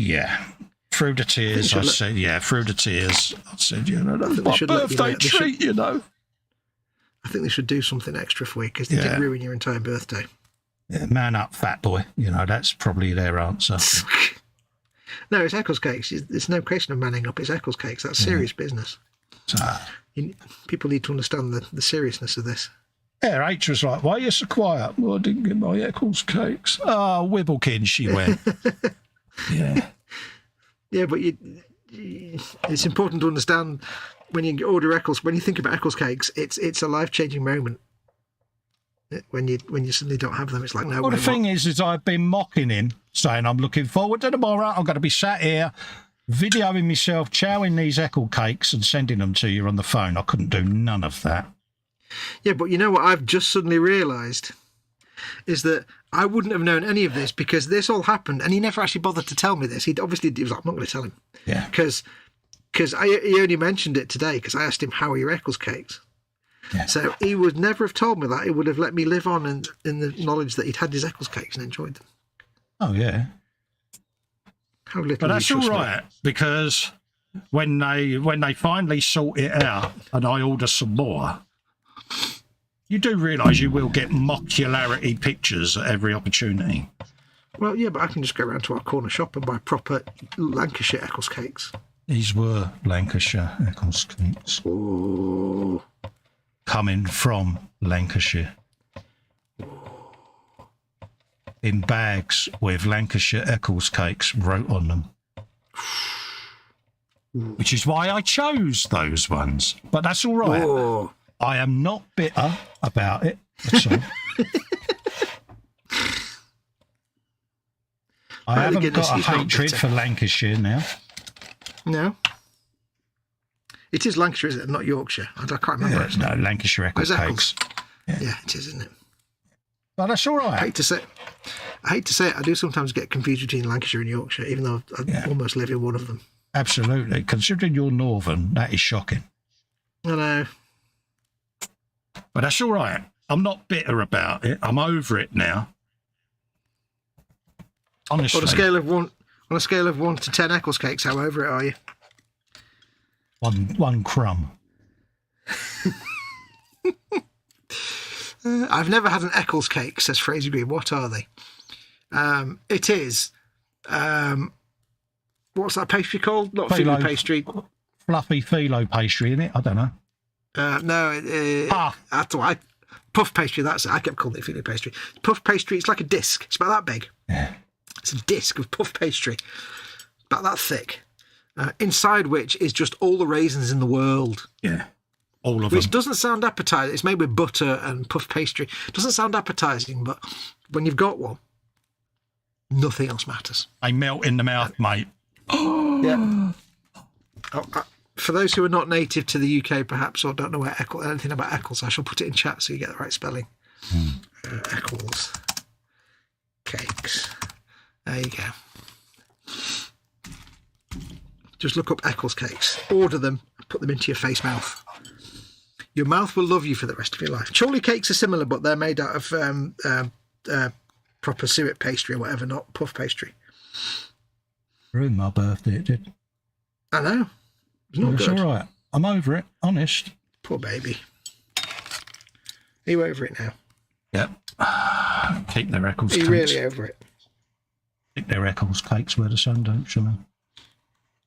Yeah, through the tears, I said, through the tears, I said, that's my birthday treat, I think they should do something extra for you because they did ruin your entire birthday. Yeah, man up, fat boy. That's probably their answer. No, it's Eccles cakes. It's no question of manning up. It's Eccles cakes. That's serious business. People need to understand the seriousness of this. Yeah, H was like, why are you so quiet? Well, I didn't get my Eccles cakes. Oh, Wibblekin, she went. Yeah. Yeah, but it's important to understand when you order Eccles, when you think about Eccles cakes, it's a life-changing moment. When you suddenly don't have them, it's like, no. Well, the thing is I've been mocking him, saying I'm looking forward to tomorrow. I'm going to be sat here videoing myself chowing these Eccles cakes and sending them to you on the phone. I couldn't do none of that. Yeah, but you know what I've just suddenly realised is that I wouldn't have known any of this because this all happened, and he never actually bothered to tell me this. He was like, I'm not going to tell him. Yeah. Because he only mentioned it today because I asked him, how are your Eccles cakes? Yeah. So he would never have told me that. He would have let me live on in the knowledge that he'd had his Eccles cakes and enjoyed them. Oh, yeah. How little. But that's all right, because when they finally sort it out and I order some more, you do realise you will get mockularity pictures at every opportunity. Well, yeah, but I can just go around to our corner shop and buy proper Lancashire Eccles cakes. These were Lancashire Eccles cakes. Oh. Coming from Lancashire. In bags with Lancashire Eccles cakes wrote on them. Which is why I chose those ones. But that's all right. Oh. I am not bitter about it. That's all. I haven't got a hatred for Lancashire now. No. It is Lancashire, isn't it? Not Yorkshire. I can't remember. No, Lancashire Eccles cakes. Yeah, it is, isn't it? But that's all right. I hate to say it. I do sometimes get confused between Lancashire and Yorkshire, even though I almost live in one of them. Absolutely. Considering you're northern, that is shocking. I know. But that's all right. I'm not bitter about it. I'm over it now. Honestly. On a scale of 1 to 10 Eccles cakes, how over it are you? One crumb. I've never had an Eccles cake, says Fraser Green. What are they? It is. What's that pastry called? Not phyllo pastry. Fluffy phyllo pastry, isn't it? I don't know. No. Puff pastry, that's it. I kept calling it phyllo pastry. Puff pastry, it's like a disc. It's about that big. Yeah. It's a disc of puff pastry. About that thick. Inside which is just all the raisins in the world. Yeah. All of them. Which doesn't sound appetizing. It's made with butter and puff pastry. Doesn't sound appetizing, but when you've got one, nothing else matters. They melt in the mouth, mate. Yeah. For those who are not native to the UK, perhaps, or don't know anything about Eccles, I shall put it in chat so you get the right spelling. Eccles cakes. There you go. Just look up Eccles cakes, order them, put them into your face mouth. Your mouth will love you for the rest of your life. Chorley cakes are similar, but they're made out of proper suet pastry or whatever, not puff pastry. Ruined my birthday, it did. I know. It's not good. All right. I'm over it, honest. Poor baby. Are you over it now? Yep. Keep their Eccles cakes. Are you really over it? Keep their Eccles cakes where the sun don't shine.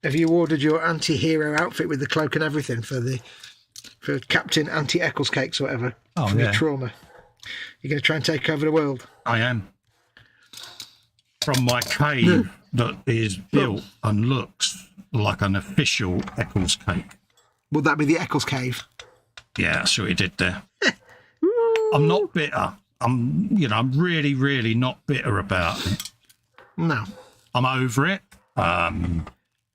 Have you ordered your anti-hero outfit with the cloak and everything for Captain Anti-Eccles cakes or whatever? Oh, from your trauma. You're going to try and take over the world? I am. From my cave that is built and looks like an official Eccles cake. Would that be the Eccles cave? Yeah, that's what he did there. I'm not bitter. I'm really, really not bitter about it. No. I'm over it.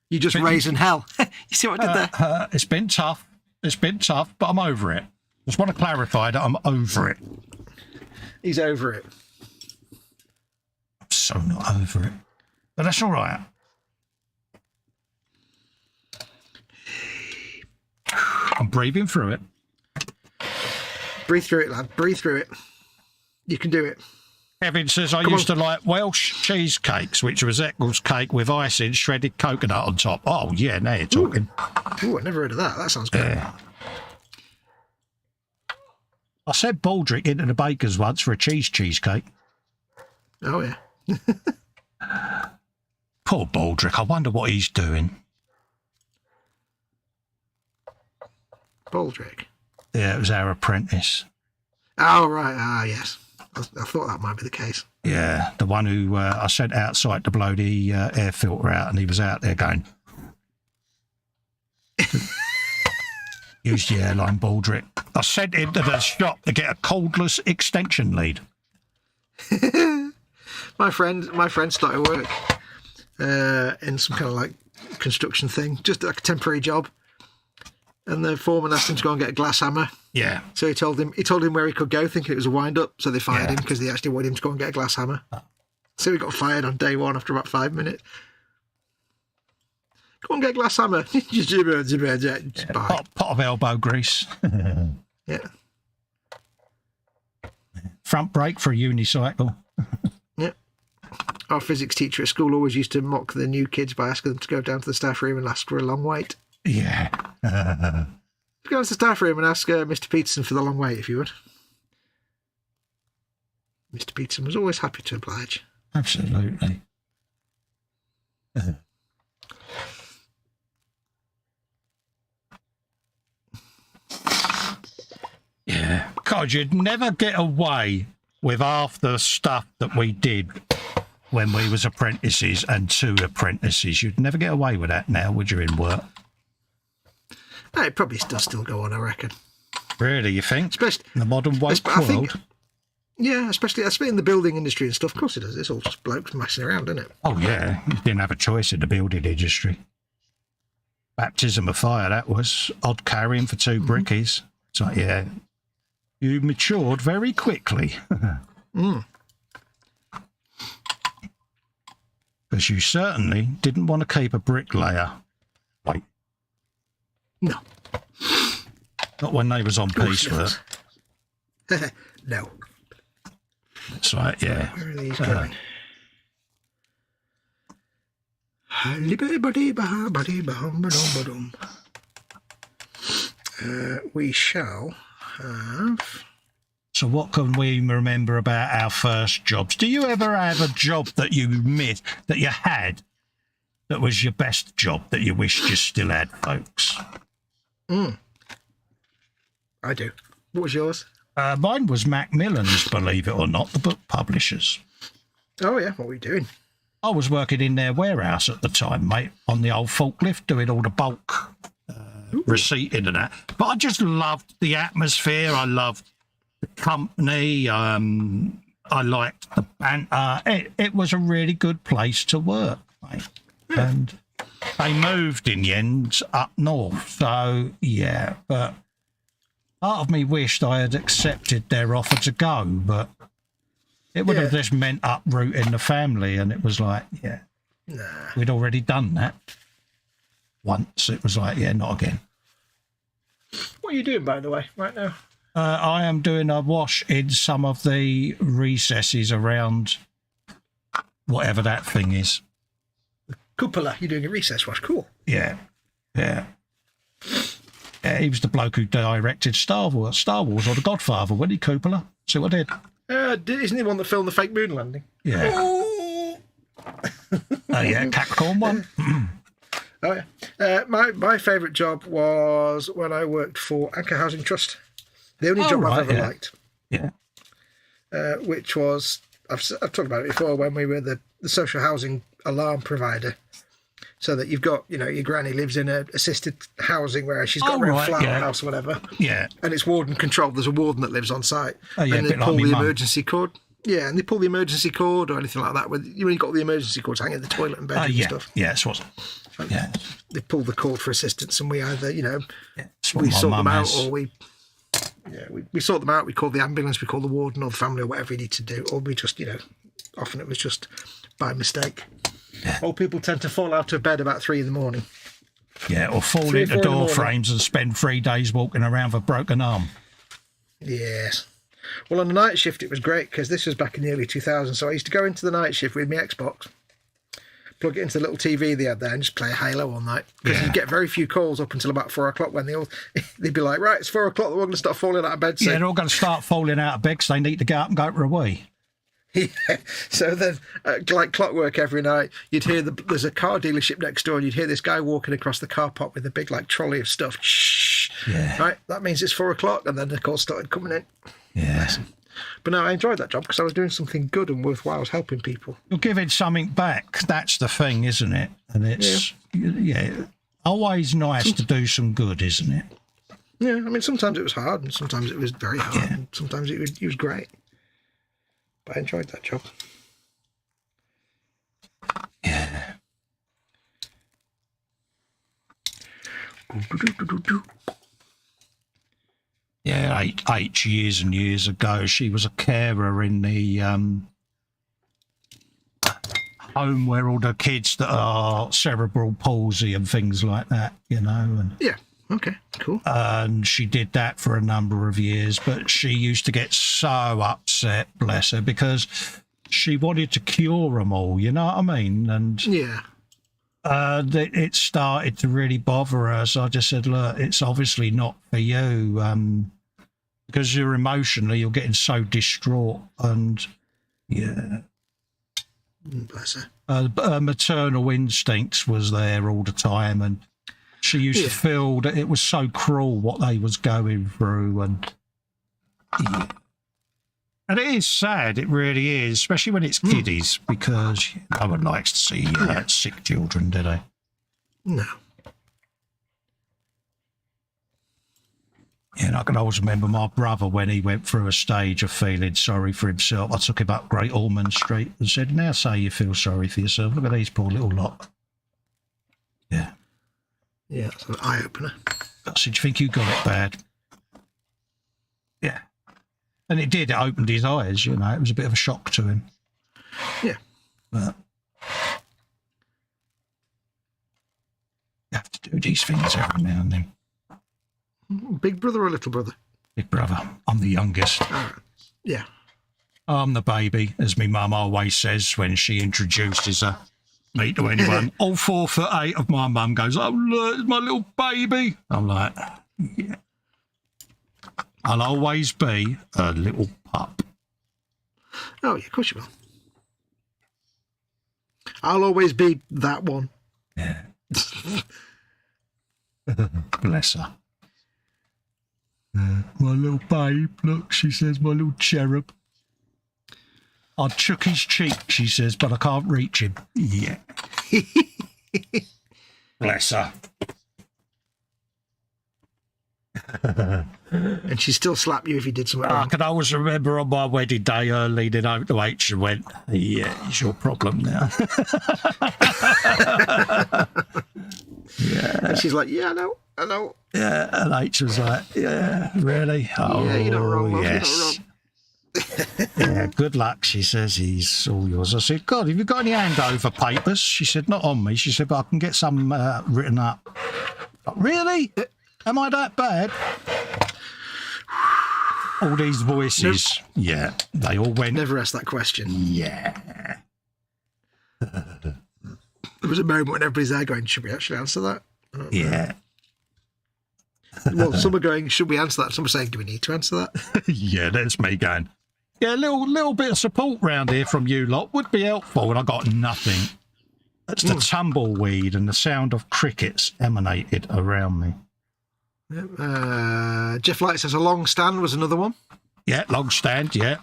You just raising hell. You see what I did there? It's been tough. But I'm over it. Just want to clarify that I'm over it. He's over it. I'm so not over it. But that's all right. I'm breathing through it. Breathe through it, lad. Breathe through it. You can do it. Kevin says, I used to like Welsh cheesecakes, which was Eccles cake with icing, shredded coconut on top. Oh, yeah, now you're talking. Ooh, I never heard of that. That sounds good. I sent Baldrick into the baker's once for a cheesecake. Oh, yeah. Poor Baldrick. I wonder what he's doing. Baldrick? Yeah, it was our apprentice. Oh, right. Ah, yes. I thought that might be the case. Yeah, the one who I sent outside to blow the air filter out, and he was out there going... Used the airline Baldrick. I sent him to the shop to get a cordless extension lead. My friend started work in some kind of like construction thing, just like a temporary job. And the foreman asked him to go and get a glass hammer. Yeah. So he told him where he could go, thinking it was a wind up. So they fired him because they actually wanted him to go and get a glass hammer. So he got fired on day one after about 5 minutes. Go and get a glass hammer. Pot of elbow grease. Yeah. Front brake for a unicycle. Yeah. Our physics teacher at school always used to mock the new kids by asking them to go down to the staff room and ask for a long wait. Yeah. Go to the staff room and ask Mr. Peterson for the long wait, if you would. Mr. Peterson was always happy to oblige. Absolutely. Yeah. God, you'd never get away with half the stuff that we did when we was apprentices and 2 apprentices. You'd never get away with that now, would you, in work? No, it probably does still go on, I reckon. Really, you think? Especially in the modern woke world? Yeah, especially in the building industry and stuff. Of course it does. It's all just blokes messing around, isn't it? Oh, yeah. You didn't have a choice in the building industry. Baptism of fire, that was. Odd carrying for 2 brickies. It's like, yeah, you matured very quickly. Because you certainly didn't want to keep a bricklayer. Wait. No. Not when they was on piecework. No. That's right, yeah. Where are these going? We shall have... So what can we remember about our first jobs? Do you ever have a job that you missed, that you had, that was your best job, that you wished you still had, folks? I do. What was yours? Mine was Macmillan's, believe it or not, the book publishers. Oh, yeah. What were you doing? I was working in their warehouse at the time, mate, on the old forklift, doing all the bulk receipting and that. But I just loved the atmosphere. I loved the company. I liked the banter. It was a really good place to work, mate. Yeah. And they moved in the end up north. So, yeah, but part of me wished I had accepted their offer to go, but it would have just meant uprooting the family. And it was like, we'd already done that once. It was like, not again. What are you doing, by the way, right now? I am doing a wash in some of the recesses around whatever that thing is. Cupola, you're doing a recess wash. Cool. Yeah. He was the bloke who directed Star Wars or The Godfather, wasn't he, Cupola? See what I did? Isn't he the one that filmed the fake moon landing? Yeah. Oh, yeah, Capricorn one. Oh, yeah. My favourite job was when I worked for Anchor Housing Trust. The only job I've ever liked. Yeah. Which was, I've talked about it before, when we were the social housing alarm provider. So that you've got, your granny lives in a assisted housing where she's got her own flat house or whatever. Yeah. And it's warden controlled. There's a warden that lives on site. Oh, yeah, and they pull the emergency cord. Yeah, and they pull the emergency cord or anything like that. You only got the emergency cords hanging in the toilet and bedroom and stuff. Yeah, that's what. Yeah. They pull the cord for assistance, and we either, we sort them out, or we sort them out. We call the ambulance, we call the warden or the family or whatever you need to do, or we just, often it was just by mistake. Yeah. Old people tend to fall out of bed about 3 a.m. Yeah, or fall into door frames and spend 3 days walking around with a broken arm. Yes. Well, on the night shift, it was great because this was back in the early 2000s. So I used to go into the night shift with my Xbox, plug it into the little TV they had there, and just play Halo all night. Because you'd get very few calls up until about 4 o'clock when they'd be like, right, it's 4 o'clock, we're going to start falling out of bed soon. Yeah, they're all going to start falling out of bed because they need to get up and go for a wee. Yeah. So then, like clockwork every night, you'd hear there's a car dealership next door, and you'd hear this guy walking across the car park with a big trolley of stuff. Shh. Yeah. Right, that means it's 4 o'clock, and then the calls started coming in. Yeah. But no, I enjoyed that job because I was doing something good and worthwhile. I was helping people. You're giving something back. That's the thing, isn't it? And it's always nice to do some good, isn't it? Yeah, I mean, sometimes it was hard, and sometimes it was very hard, and sometimes it was great. But I enjoyed that job. Yeah. Yeah, eight years and years ago, she was a carer in the home where all the kids that are cerebral palsy and things like that, you know. And yeah, okay, cool. And she did that for a number of years, but she used to get so upset, bless her, because she wanted to cure them all, you know what I mean? And yeah. It started to really bother her. So I just said, look, it's obviously not for you, because you're emotionally, you're getting so distraught. And yeah. Bless her. Her maternal instincts was there all the time. And she used to feel that it was so cruel what they was going through. And and it is sad, it really is, especially when it's kiddies, because no one likes to see sick children, do they? No. Yeah, and I can always remember my brother when he went through a stage of feeling sorry for himself. I took him up Great Ormond Street and said, now say you feel sorry for yourself. Look at these poor little lot. Yeah. Yeah, it's an eye-opener. I said, do you think you got it bad? Yeah. And it did. It opened his eyes, you know. It was a bit of a shock to him. Yeah. But you have to do these things every now and then. Big brother or little brother? Big brother. I'm the youngest. Yeah. I'm the baby, as my mum always says when she introduces me to anyone. All 4'8" of my mum goes, oh, look, it's my little baby. I'm like, yeah. I'll always be a little pup. Oh, yeah, of course you will. I'll always be that one. Yeah. Bless her. My little babe, look, she says, my little cherub. I shook his cheek, she says, but I can't reach him. Yeah. Bless her. And she'd still slap you if you did something wrong. I can always remember on my wedding day her leaning over to H and went, yeah, it's your problem now. Yeah. And she's like, yeah, I know. Yeah, and H was like, yeah, really? Oh, yeah, you're not wrong, love. yes. You're not wrong. Yeah, good luck, she says, he's all yours. I said, God, have you got any handover papers? She said, not on me. She said, but I can get some written up. Really? Am I that bad? All these voices. Nope. Yeah, they all went. Never asked that question. Yeah. There was a moment when everybody's there going, should we actually answer that? Yeah. Well, some are going, should we answer that? Some are saying, do we need to answer that? Yeah, that's me going, yeah, a little bit of support round here from you lot would be helpful. And I got nothing. That's the tumbleweed and the sound of crickets emanated around me. Jeff Light says a long stand was another one. Yeah, long stand, yeah.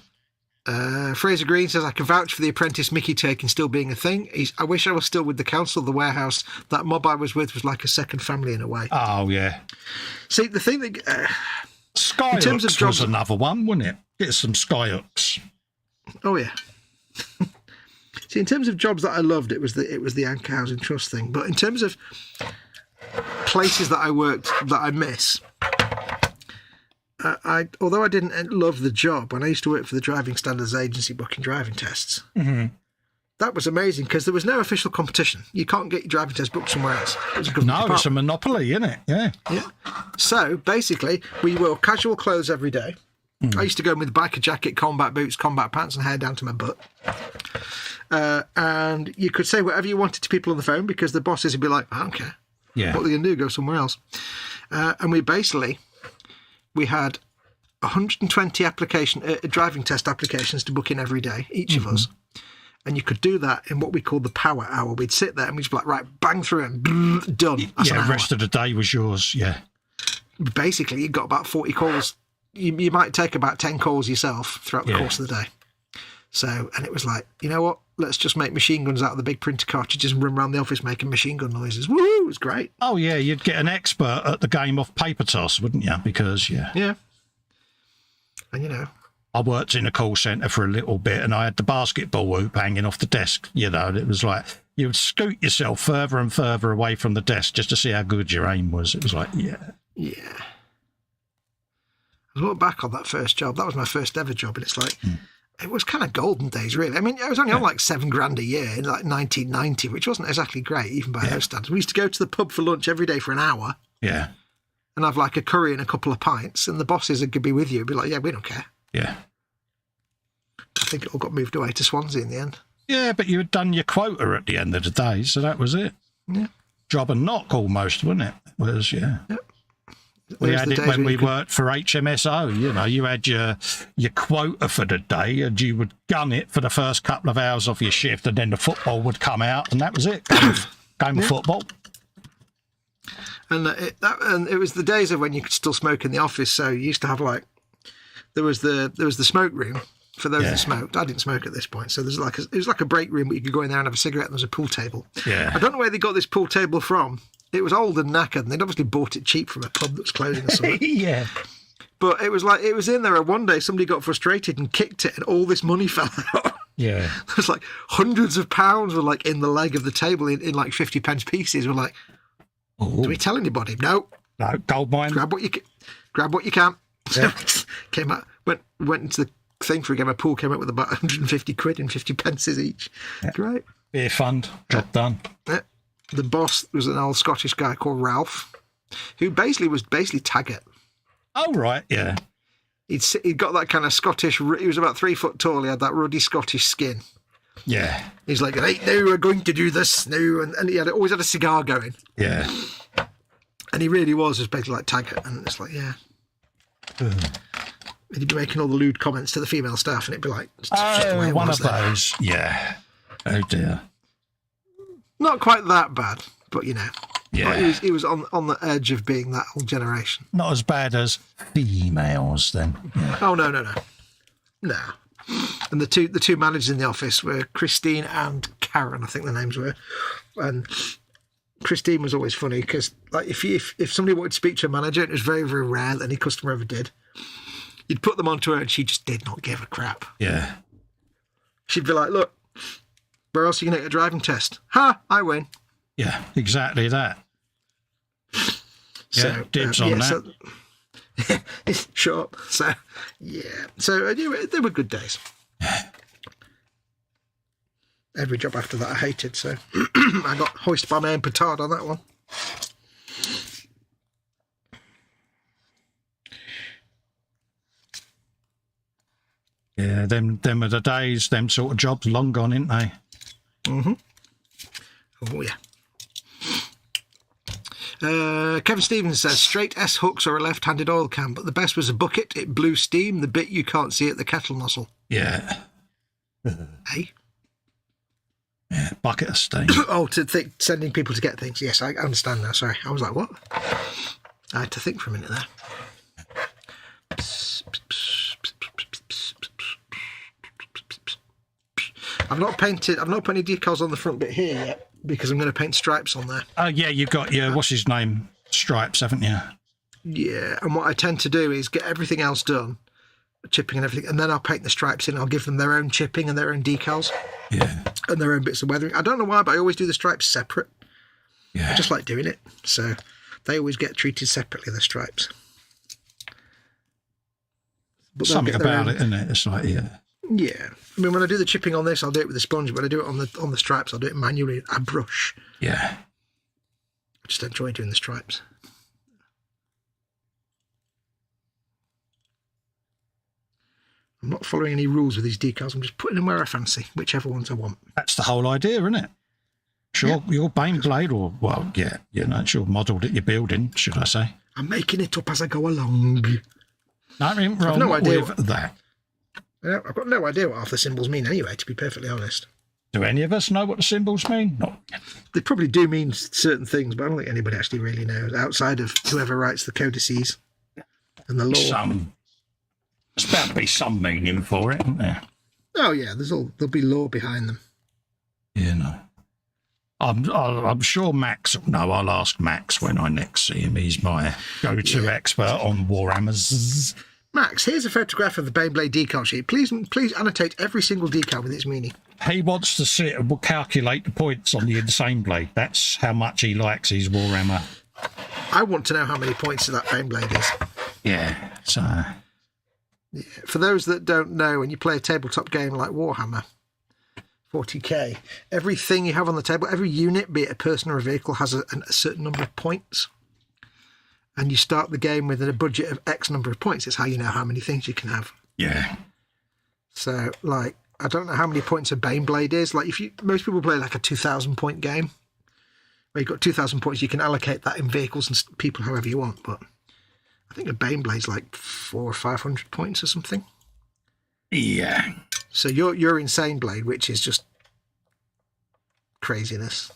Fraser Green says, I can vouch for the apprentice Mickey taking still being a thing. I wish I was still with the council. The warehouse, that mob I was with was like a second family in a way. Oh, yeah. See, the thing that... Skyhooks was another one, wasn't it? Get some skyhooks. Oh, yeah. See, in terms of jobs that I loved, it was the Anchor Housing Trust thing. But in terms of places that I worked that I miss... although I didn't love the job, when I used to work for the Driving Standards Agency booking driving tests, that was amazing because there was no official competition. You can't get your driving test booked somewhere else. It's a monopoly, isn't it? Yeah. Yeah. So basically, we wore casual clothes every day. I used to go in with a biker jacket, combat boots, combat pants, and hair down to my butt. And you could say whatever you wanted to people on the phone because the bosses would be like, I don't care. Yeah. What are they going to do? Go somewhere else. And we had 120 driving test applications to book in every day, each of us. And you could do that in what we call the power hour. We'd sit there and we'd just be like, right, bang through and done. That's the rest of the day was yours, yeah. Basically, you got about 40 calls. You might take about 10 calls yourself throughout the course of the day. So, and it was like, you know what? let's just make machine guns out of the big printer cartridges and run around the office making machine gun noises. Woo! It was great. Oh, yeah, you'd get an expert at the game of paper toss, wouldn't you? Because, Yeah. And, I worked in a call centre for a little bit and I had the basketball hoop hanging off the desk, and it was like you would scoot yourself further and further away from the desk just to see how good your aim was. It was like, yeah. Yeah. I look back on that first job. That was my first ever job, and it's like, it was kind of golden days, really. I mean, I was only on like $7,000 a year in like 1990, which wasn't exactly great, even by those standards. We used to go to the pub for lunch every day for an hour. Yeah. And have like a curry and a couple of pints, and the bosses could be with you and be like, yeah, we don't care. Yeah. I think it all got moved away to Swansea in the end. Yeah, but you had done your quota at the end of the day, so that was it. Yeah. Job and knock almost, wasn't it? Yep. We had it when we worked for HMSO. You had your quota for the day, and you would gun it for the first couple of hours of your shift, and then the football would come out, and that was it. Game of football. And it was the days of when you could still smoke in the office. So you used to have there was the smoke room for those that smoked. I didn't smoke at this point, so it was like a break room where you could go in there and have a cigarette, and there was a pool table. Yeah. I don't know where they got this pool table from. It was old and knackered, and they'd obviously bought it cheap from a pub that was closing or something. Yeah. But it was in there, and one day somebody got frustrated and kicked it, and all this money fell out. Yeah. There was like hundreds of pounds were like in the leg of the table in like 50p pieces. We're like, do we tell anybody? No. No, gold mine. Grab what you can. Yeah. Came out, went into the thing for a game of pool, came out with about 150 quid and 50 pences each. Yeah. Great. Beer fund, job done. Yeah. The boss was an old Scottish guy called Ralph, who was Taggart. Oh, right, yeah. He'd got that kind of Scottish, he was about 3 foot tall, he had that ruddy Scottish skin. Yeah. He's like, right, now we're going to do this now, and he always had a cigar going. Yeah. And he really was basically like Taggart, and it's like, yeah. He'd be making all the lewd comments to the female staff, and it'd be like, one of those, yeah. Oh, dear. Not quite that bad, but Yeah. He was on the edge of being that whole generation. Not as bad as females, then. Yeah. Oh, no. No. And the two managers in the office were Christine and Karen, I think their names were. And Christine was always funny because, like, if somebody wanted to speak to a manager, it was very, very rare that any customer ever did. You'd put them onto her, and she just did not give a crap. Yeah. She'd be like, "Look, where else are you going to get a driving test? Ha! I win." Yeah, exactly that. So, dibs on that. So, it's short. So, yeah. So, they were good days. Every job after that I hated, so I got hoisted by my own petard on that one. Yeah, them are the days, them sort of jobs long gone, ain't they? Mm-hmm. Oh, yeah. Kevin Stevens says, straight S hooks or a left-handed oil can, but the best was a bucket. It blew steam, the bit you can't see at the kettle nozzle. Yeah. Hey? Yeah, bucket of steam. Oh, sending people to get things. Yes, I understand now. Sorry. I was like, what? I had to think for a minute there. I've not put any decals on the front bit here yet because I'm going to paint stripes on there. Oh, yeah, you've got your, what's his name, stripes, haven't you? Yeah, and what I tend to do is get everything else done, chipping and everything, and then I'll paint the stripes in. I'll give them their own chipping and their own decals. Yeah. And their own bits of weathering. I don't know why, but I always do the stripes separate. Yeah. I just like doing it. So they always get treated separately, the stripes. But something about it, isn't it? It's like, yeah. Yeah. I mean, when I do the chipping on this, I'll do it with a sponge. When I do it on the stripes, I'll do it manually. I brush. Yeah. I just enjoy doing the stripes. I'm not following any rules with these decals. I'm just putting them where I fancy, whichever ones I want. That's the whole idea, isn't it? Sure, your Baneblade, or, well, yeah, it's your model that you're building, should I say. I'm making it up as I go along. Nothing wrong with that. I've got no idea what half the symbols mean anyway, to be perfectly honest. Do any of us know what the symbols mean? No. They probably do mean certain things, but I don't think anybody actually really knows, outside of whoever writes the codices and the law. There's bound to be some meaning for it, isn't there? Oh, yeah, there'll be law behind them. You know. I'm sure Max will know. I'll ask Max when I next see him. He's my go-to expert on Warhammers. Max, here's a photograph of the Beyblade decal sheet. Please annotate every single decal with its meaning. He wants to sit and calculate the points on the Insane Blade. That's how much he likes his Warhammer. I want to know how many points that Beyblade is. Yeah, so... Yeah. For those that don't know, when you play a tabletop game like Warhammer 40k, everything you have on the table, every unit, be it a person or a vehicle, has a certain number of points. And you start the game with a budget of X number of points. It's how you know how many things you can have. Yeah. So, like, I don't know how many points a Beyblade is. Like, most people play like a 2,000 point game, where you've got 2,000 points, you can allocate that in vehicles and people however you want. But I think a Beyblade's like 400 or 500 points or something. Yeah. So your Insane Blade, which is just craziness.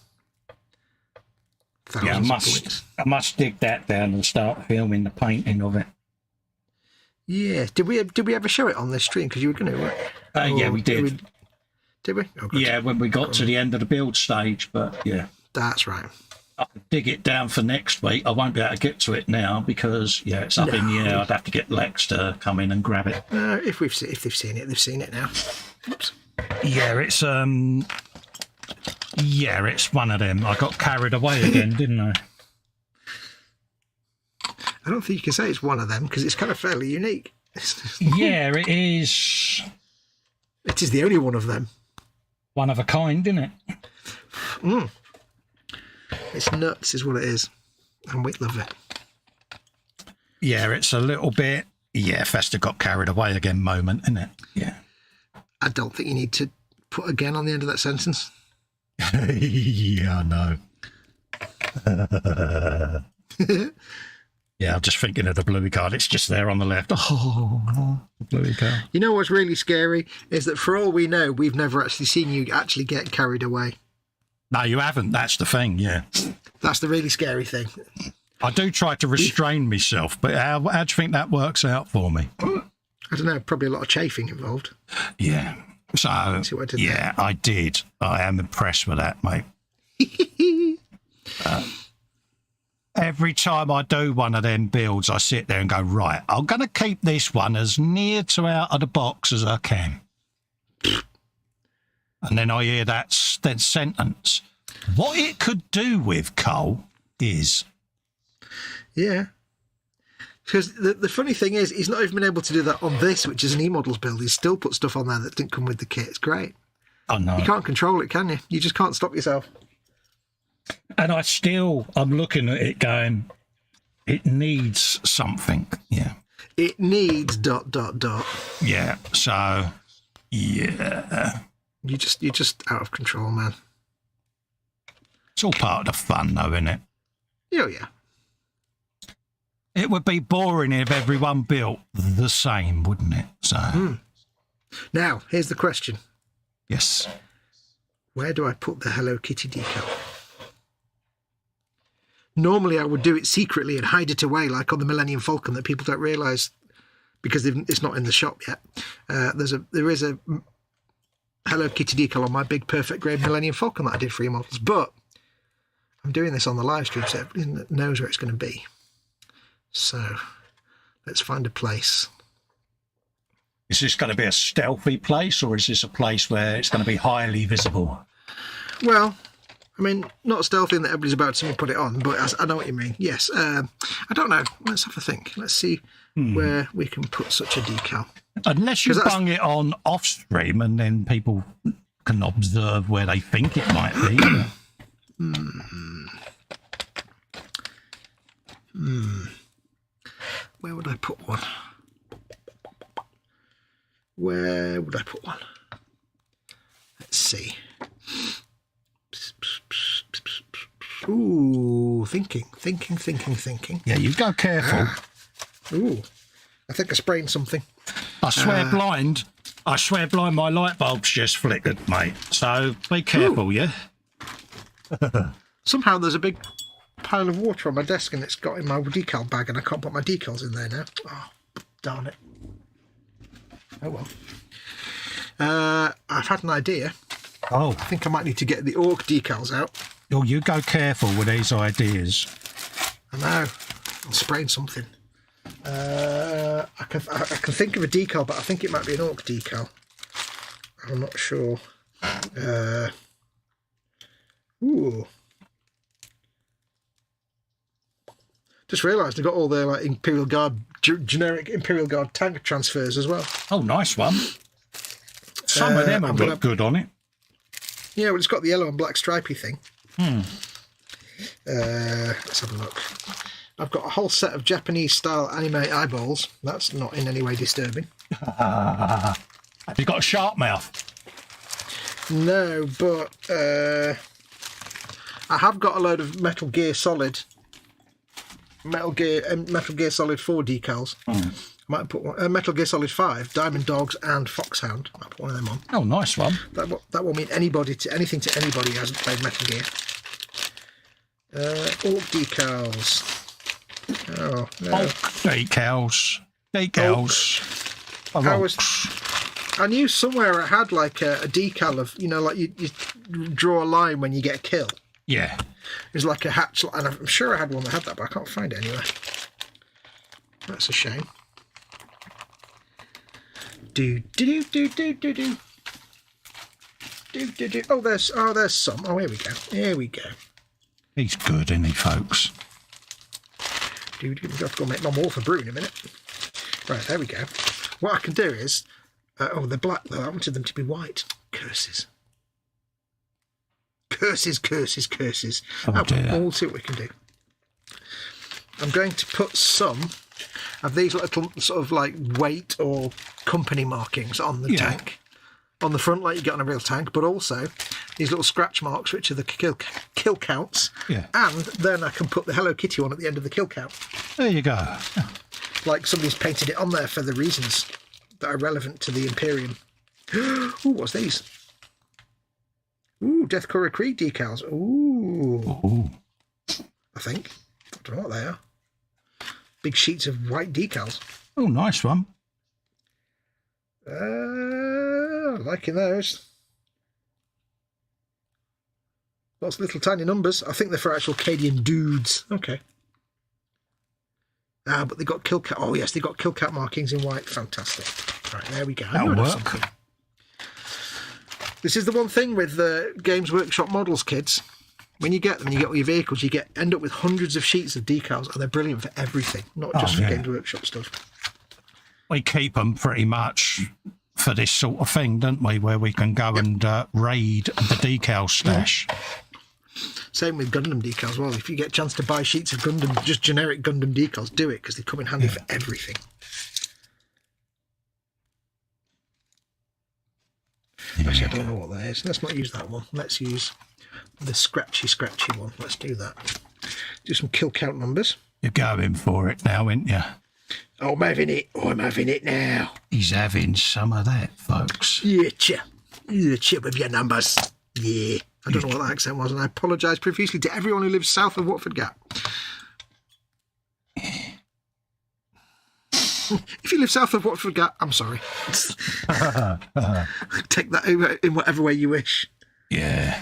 Thousands of points. I must dig that down and start filming the painting of it. Yeah. Did we ever show it on this stream? Because you were going to, right? Yeah, we did. Did we? Oh, yeah, when we got to the end of the build stage, but yeah. That's right. I could dig it down for next week. I won't be able to get to it now because, yeah, it's up in the air. I'd have to get Lex to come in and grab it. If they've seen it, they've seen it now. Oops. Yeah, it's one of them. I got carried away again, didn't I? I don't think you can say it's one of them because it's kind of fairly unique. Yeah, it is. It is the only one of them. One of a kind, isn't it? Mm. It's nuts, is what it is, and we love it. Yeah, it's a little bit. Yeah, Festa got carried away again moment, isn't it? Yeah. I don't think you need to put again on the end of that sentence. Yeah, I know. Yeah, I'm just thinking of the bluey card. It's just there on the left. Oh, the bluey card. You know what's really scary is that for all we know, we've never actually seen you actually get carried away. No, you haven't. That's the thing, yeah. That's the really scary thing. I do try to restrain myself, but how do you think that works out for me? I don't know. Probably a lot of chafing involved. Yeah. So, yeah, I did. I am impressed with that, mate. Every time I do one of them builds, I sit there and go, right, I'm going to keep this one as near to out of the box as I can. And then I hear that sentence. What it could do with Cole is... Yeah. Because the funny thing is, he's not even been able to do that on this, which is an eModels build. He's still put stuff on there that didn't come with the kit. It's great. Oh, no. You can't control it, can you? You just can't stop yourself. And I'm looking at it going, it needs something. Yeah. It needs ... Yeah. So, yeah. You're just out of control, man. It's all part of the fun, though, isn't it? Oh, yeah. It would be boring if everyone built the same, wouldn't it? So. Now, here's the question. Yes. Where do I put the Hello Kitty decal? Normally, I would do it secretly and hide it away, like on the Millennium Falcon, that people don't realise because it's not in the shop yet. There is a Hello Kitty decal on my big perfect grade Millennium Falcon that I did for eModels, but I'm doing this on the live stream, so everyone knows where it's going to be. So let's find a place. Is this going to be a stealthy place, or is this a place where it's going to be highly visible? Well, I mean, not stealthy in that everybody's about to see me put it on, but I know what you mean. Yes. I don't know. Let's have a think. Let's see where we can put such a decal. Unless you bung it on off stream and then people can observe where they think it might be. Where would I put one? Where would I put one? Let's see. Ooh, thinking. Yeah, you go careful. Ooh, I think I sprained something. I swear blind, my light bulb's just flickered, mate. So be careful, yeah? Somehow there's a big pile of water on my desk and it's got in my decal bag and I can't put my decals in there now. Oh, darn it. Oh well. I've had an idea. Oh. I think I might need to get the orc decals out. Oh, you go careful with these ideas. I know. I'm spraying something. I can think of a decal, but I think it might be an orc decal. I'm not sure. Ooh. Just realised I got all the like Imperial Guard, generic Imperial Guard tank transfers as well. Oh, nice one. Some of them will look good on it. Yeah, well, it's got the yellow and black stripy thing. Let's have a look. I've got a whole set of Japanese-style anime eyeballs. That's not in any way disturbing. Have you got a sharp mouth? No, but I have got a load of Metal Gear Solid Solid 4 decals. I might put one, Metal Gear Solid 5, Diamond Dogs and Foxhound. I might put one of them on. Oh, nice one. That will mean anything to anybody who hasn't played Metal Gear. Orc decals. Oh, no. Orc decals. Decals. I knew somewhere I had like a decal of, you know, like you draw a line when you get a kill. Yeah. It was like a hatch, and I'm sure I had one that had that, but I can't find it anywhere. That's a shame. Oh, there's some. Oh, here we go. Here we go. He's good, isn't he, folks? We've got to go make my more for brew in a minute. Right, there we go. What I can do is, they're black though. I wanted them to be white. Curses. Curses. Oh, dear. We'll see what we can do. I'm going to put some of these little sort of like weight or company markings on the tank. On the front, like you get on a real tank, but also these little scratch marks, which are the kill counts. Yeah. And then I can put the Hello Kitty one at the end of the kill count. There you go. Like somebody's painted it on there for the reasons that are relevant to the Imperium. Ooh, what's these? Ooh, Death Corps Creed decals. Ooh. I think. I don't know what they are. Big sheets of white decals. Oh, nice one. Liking those. Lots of little tiny numbers. I think they're for actual Cadian dudes. Okay. But they got kill count. Oh, yes, they got kill count markings in white. Fantastic. Right, there we go. That'll work. This is the one thing with the Games Workshop models, kids. When you get them and you get all your vehicles, you end up with hundreds of sheets of decals, and they're brilliant for everything, not just for Games Workshop stuff. We keep them pretty much for this sort of thing, don't we? Where we can go and raid the decal stash. Yeah. Same with Gundam decals. Well, if you get a chance to buy sheets of Gundam, just generic Gundam decals, do it because they come in handy for everything. Actually, I don't know what that is. Let's not use that one. Let's use the scratchy one. Let's do that. Do some kill count numbers. You're going for it now, aren't you? Oh, I'm having it. Oh, I'm having it now. He's having some of that, folks. Yeah, chip with your numbers. Yeah. I don't know what that accent was, and I apologise profusely to everyone who lives south of Watford Gap. If you live south of Watford Gap, I'm sorry. Take that over in whatever way you wish. Yeah.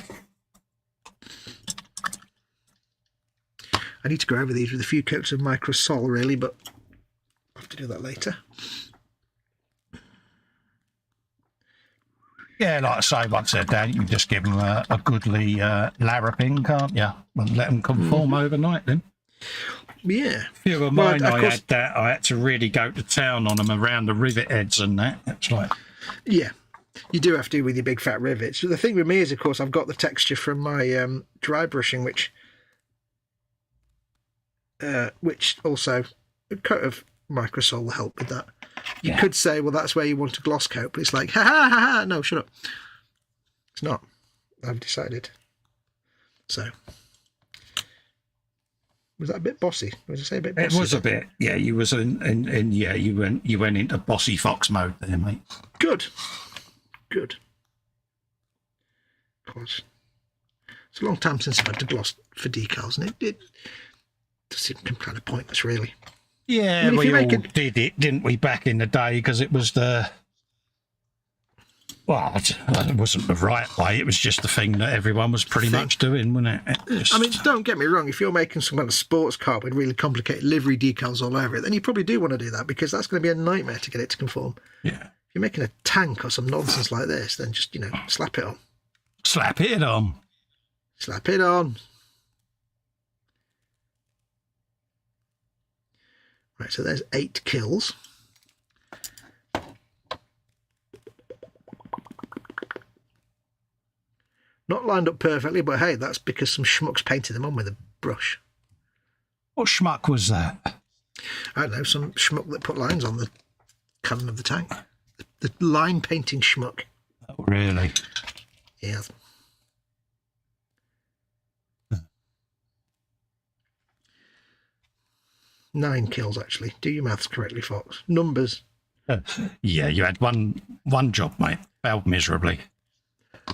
I need to go over these with a few coats of Microsol, really, but I'll have to do that later. Yeah, like I say, once they're down, you can just give them a goodly larraping, can't you? And let them conform overnight then. Yeah. A few of mine, I had to really go to town on them around the rivet heads and that. It's like... Yeah, you do have to with your big fat rivets. So the thing with me is, of course, I've got the texture from my dry brushing, which also a coat of Microsol will help with that. You could say, well, that's where you want a gloss coat, but it's like, ha, no, shut up. It's not. I've decided. So, was that a bit bossy? Was I say a bit bossy? It was a bit. Yeah, you was you went into bossy fox mode there, mate. Good. Of course. It's a long time since I've had to gloss for decals, and it does seem kind of pointless, really. Yeah, we all did it, didn't we, back in the day, because it was the Well, it wasn't the right way. It was just the thing that everyone was pretty much doing, wasn't it? I mean, don't get me wrong. If you're making some kind of sports car with really complicated livery decals all over it, then you probably do want to do that because that's going to be a nightmare to get it to conform. Yeah. If you're making a tank or some nonsense like this, then just, slap it on. Slap it on. Slap it on. Right, so there's 8 kills. Not lined up perfectly, but hey, that's because some schmucks painted them on with a brush. What schmuck was that? I don't know, some schmuck that put lines on the cannon of the tank. The line painting schmuck. Oh, really? Yeah. Nine kills, actually. Do your maths correctly, Fox. Numbers. Yeah, you had one job, mate. Failed miserably.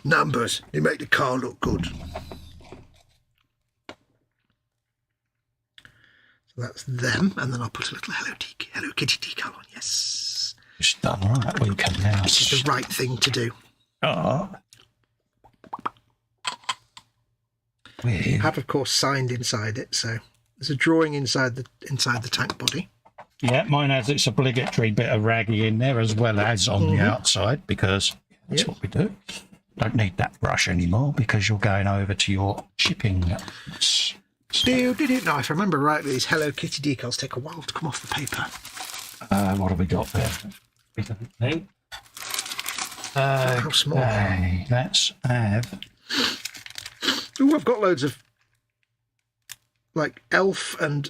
Numbers. They make the car look good. So that's them, and then I'll put a little Hello Kitty decal on. Yes. It's done right. We can now. This is the right thing to do. Oh. I have, of course, signed inside it, so there's a drawing inside the tank body. Yeah, mine has its obligatory bit of raggy in there as well as on the outside because that's what we do. Don't need that brush anymore because you're going over to your shipping. Now, if I remember rightly, these Hello Kitty decals take a while to come off the paper. What have we got there? We don't need. How small? Let's have. Ooh, I've got loads of like Elf and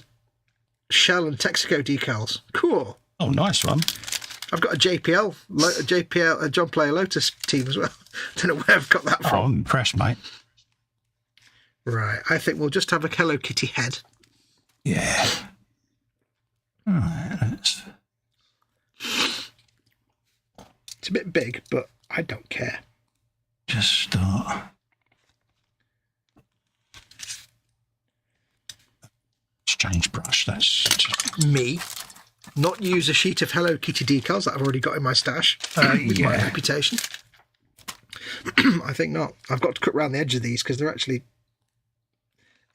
Shell and Texaco decals. Cool. Oh, nice one. I've got a JPL, a John Player Lotus team as well. Don't know where I've got that from. Oh, I'm impressed, mate. Right, I think we'll just have a Hello Kitty head. Yeah. All right, It's a bit big, but I don't care. Just start. Change brush. That's just... me. Not use a sheet of Hello Kitty decals that I've already got in my stash with my reputation. I think not. I've got to cut around the edge of these because they're actually.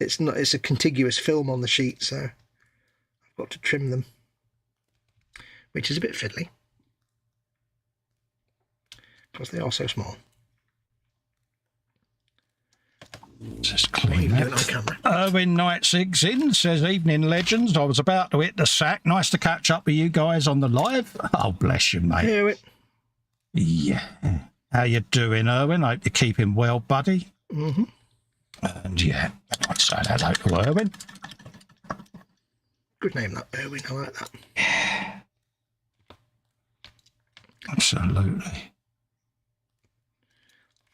It's a contiguous film on the sheet, so I've got to trim them, which is a bit fiddly because they are so small. Just clean that. On camera. Erwin Knight 6 in says, "Evening legends. I was about to hit the sack. Nice to catch up with you guys on the live." Oh, bless you, mate. Hear it. Yeah. How you doing, Erwin? Hope you're keeping well, buddy. Mm-hmm. And yeah, I'd say hello to Erwin. Good name, that Erwin. I like that. Absolutely.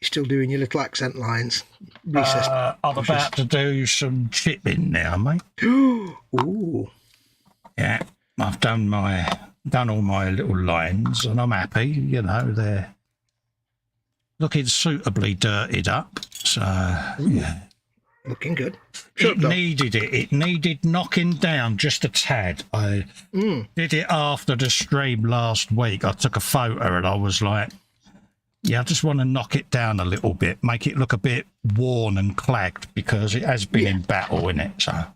You're still doing your little accent lines. Recess. I'm about to do some chipping now, mate. Ooh. Yeah, I've done all my little lines, and I'm happy. You know, they're looking suitably dirtied up. So yeah, looking good. It needed knocking down just a tad. I did it after the stream last week. I took a photo, and I was like, yeah, I just want to knock it down a little bit, make it look a bit worn and clagged because it has been in battle, innit? So,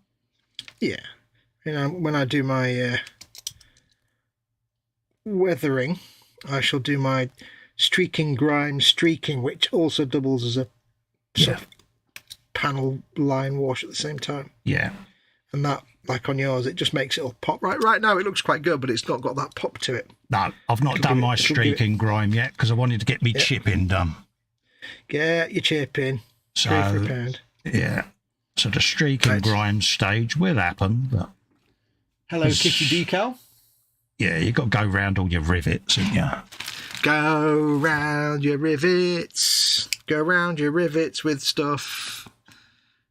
yeah, when I do my weathering, I shall do my streaking grime streaking, which also doubles as a sort of panel line wash at the same time. Yeah, and that, like on yours, it just makes it all pop. Right now, it looks quite good, but it's not got that pop to it. No, I've not done my streaking grime yet because I wanted to get me chipping done. Get your chipping. So, £3 for a pound. Yeah. So the streaking grime stage will happen, but Hello Kitty decal. Yeah, you got to go round all your rivets, haven't you? Go round your rivets. Go round your rivets with stuff.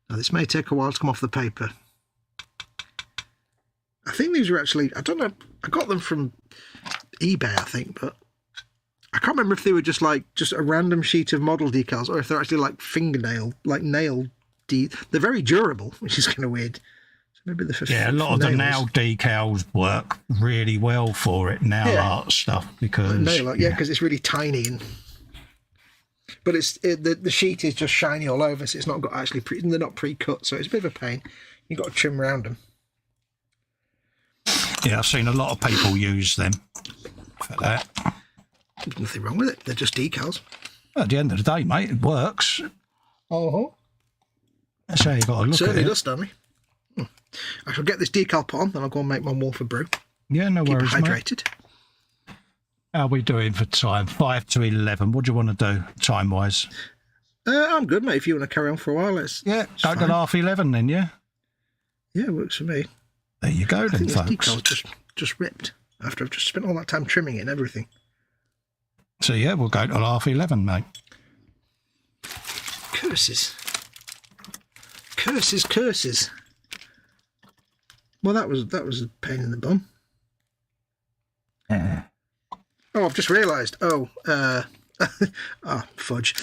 Now this may take a while to come off the paper. I think these were actually, I don't know, I got them from eBay, I think, but I can't remember if they were just a random sheet of model decals or if they're actually like nail they're very durable, which is kind of weird. So maybe a lot of the nail decals work really well for it, nail art stuff, because... because it's really tiny and But the sheet is just shiny all over, so it's not got actually they're not pre-cut, so it's a bit of a pain. You've got to trim around them. Yeah, I've seen a lot of people use them for that. There's nothing wrong with it. They're just decals. Well, at the end of the day, mate, it works. Oh, That's how you got to look certainly at it. does, Stanley. I shall get this decal put on, then I'll go and make my wall for brew. Yeah, no worries, Keep it hydrated. Mate. How are we doing for time? 5 to 11. What do you want to do, time-wise? I'm good, mate. If you want to carry on for a while, go to 11 then, yeah? Yeah, it works for me. There you go, then, folks. This decal's just ripped after I've just spent all that time trimming it and everything. So, yeah, we'll go to 11, mate. Curses. Curses. Well, that was a pain in the bum. Yeah. Oh, I've just realised. Fudge.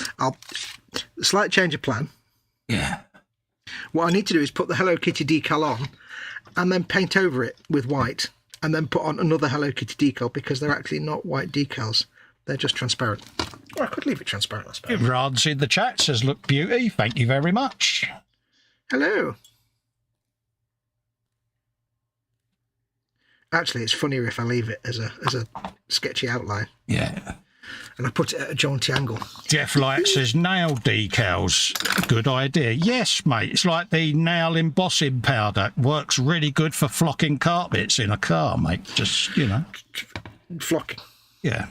Slight change of plan. Yeah. What I need to do is put the Hello Kitty decal on and then paint over it with white and then put on another Hello Kitty decal because they're actually not white decals. They're just transparent. Or I could leave it transparent, I suppose. Rod's in the chat says, look, beauty. Thank you very much. Hello. Actually, it's funnier if I leave it as a sketchy outline. Yeah. And I put it at a jaunty angle. Jeff Light says, nail decals. Good idea. Yes, mate. It's like the nail embossing powder. Works really good for flocking carpets in a car, mate. Just, you know. Flocking. Yeah.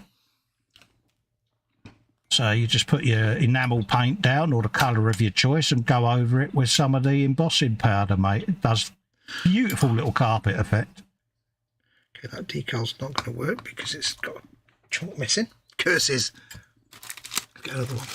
So you just put your enamel paint down or the colour of your choice and go over it with some of the embossing powder, mate. It does beautiful little carpet effect. Okay, that decal's not going to work because it's got a chunk missing. Curses. Get another one.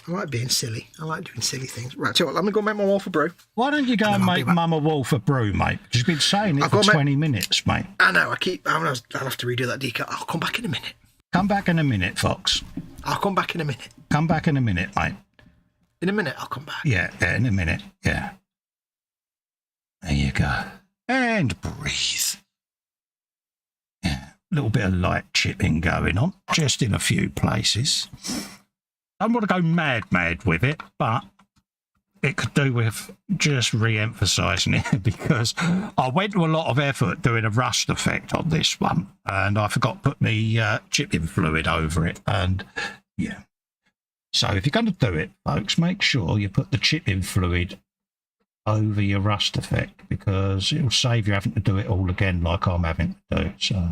I like being silly. I like doing silly things. Right, so I'm going to go make my wall for brew. Why don't you go and make Mum a wall for brew, mate? You've been saying it for 20 minutes, mate. I know. I'll have to redo that decal. I'll come back in a minute. Come back in a minute, Fox. I'll come back in a minute. Come back in a minute, mate. In a minute, I'll come back. Yeah, in a minute. Yeah. There you go. And breathe. Yeah. A little bit of light chipping going on, just in a few places. I don't want to go mad with it, but it could do with just re-emphasising it because I went to a lot of effort doing a rust effect on this one and I forgot to put my chipping fluid over it. And yeah. So if you're going to do it, folks, make sure you put the chipping fluid over your rust effect because it'll save you having to do it all again like I'm having to do. So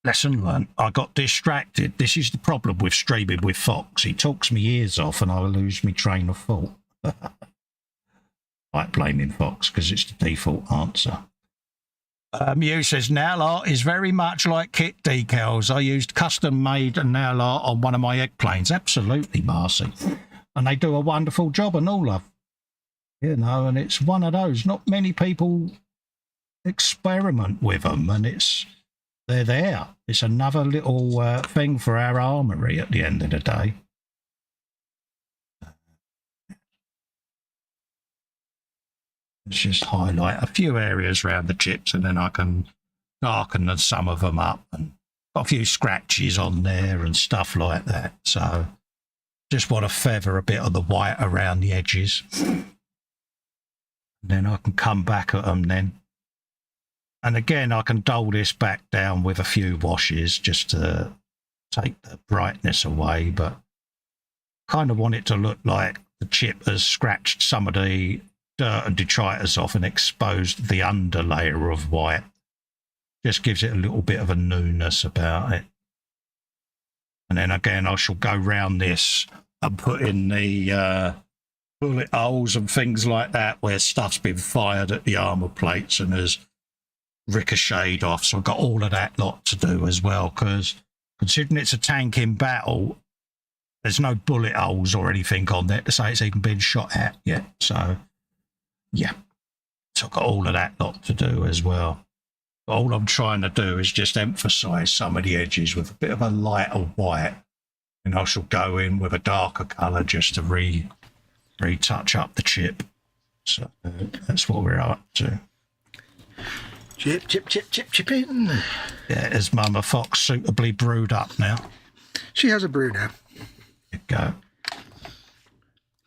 lesson learned. I got distracted. This is the problem with streaming with Fox. He talks me ears off and I lose my train of thought. Like blaming Fox because it's the default answer. Mew says, nail art is very much like kit decals. I used custom-made nail art on one of my egg planes. Absolutely, Marcy. And they do a wonderful job and all of, you know, and it's one of those. Not many people experiment with them and they're there. It's another little thing for our armoury at the end of the day. Let's just highlight a few areas around the chips and then I can darken some of them up and got a few scratches on there and stuff like that. So just want to feather a bit of the white around the edges. And then I can come back at them then. And again, I can dull this back down with a few washes just to take the brightness away, but kind of want it to look like the chip has scratched some of the dirt and detritus off and exposed the under layer of white. Just gives it a little bit of a newness about it. And then again, I shall go round this and put in the bullet holes and things like that where stuff's been fired at the armour plates and has ricocheted off. So I've got all of that lot to do as well because considering it's a tank in battle, there's no bullet holes or anything on there to say it's even been shot at yet. So yeah, so I've got all of that lot to do as well. All I'm trying to do is just emphasise some of the edges with a bit of a lighter white, and I shall go in with a darker colour just to retouch up the chip. So that's what we're up to. Chip in. Yeah, is Mama Fox suitably brewed up now? She has a brew now. There you go.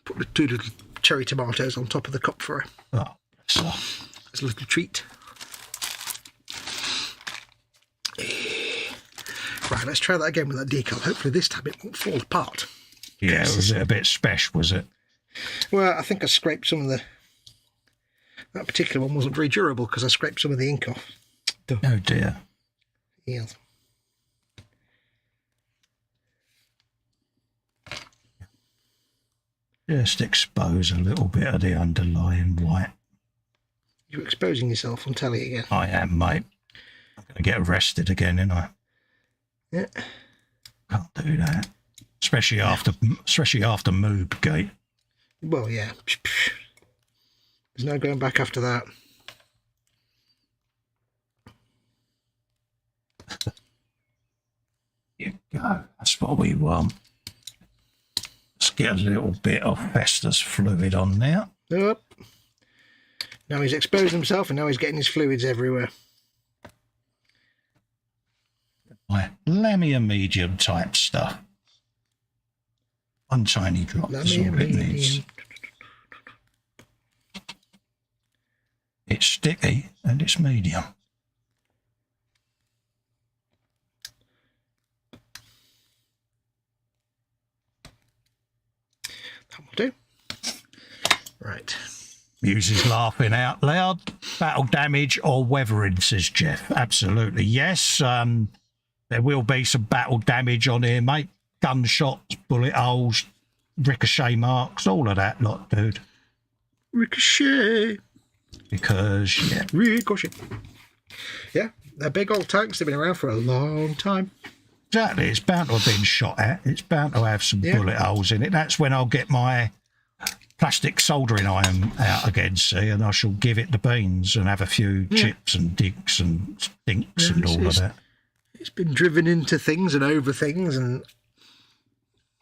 Put the 2 little cherry tomatoes on top of the cup for her. Oh, so. As a little treat. Right, let's try that again with that decal. Hopefully this time it won't fall apart. Yeah, was it a bit special, was it? Well, I think I scraped some of the... That particular one wasn't very durable because I scraped some of the ink off. Oh, dear. Yeah. Just expose a little bit of the underlying white. You're exposing yourself on telly again. I am, mate. I'm going to get arrested again, ain't I? Yeah. Can't do that. Especially after Moobgate. Well, yeah. There's no going back after that. There you go. That's what we want. Let's get a little bit of Festa's fluid on now. Up. Now he's exposed himself and now he's getting his fluids everywhere. My Lamia medium type stuff. One tiny drop is all it needs. It's sticky and it's medium. That will do. Right. Muse is laughing out loud. Battle damage or weathering, says Jeff. Absolutely. Yes, there will be some battle damage on here, mate. Gunshots, bullet holes, ricochet marks, all of that lot, dude. Ricochet. Because, yeah. Ricochet. Yeah, they're big old tanks. They've been around for a long time. Exactly. It's bound to have been shot at. It's bound to have some bullet holes in it. That's when I'll get my plastic soldering iron out again, see, and I shall give it the beans and have a few chips and digs and stinks and all of that. It's been driven into things and over things and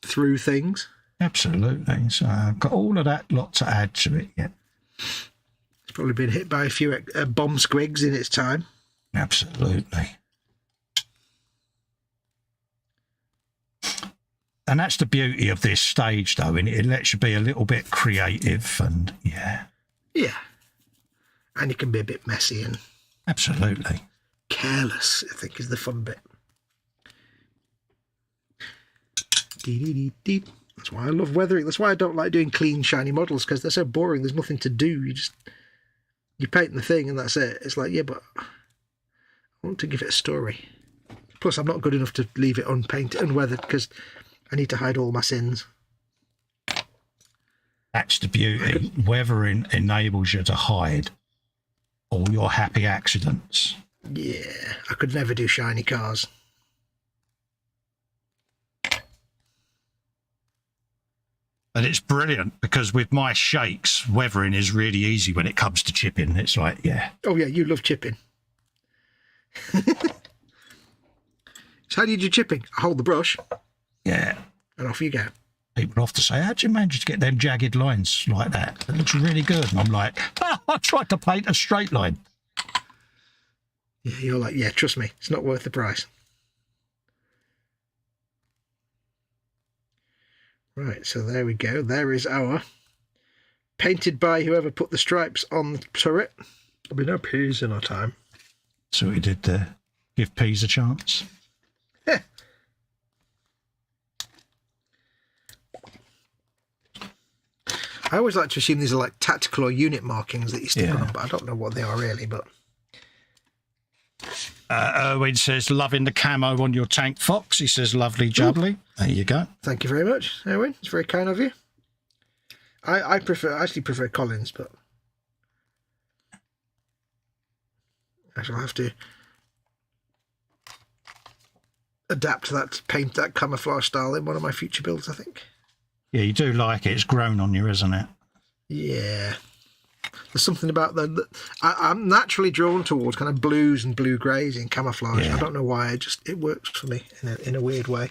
through things. Absolutely. So I've got all of that lot to add to it yet. It's probably been hit by a few bomb squigs in its time. Absolutely. And that's the beauty of this stage, though, and it lets you be a little bit creative and, yeah. Yeah. And it can be a bit messy and... Absolutely. Careless, I think, is the fun bit. That's why I love weathering. That's why I don't like doing clean, shiny models, because they're so boring. There's nothing to do. You paint the thing and that's it. It's like, yeah, but I want to give it a story. Plus, I'm not good enough to leave it unpainted, unweathered, because I need to hide all my sins. That's the beauty. Weathering enables you to hide all your happy accidents. Yeah, I could never do shiny cars. And it's brilliant because with my shakes, weathering is really easy when it comes to chipping. It's like, yeah. Oh, yeah, you love chipping. So how do you do chipping? I hold the brush. Yeah. And off you go. People often say, how'd you manage to get them jagged lines like that? It looks really good. And I'm like, I tried to paint a straight line. Yeah, you're like, yeah, trust me, it's not worth the price. Right, so there we go. There is our painted by whoever put the stripes on the turret. There'll be no peas in our time. So we did give peas a chance. Yeah. I always like to assume these are like tactical or unit markings that you stick on them, but I don't know what they are really, but... Erwin says, loving the camo on your tank, Fox. He says, lovely jubbly. Ooh. There you go. Thank you very much, Erwin. It's very kind of you. I actually prefer Collins, but I shall have to adapt that, paint that camouflage style in one of my future builds, I think. Yeah, you do like it. It's grown on you, isn't it? Yeah. There's something about I'm naturally drawn towards kind of blues and blue greys in camouflage. Yeah. I don't know why. It works for me in a weird way.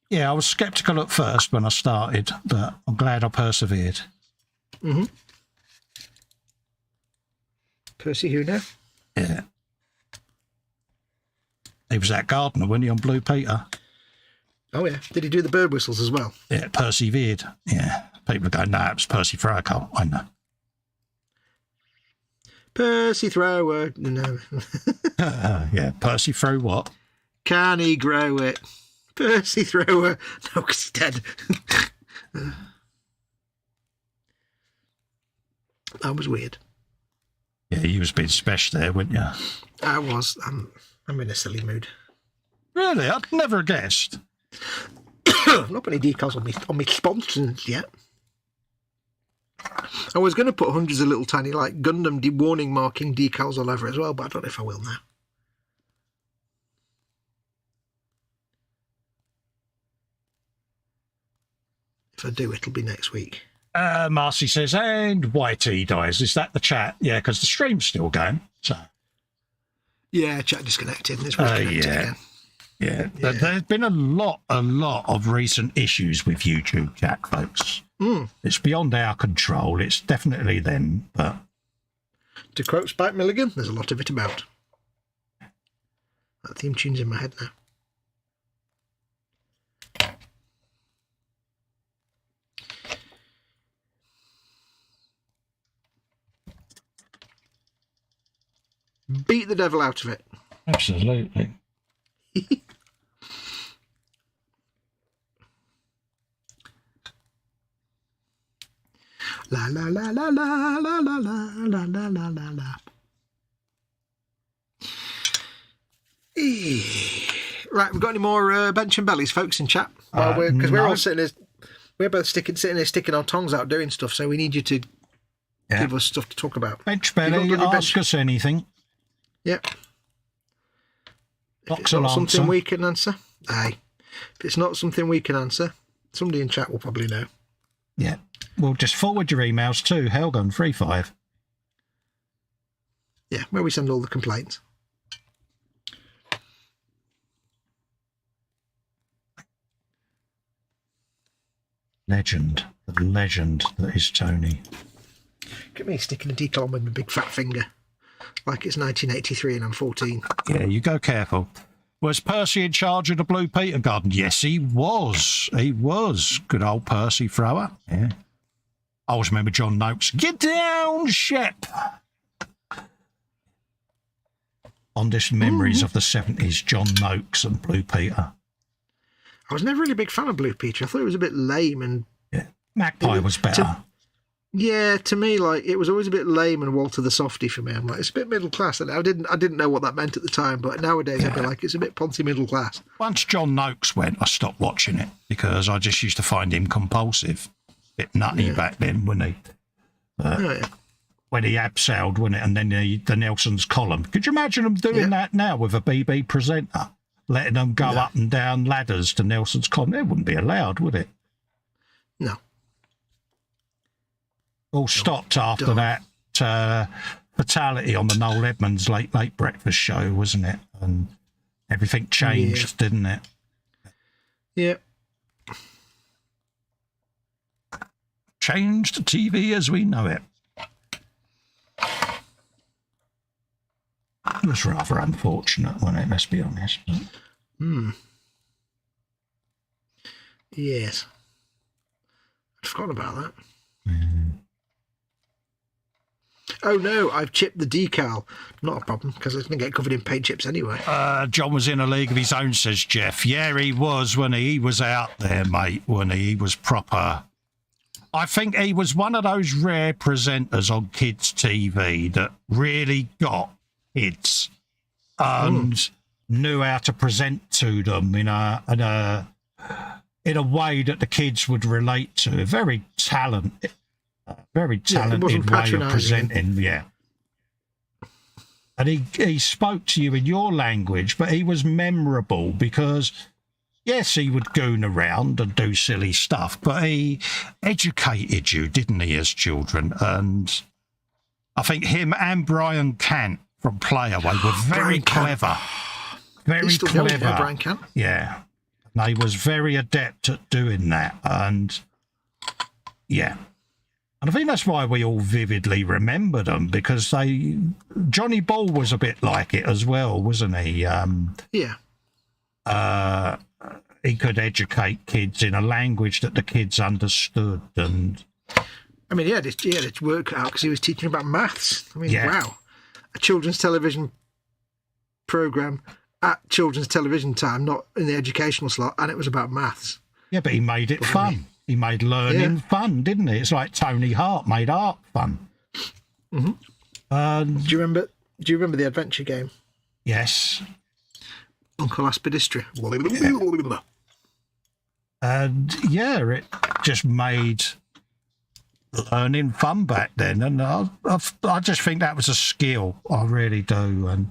Yeah, I was sceptical at first when I started, but I'm glad I persevered. Mm-hmm. Percy who now? Yeah. He was that gardener, wasn't he, on Blue Peter? Oh, yeah. Did he do the bird whistles as well? Yeah, persevered. Yeah. People go, no, it was Percy Farrakhan. I know. Percy Thrower. No. Yeah, Percy threw what? Can he grow it? Percy Thrower. No, because he's dead. That was weird. Yeah, you was being special there, weren't you? I was. I'm in a silly mood. Really? I'd never guessed. I've not put any decals on me sponsors yet. I was going to put hundreds of little tiny, like, Gundam warning marking decals all over as well, but I don't know if I will now. If I do, it'll be next week. Marcy says, and YT dies. Is that the chat? Yeah, because the stream's still going. So. Yeah, chat disconnected. It's reconnected again. Yeah. There's been a lot of recent issues with YouTube chat, folks. It's beyond our control. It's definitely them, but... To quote Spike Milligan, there's a lot of it about. That theme tune's in my head now. Beat the devil out of it. Absolutely. La la la la la la la la la la la la la. Right, we've got any more bench and bellies, folks, in chat? Because we're all sitting here sticking our tongues out doing stuff, so we need you to give us stuff to talk about. Bench belly, ask us anything. Yep. If Fox it's not something we can answer, aye. If it's not something we can answer, somebody in chat will probably know. Yeah. Well, just forward your emails to Hellgun35. Yeah, where we send all the complaints. Legend. The legend that is Tony. Look at me sticking a decal on with my big fat finger. Like it's 1983 and I'm 14. Yeah, you go careful. Was Percy in charge of the Blue Peter Garden? Yes, he was. He was. Good old Percy Thrower. Yeah. I always remember John Noakes. Get down, Shep! Fondest memories of the 70s, John Noakes and Blue Peter. I was never really a big fan of Blue Peter. I thought it was a bit lame and... Yeah. Magpie was better. To me, like, it was always a bit lame and Walter the Softy for me. I'm like, it's a bit middle class. And I didn't know what that meant at the time, but nowadays I'd be like, it's a bit poncy middle class. Once John Noakes went, I stopped watching it because I just used to find him compulsive. Bit nutty back then, wasn't he? When he abseiled, wasn't it? And then the Nelson's column. Could you imagine them doing that now with a BB presenter? Letting them go up and down ladders to Nelson's column? It wouldn't be allowed, would it? No. All stopped after that fatality on the Noel Edmonds late breakfast show, wasn't it? And everything changed, didn't it? Yeah. Changed TV as we know it. It was rather unfortunate, wasn't it? Let's be honest. Yes. I'd forgotten about that. Oh no, I've chipped the decal. Not a problem, because it's going to get covered in paint chips anyway. John was in a league of his own, says Jeff. Yeah, he was when he was out there, mate, when he was proper. I think he was one of those rare presenters on kids' TV that really got kids and knew how to present to them in a way that the kids would relate to. Very talented way of presenting, And he spoke to you in your language, but he was memorable because, yes, he would goon around and do silly stuff, but he educated you, didn't he, as children? And I think him and Brian Cant from Playaway were very clever. Very clever. Brian Cant? Yeah. And they was very adept at doing that. And, yeah. And I think that's why we all vividly remember them, because Johnny Ball was a bit like it as well, wasn't he? he could educate kids in a language that the kids understood. And I mean, he had his work out because he was teaching about maths. I mean, Yeah. wow. A children's television programme at children's television time, not in the educational slot, and it was about maths. yeah, but he made it fun. He made learning fun, didn't he? It's like Tony Hart made art fun. Mm-hmm. Do you remember the adventure game? Yes. Uncle Aspidistria. And yeah, it just made learning fun back then. And I just think that was a skill. I really do. And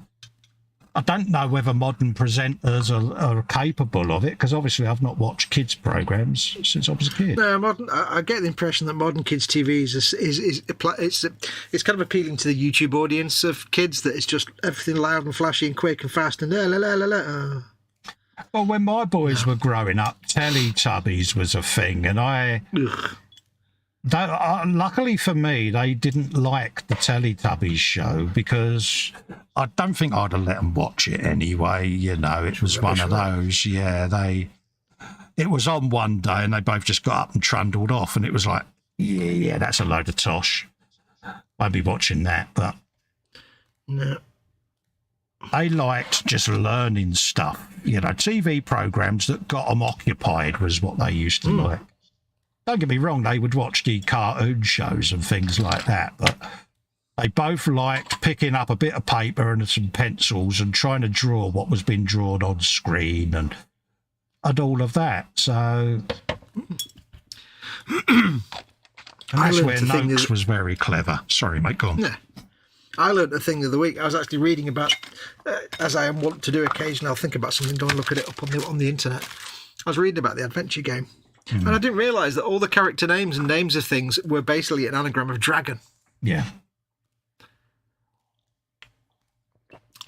I don't know whether modern presenters are capable of it, because obviously I've not watched kids' programs since I was a kid. No, I get the impression that modern kids' TV it's kind of appealing to the YouTube audience of kids, that it's just everything loud and flashy and quick and fast and la la la la. Well, when my boys were growing up, Teletubbies was a thing, and luckily for me, they didn't like the Teletubbies show, because I don't think I'd have let them watch it anyway. You know, it was one of those. Yeah, it was on one day, and they both just got up and trundled off, and it was like, yeah, that's a load of tosh. I'd be watching that, but no. they liked just learning stuff. You know, TV programs that got them occupied was what they used to like. Don't get me wrong, they would watch the cartoon shows and things like that, but they both liked picking up a bit of paper and some pencils and trying to draw what was being drawn on screen and all of that. So and that's where Noakes was very clever. Sorry, mate, go on. Yeah. I learned a thing the other week. I was actually reading about, as I am wont to do occasionally, I'll think about something, go and look at it up on the internet. I was reading about the adventure game. And I didn't realise that all the character names and names of things were basically an anagram of dragon. Yeah.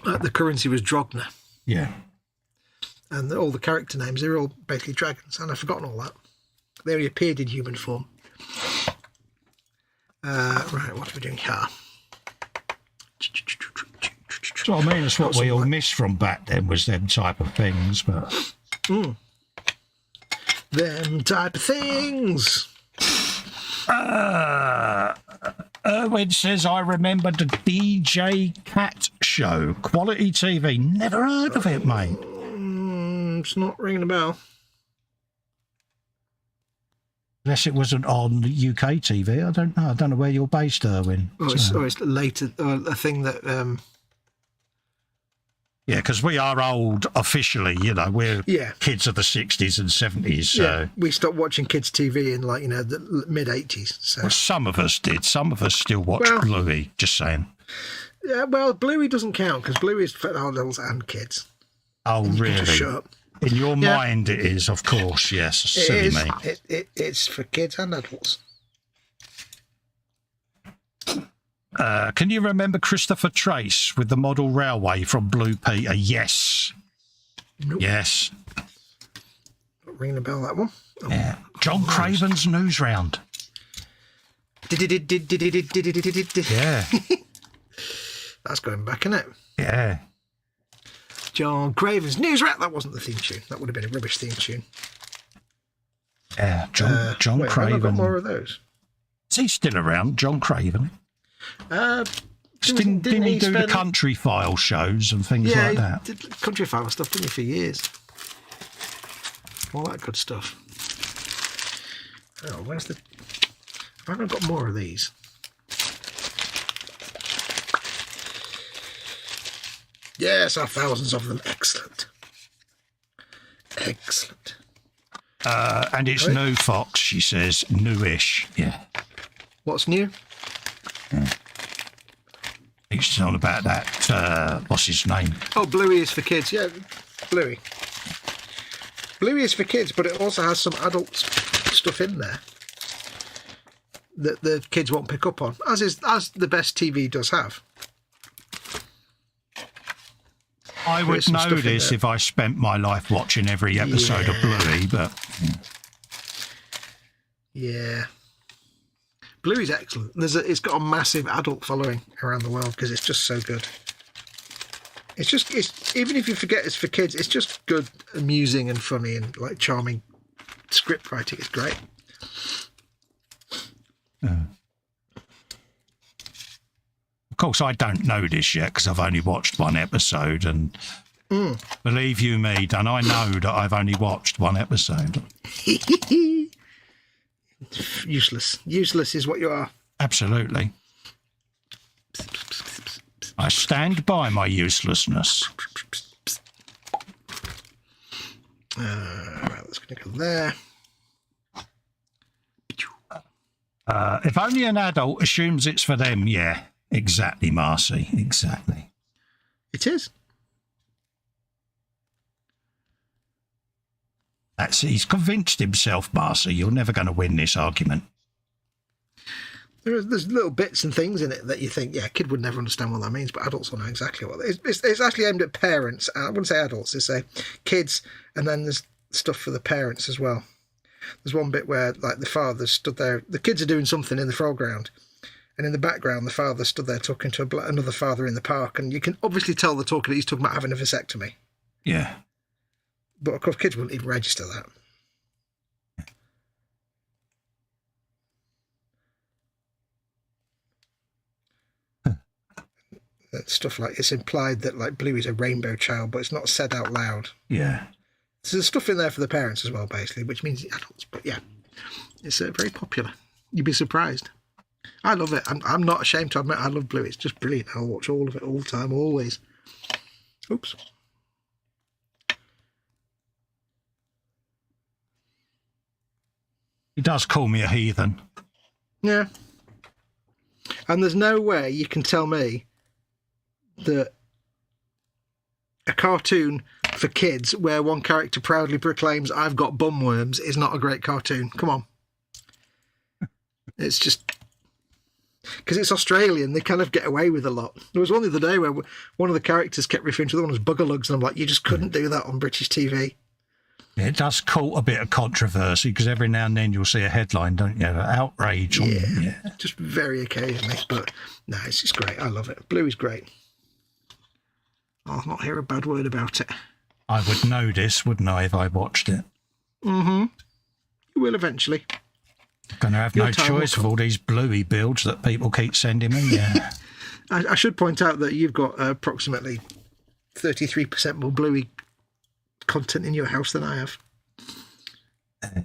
The currency was Drogna. Yeah. And all the character names, they were all basically dragons. And I've forgotten all that. They only appeared in human form. Right, what are we doing here? So I mean, that's what we all missed from back then, was them type of things. But them type of things. Erwin says, I remember the DJ Cat show. Quality TV. Never heard of it, mate. It's not ringing a bell. Unless it wasn't on UK TV. I don't know. I don't know where you're based, Erwin. It's later. A thing that... Yeah, because we are old officially, you know. We're kids of the 60s and 70s. So. Yeah, we stopped watching kids' TV in, like, you know, the mid-80s. So. Well, some of us did. Some of us still watch Bluey, just saying. Yeah, well, Bluey doesn't count, because Bluey is for adults and kids. Oh, really? Shut up. In your mind it is, of course, yes. Silly me. It's for kids and adults. Can you remember Christopher Trace with the model railway from Blue Peter? Yes. Nope. Yes. Not ringing a bell, that one. Oh, yeah. John Craven's News Round. Yeah. That's going back, isn't it? Yeah. John Craven's News Round. That wasn't the theme tune. That would have been a rubbish theme tune. Yeah, John Craven. I've got more of those. Is he still around, John Craven? Didn't he do the Country File shows and things like that? Yeah, did Country File stuff, didn't he, for years? All that good stuff. Oh, where's the... Have I got more of these? Yes, I have thousands of them. Excellent. Excellent. And it's new, Fox, she says. Newish. Yeah. What's new? Yeah. It's on about that, what's his name? Oh, Bluey is for kids. Yeah, Bluey. Bluey is for kids, but it also has some adult stuff in there that the kids won't pick up on, as the best TV does have. I would know this if I spent my life watching every episode of Bluey, but... Yeah. Bluey's excellent. It's got a massive adult following around the world because it's just so good. It's even if you forget it's for kids, it's just good, amusing, and funny, and like charming script writing. It's great. Of course, I don't know this yet because I've only watched one episode, and believe you me, Dan, I know that I've only watched one episode. Useless is what you are. Absolutely. I stand by my uselessness. Right, that's going to go there. If only an adult assumes it's for them, yeah. Exactly, Marcy. Exactly. It is. He's convinced himself, Marcy. You're never going to win this argument. There's little bits and things in it that you think, yeah, a kid would never understand what that means, but adults will know exactly what it is. It's actually aimed at parents. I wouldn't say adults, it's kids, and then there's stuff for the parents as well. There's one bit where, like, the father stood there. The kids are doing something in the foreground, and in the background, the father stood there talking to another father in the park, and you can obviously tell he's talking about having a vasectomy. Yeah. But, of course, kids wouldn't even register that. Stuff like it's implied that like Blue is a rainbow child, but it's not said out loud. Yeah. So there's stuff in there for the parents as well, basically, which means the adults. But yeah, it's very popular. You'd be surprised. I love it. I'm not ashamed to admit I love Blue. It's just brilliant. I'll watch all of it all the time, always. Oops. He does call me a heathen. Yeah. And there's no way you can tell me that a cartoon for kids where one character proudly proclaims I've got bum worms is not a great cartoon. Come on. It's just because it's Australian, they kind of get away with a lot. There was one the other day where one of the characters kept referring to the one as buggerlugs, and I'm like, you just couldn't do that on British TV. It does cause a bit of controversy because every now and then you'll see a headline, don't you? Outrage. Yeah, just very occasionally. But no, it's just great. I love it. Blue is great. I'll not hear a bad word about it. I would know this, wouldn't I, if I watched it? Mm-hmm. You will eventually. Going to have no choice of all these Bluey builds that people keep sending me. Yeah. I should point out that you've got approximately 33% more Bluey content in your house than I have.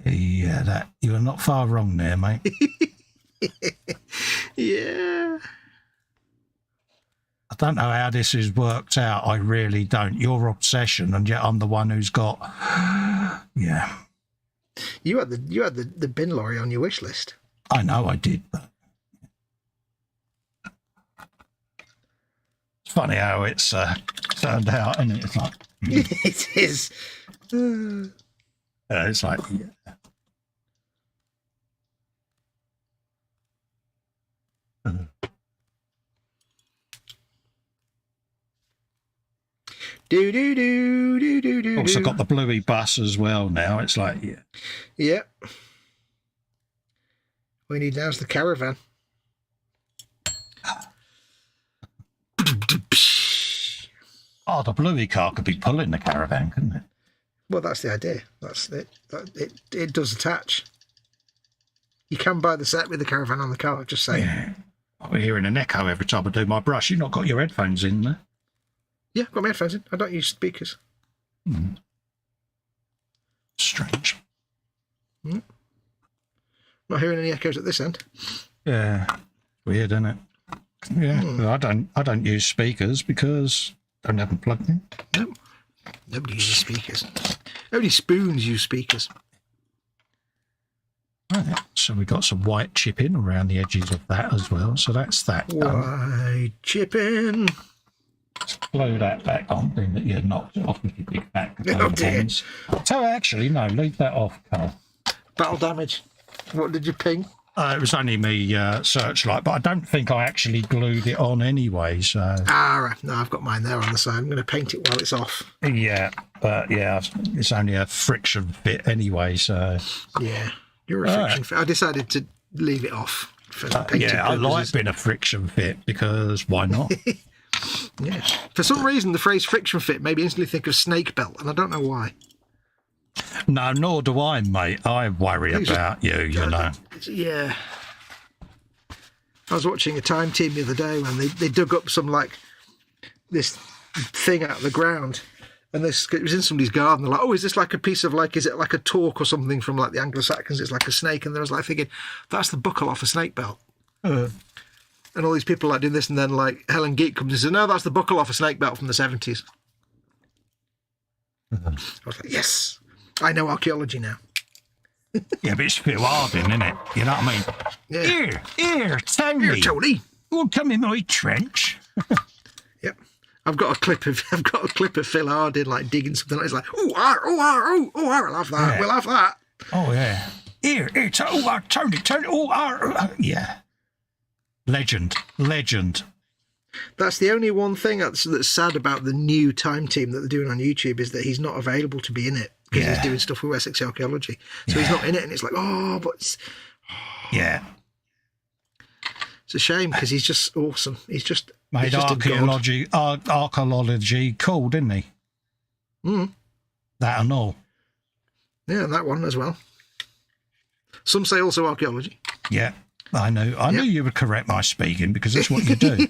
Yeah, you are not far wrong there, mate. Yeah. I don't know how this is worked out. I really don't. Your obsession, and yet I'm the one who's got. Yeah. You had the bin lorry on your wish list. I know I did, but it's funny how it's turned out, isn't it? It's like it is. It's like yeah. Do do do do do do. Also got the Bluey bus as well now. It's like yeah. Yep. All we need now is the caravan. Oh, the Bluey car could be pulling the caravan, couldn't it? Well, that's the idea. That's it. It does attach. You can buy the set with the caravan on the car. Just saying. Yeah. I'm hearing an echo every time I do my brush. You've not got your headphones in there. Yeah, I've got my headphones in. I don't use speakers. Strange. Not hearing any echoes at this end. Yeah, weird, isn't it? Yeah, I don't use speakers because I don't have them plugged in. No, nobody uses speakers. Only spoons use speakers. Right, so we got some white chipping around the edges of that as well. So that's that. White chipping. Blow that back on, thing that you knocked off with your big back. Oh dear. So actually, no, leave that off, Carl. Battle damage. What did you ping? It was only me searchlight, but I don't think I actually glued it on anyway. So right. No, I've got mine there on the side. I'm going to paint it while it's off. Yeah, but yeah, it's only a friction fit anyway. So yeah, you're a friction fit. I decided to leave it off for painting purposes. I like being a friction fit because why not? Yeah. For some reason, the phrase friction fit made me instantly think of snake belt, and I don't know why. No, nor do I, mate. I worry about you know. Yeah. I was watching a time team the other day when they dug up some, like, this thing out of the ground, and it was in somebody's garden. They're like, oh, is this like a piece of, like, is it like a torque or something from, like, the Anglo-Saxons? It's like a snake. And I was like thinking, that's the buckle off a snake belt. And all these people like doing this, and then, like, Helen Geek comes and says, no, that's the buckle off a snake belt from the 70s. I was like, yes, I know archaeology now. Yeah, but it's Phil Harding, isn't it? You know what I mean? Yeah. Here, Tony. Here, Tony. You want to come in my trench? Yep. I've got a clip of Phil Harding like digging something. He's like, oh, I'll have that. Yeah. We'll have that. Oh yeah. Here, Tony, yeah. Legend. That's the only one thing that's sad about the new time team that they're doing on YouTube is that he's not available to be in it because he's doing stuff with Wessex archaeology. So he's not in it, and it's like, it's a shame because he's just awesome. He's just made archaeology cool, didn't he? That and all. Yeah, and that one as well. Some say also archaeology. Yeah, I know. I knew you would correct my speaking because that's what you do.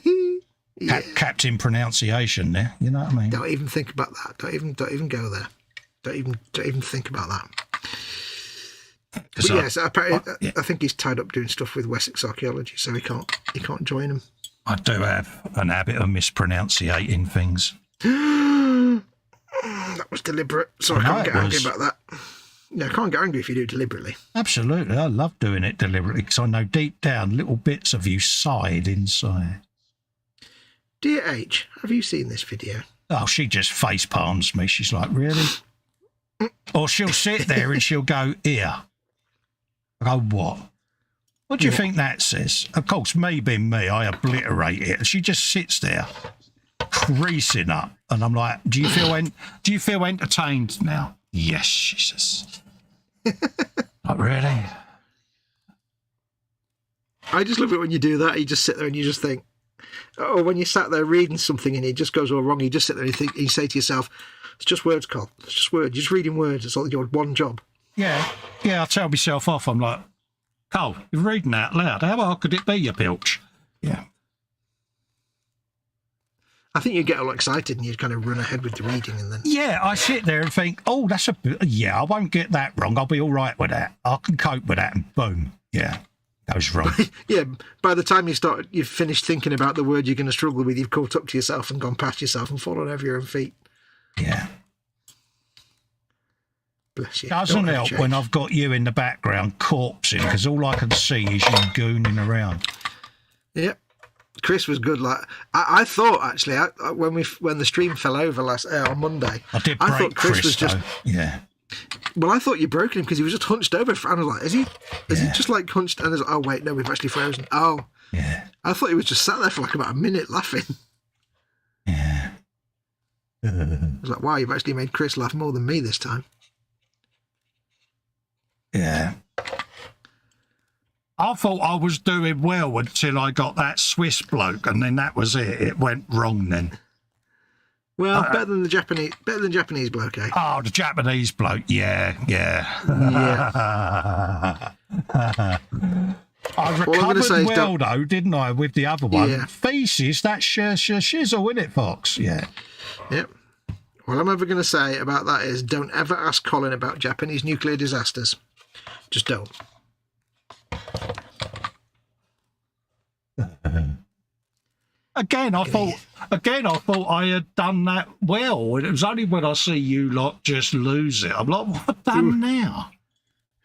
Captain pronunciation there. You know what I mean? Don't even think about that. Don't even go there. Don't even think about that. But yes, I think he's tied up doing stuff with Wessex archaeology, so he can't join him. I do have an habit of mispronouncing things. That was deliberate. So I can't get angry about that. No, I can't get angry if you do it deliberately. Absolutely. I love doing it deliberately because I know deep down little bits of you sighed inside. Dear H, have you seen this video? Oh, she just face palms me. She's like, really? Or she'll sit there and she'll go, here. I go, what? What do you think that says? Of course, me being me, I obliterate it. And she just sits there, creasing up. And I'm like, do you feel entertained now? Yes, she says. Not really. I just love it when you do that. You just sit there and you just think, or when you sat there reading something and it just goes all wrong, you just sit there and you say to yourself, it's just words, Col. It's just words. You're just reading words. It's all your one job. Yeah, I tell myself off. I'm like, Col, you're reading out loud. How hard could it be, you pilch? Yeah. I think you get all excited and you kind of run ahead with the reading and then... Yeah, I sit there and think, oh, I won't get that wrong. I'll be all right with that. I can cope with that. And boom, yeah, goes wrong. Yeah, by the time you've finished thinking about the word you're going to struggle with, you've caught up to yourself and gone past yourself and fallen over your own feet. Yeah. Bless you. Doesn't help when I've got you in the background corpsing because all I can see is you gooning around. Yep. Chris was good. Like I thought, actually, when the stream fell over on Monday, I thought Chris was just Well, I thought you broken him because he was just hunched over. And I was like, is he just like hunched? And I was like, oh wait, no, we've actually frozen. Oh, yeah. I thought he was just sat there for like about a minute laughing. Yeah. I was like, wow, you've actually made Chris laugh more than me this time. Yeah. I thought I was doing well until I got that Swiss bloke, and then that was it. It went wrong then. Well, better than the Japanese bloke, eh? Oh, the Japanese bloke, yeah. I recovered though, didn't I, with the other one? Yeah. Feces, that's shizzle, isn't it, Fox? Yeah. Yep. All I'm ever going to say about that is don't ever ask Colin about Japanese nuclear disasters. Just don't. Again, I thought I had done that well. It was only when I see you lot just lose it. I'm like, what have I done now?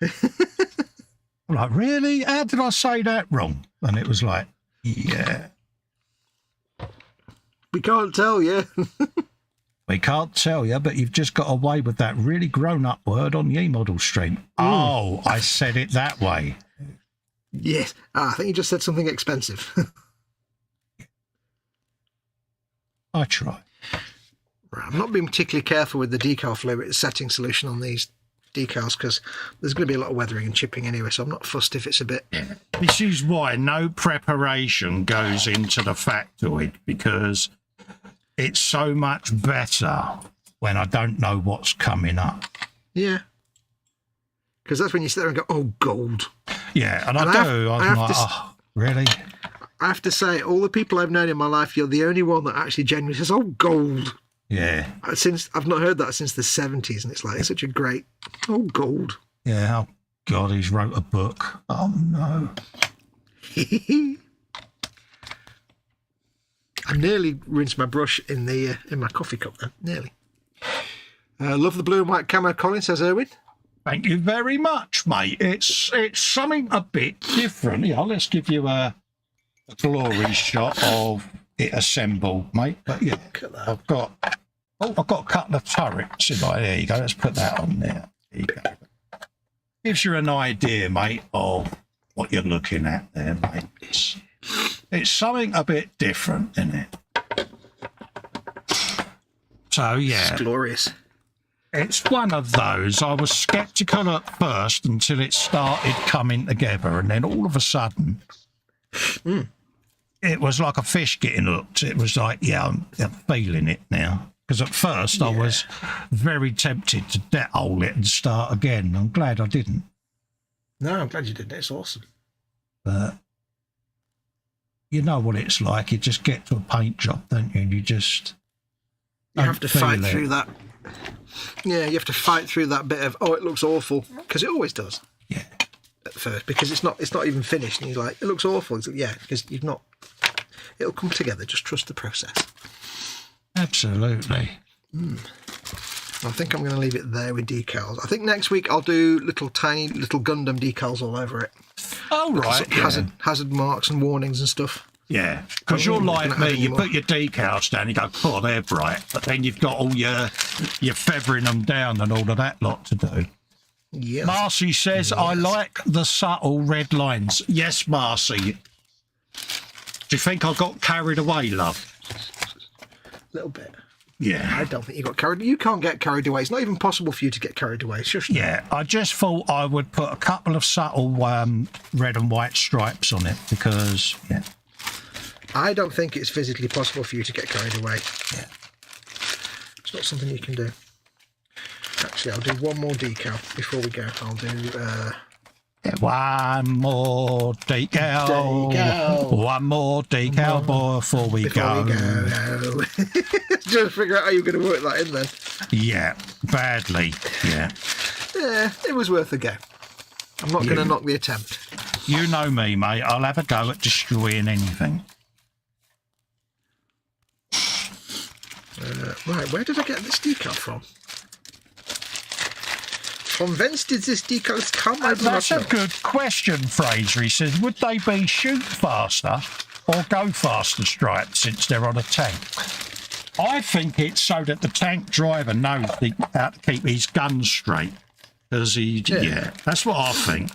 I'm like, really? How did I say that wrong? And it was like, yeah. We can't tell you. We can't tell you, but you've just got away with that really grown-up word on the eModels stream. Oh, I said it that way. Yes. I think you just said something expensive. I try. Right, I'm not being particularly careful with the decal fluid setting solution on these decals because there's going to be a lot of weathering and chipping anyway, so I'm not fussed if it's a bit... This is why no preparation goes into the factoid, because it's so much better when I don't know what's coming up. Yeah. Because that's when you sit there and go, oh, gold. Yeah, and I do. I'm like, oh, really? I have to say, all the people I've known in my life, you're the only one that actually genuinely says, oh, gold. Yeah. I've not heard that since the 70s, and it's like, it's such a great, oh, gold. Yeah, oh, God, he's wrote a book. Oh, no. I nearly rinsed my brush in my coffee cup then. Nearly. Love the blue and white camo, Colin, says Erwin. Thank you very much, mate. It's something a bit different. Yeah, let's give you a glory shot of it assembled, mate. But yeah, I've got a couple of turrets in my. There you go. Let's put that on there. There you go. Gives you an idea, mate, of what you're looking at there, mate. It's something a bit different, isn't it? So yeah, it's glorious. It's one of those. I was sceptical at first until it started coming together, and then all of a sudden, it was like a fish getting hooked. It was like, yeah, I'm feeling it now. Because at first I was very tempted to dead-hole it and start again. I'm glad I didn't. No, I'm glad you didn't. It's awesome. But you know what it's like. You just get to a paint job, don't you? And you just have to fight through that. Yeah, you have to fight through that bit of, oh, it looks awful, because it always does. Yeah. At first, because it's not even finished, and you're like, it looks awful. It's like, yeah, because you've not. It'll come together. Just trust the process. Absolutely. I think I'm going to leave it there with decals. I think next week I'll do tiny little Gundam decals all over it. Oh, right. Hazard marks and warnings and stuff. Yeah, because you're like me, you put your decals down, you go, oh, they're bright, but then you've got all your feathering them down and all of that lot to do. Yes. Marcy says, I like the subtle red lines. Yes, Marcy. Do you think I got carried away, love? A little bit. Yeah. I don't think you got carried. You can't get carried away. It's not even possible for you to get carried away. Shush. Yeah, I just thought I would put a couple of subtle red and white stripes on it because, yeah. I don't think it's physically possible for you to get carried away. Yeah. It's not something you can do. Actually, I'll do one more decal before we go. I'll do... one more decal. One more decal before we go. Just to figure out how you're going to work that in then. Yeah, badly. Yeah. Yeah, it was worth a go. I'm not going to knock the attempt. You know me, mate. I'll have a go at destroying anything. Right, where did I get this decal from? From whence did this decal come? That's a good question, Fraser. He says, would they be shoot faster or go faster stripes since they're on a tank? I think it's so that the tank driver knows how to keep his gun straight. Because that's what I think.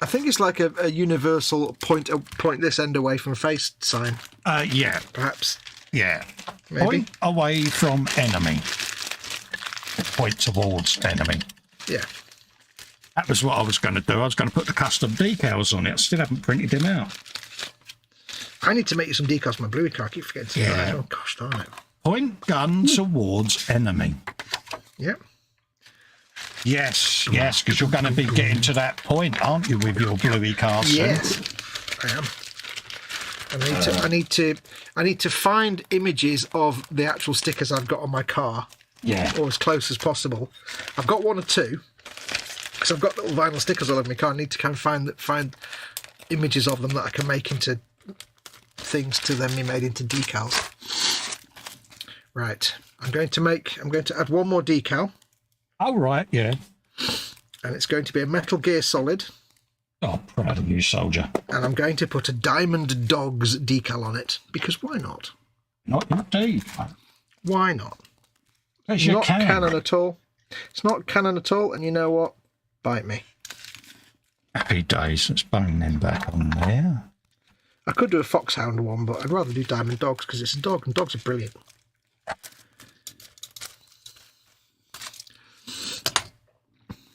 I think it's like a universal point this end away from face sign. Yeah. Perhaps. Yeah. Maybe. Point away from enemy. Point towards enemy. Yeah. That was what I was going to do. I was going to put the custom decals on it. I still haven't printed them out. I need to make you some decals for my bluey car. I keep forgetting to do that. Oh, gosh darn it. Point gun towards enemy. Yep. Yes, because you're going to be getting to that point, aren't you, with your bluey car soon? Yes, I am. I need to find images of the actual stickers I've got on my car. Yeah. Or as close as possible. I've got one or two because I've got little vinyl stickers all over my car. I need to kind of find images of them that I can make into things to then be made into decals. Right. I'm going to add one more decal. Oh, right, yeah. And it's going to be a Metal Gear Solid. Oh, proud of you, soldier. And I'm going to put a Diamond Dogs decal on it, because why not? Not indeed. Why not? It's not canon at all. It's not canon at all, and you know what? Bite me. Happy days. Let's bang them back on there. I could do a Foxhound one, but I'd rather do Diamond Dogs, because it's a dog, and dogs are brilliant.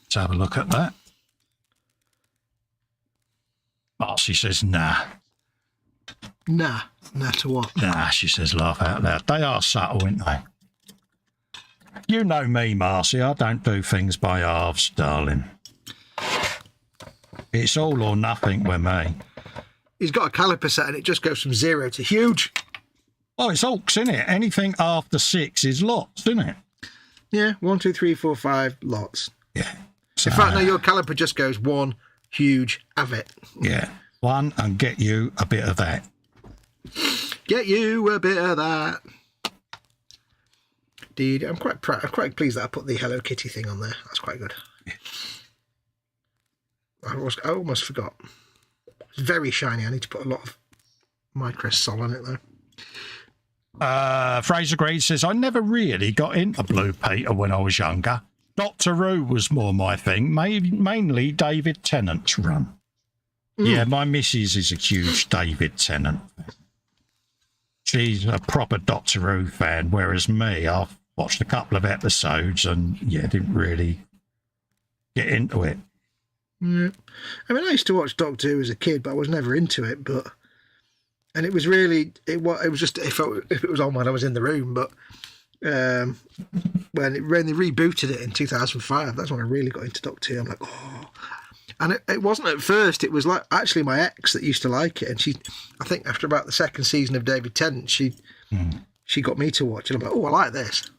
Let's have a look at that. Marcy says, nah. Nah to what? Nah, she says, laugh out loud. They are subtle, aren't they? You know me, Marcy. I don't do things by halves, darling. It's all or nothing with me. He's got a caliper set and it just goes from 0 to huge. Oh, it's Orcs, isn't it? Anything after 6 is lots, isn't it? Yeah, 1, 2, 3, 4, 5, lots. Yeah. In fact, no, your caliper just goes 1, huge, have it. Yeah. 1 and get you a bit of that. Get you a bit of that. Indeed, I'm quite pleased that I put the Hello Kitty thing on there. That's quite good. Yeah. I almost forgot. It's very shiny. I need to put a lot of micro sol on it though. Fraser Green says, I never really got into Blue Peter when I was younger. Doctor Who was more my thing, mainly David Tennant's run. Yeah, my missus is a huge David Tennant. She's a proper Doctor Who fan, whereas me, I've watched a couple of episodes and, didn't really get into it. Yeah. I mean, I used to watch Doctor Who as a kid, but I was never into it. And it was really, it was just, if it was on when I was in the room, but when they rebooted it in 2005, that's when I really got into Doctor Who. I'm like, oh. And it wasn't at first, it was like actually my ex that used to like it. And I think after about the second season of David Tennant, she got me to watch it. I'm like, oh, I like this.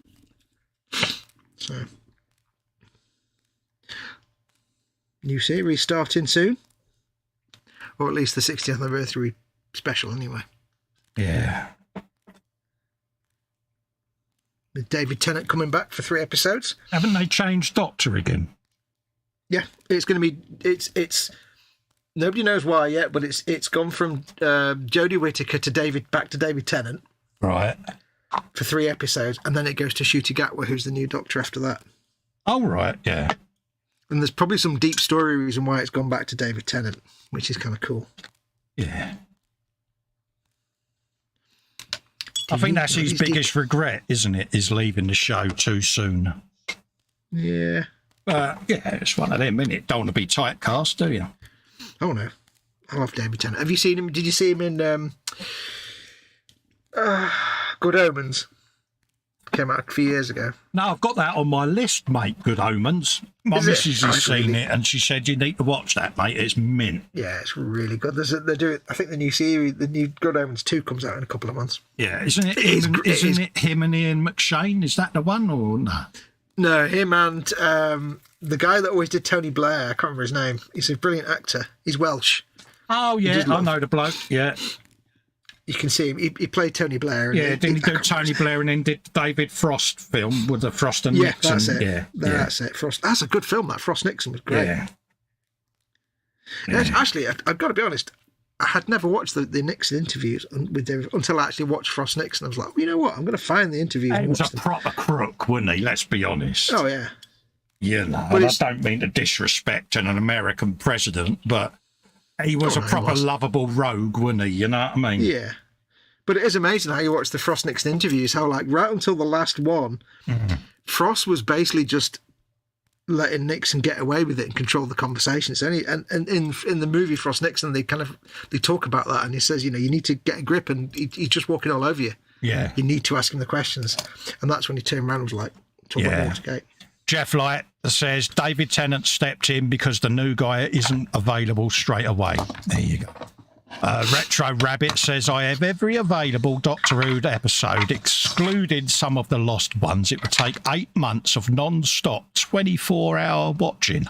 So, new series starting soon. Or at least the 60th anniversary special anyway. Yeah. With David Tennant coming back for 3 episodes. Haven't they changed Doctor again? Yeah, it's going to be, it's nobody knows why yet, but it's gone from Jodie Whittaker back to David Tennant. Right. For 3 episodes, and then it goes to Ncuti Gatwa, who's the new Doctor after that. Oh, right, yeah. And there's probably some deep story reason why it's gone back to David Tennant, which is kind of cool. Yeah. I think that's his biggest regret, isn't it, is leaving the show too soon. Yeah. It's one of them, isn't it? Don't want to be typecast, do you? Oh, no. I love David Tennant. Have you seen him? Did you see him in Good Omens? Came out a few years ago. No, I've got that on my list, mate, Good Omens. My missus has seen it, and she said, you need to watch that, mate. It's mint. Yeah, it's really good. They're doing, I think the new series, the new Good Omens 2 comes out in a couple of months. Yeah, isn't it him and Ian McShane? Is that the one, or no? No, him and the guy that always did Tony Blair. I can't remember his name. He's a brilliant actor. He's Welsh. Oh, yeah, I know the bloke, yeah. You can see him. He played Tony Blair. Yeah, didn't he do Tony Blair and then did the David Frost film with the Frost and Nixon? That's it. Yeah, that's it. Frost. That's a good film, that. Frost Nixon was great. Yeah. Actually, I've got to be honest, I had never watched the Nixon interviews with David until I actually watched Frost Nixon. I was like, well, you know what? I'm going to find the interviews. He was a proper crook, wasn't he? Let's be honest. Oh, yeah. You know, and I don't mean to disrespect an American president, but he was a proper lovable rogue, wasn't he? You know what I mean? Yeah. But it is amazing how you watch the Frost Nixon interviews, how, like, right until the last one, Frost was basically just letting Nixon get away with it and control the conversation. It's only, and in the movie Frost Nixon, they talk about that, and he says, you know, you need to get a grip, and he's just walking all over you. Yeah. You need to ask him the questions. And that's when he turned around and was like, talk about Watergate. Jeff Light says David Tennant stepped in because the new guy isn't available straight away. There you go. Retro Rabbit says, I have every available Doctor Who episode, excluding some of the lost ones. It would take 8 months of non-stop 24-hour watching.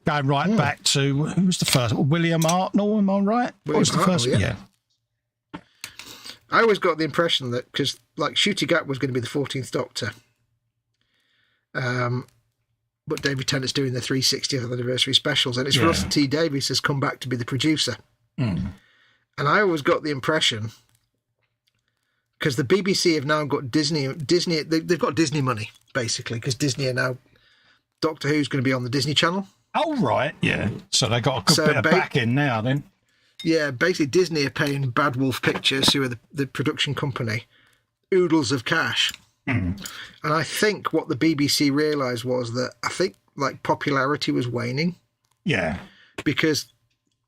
Going right back to, who was the first? William Hartnell, am I right? What was the first? Yeah. I always got the impression that, because like Ncuti Gatwa was going to be the 14th Doctor, but David Tennant's doing the 360th anniversary specials, and it's Russell T Davies has come back to be the producer. And I always got the impression, because the BBC have now got Disney, they've got Disney money, basically, because Disney are now, Doctor Who's going to be on the Disney Channel. Oh, right, yeah. So they got a good bit of backing now, then. Yeah, basically Disney are paying Bad Wolf Pictures, who are the production company, oodles of cash. And I think what the BBC realised was that, I think, like, popularity was waning. Yeah. Because,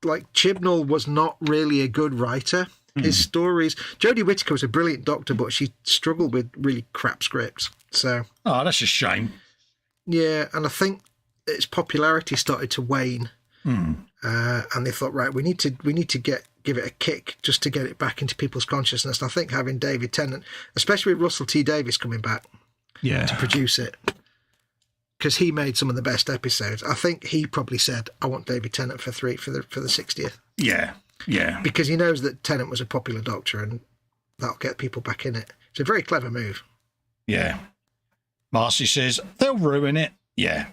like, Chibnall was not really a good writer. His stories. Jodie Whittaker was a brilliant Doctor, but she struggled with really crap scripts. So. Oh, that's a shame. Yeah, and I think its popularity started to wane. And they thought, right, we need to give it a kick just to get it back into people's consciousness. And I think having David Tennant, especially with Russell T Davies coming back, to produce it, because he made some of the best episodes. I think he probably said, "I want David Tennant for the 60th." Yeah, yeah. Because he knows that Tennant was a popular Doctor, and that'll get people back in it. It's a very clever move. Yeah. Marcy says they'll ruin it. Yeah.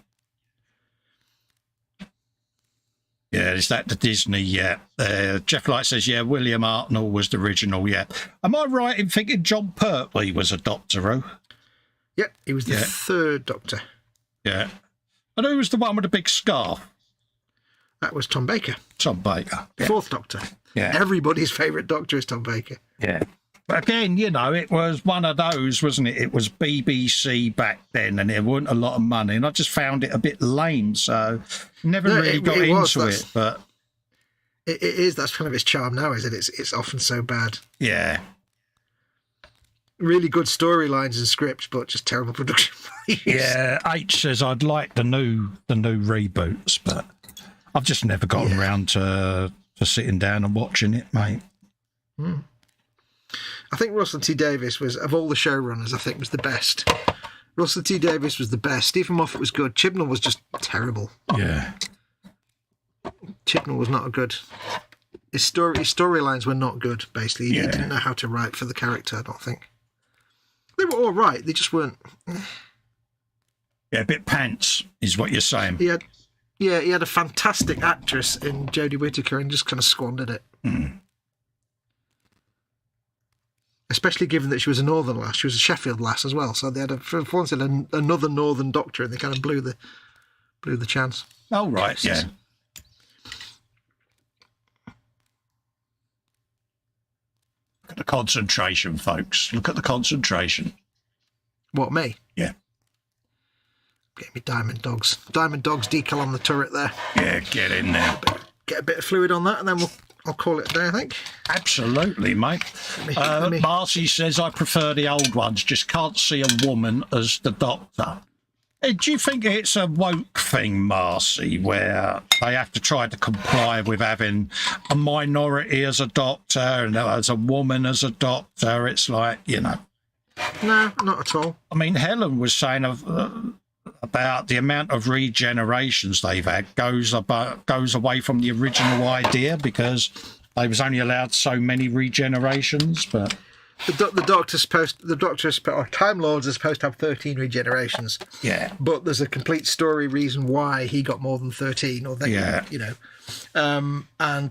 Yeah, is that the Disney? Yeah. Jeff Light says, yeah, William Hartnell was the original. Yeah. Am I right in thinking John Pertwee was a Doctor Who? Yep, he was the third Doctor. Yeah. And who was the one with the big scarf? That was Tom Baker. Tom Baker. Yeah. Fourth Doctor. Yeah. Everybody's favourite Doctor is Tom Baker. Yeah. But again, it was one of those, wasn't it? It was BBC back then, and there wasn't a lot of money, and I just found it a bit lame, so never really got into it. But it is. That's kind of its charm now, is it? It's often so bad. Yeah. Really good storylines and scripts, but just terrible production values. Yeah. H says I'd like the new reboots, but I've just never gotten around to sitting down and watching it, mate. I think Russell T Davies was, of all the showrunners, I think was the best. Russell T Davies was the best. Stephen Moffat was good. Chibnall was just terrible. Yeah. Chibnall was not good. His storylines were not good, basically. He didn't know how to write for the character, I don't think. They were all right. They just weren't... Yeah, a bit pants, is what you're saying. He had a fantastic actress in Jodie Whittaker and just kind of squandered it. Especially given that she was a Northern lass. She was a Sheffield lass as well. So they had another Northern Doctor, and they kind of blew the chance. Oh, right, yeah. Look at the concentration, folks. Look at the concentration. What, me? Yeah. Get me Diamond Dogs. Diamond Dogs decal on the turret there. Yeah, get in there. Get a bit of fluid on that, and then I'll call it a day, I think. Absolutely, mate. Marcy says, I prefer the old ones, just can't see a woman as the Doctor. Do you think it's a woke thing, Marcy, where they have to try to comply with having a minority as a Doctor and as a woman as a Doctor? It's like, No, not at all. I mean, Helen was saying about the amount of regenerations they've had goes away from the original idea because they was only allowed so many regenerations. But Time Lords are supposed to have 13 regenerations. Yeah, but there's a complete story reason why he got more than 13, or they, and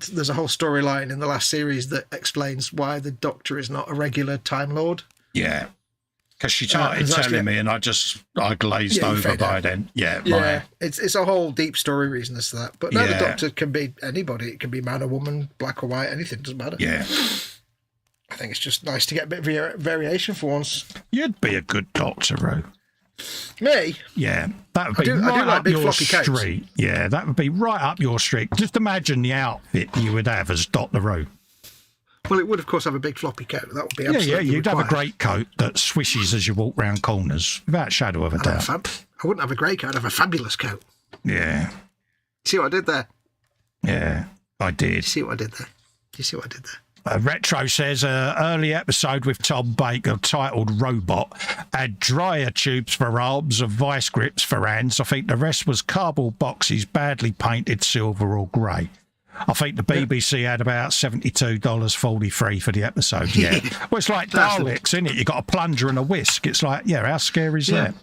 there's a whole storyline in the last series that explains why the Doctor is not a regular Time Lord. Yeah. Because she started telling me, and I glazed over by then. Yeah, it's a whole deep story reason as to that. But now the Doctor can be anybody. It can be man or woman, black or white, anything, doesn't matter. Yeah. I think it's just nice to get a bit of variation for once. You'd be a good Doctor, Ro. Me? Yeah, that would be right up your street. Yeah, that would be right up your street. Just imagine the outfit you would have as Dr. Ro. Well, it would, of course, have a big floppy coat. That would be absolutely you'd have a great coat that swishes as you walk round corners, without a shadow of a doubt. I wouldn't have a grey coat. I'd have a fabulous coat. Yeah. See what I did there? Yeah, I did. You see what I did there? Retro says, early episode with Tom Baker titled Robot had dryer tubes for arms and vice grips for hands. I think the rest was cardboard boxes, badly painted silver or grey. I think the BBC had about $72.43 for the episode. Yeah. Well, it's like Daleks, isn't it? You got a plunger and a whisk. It's like, how scary is that?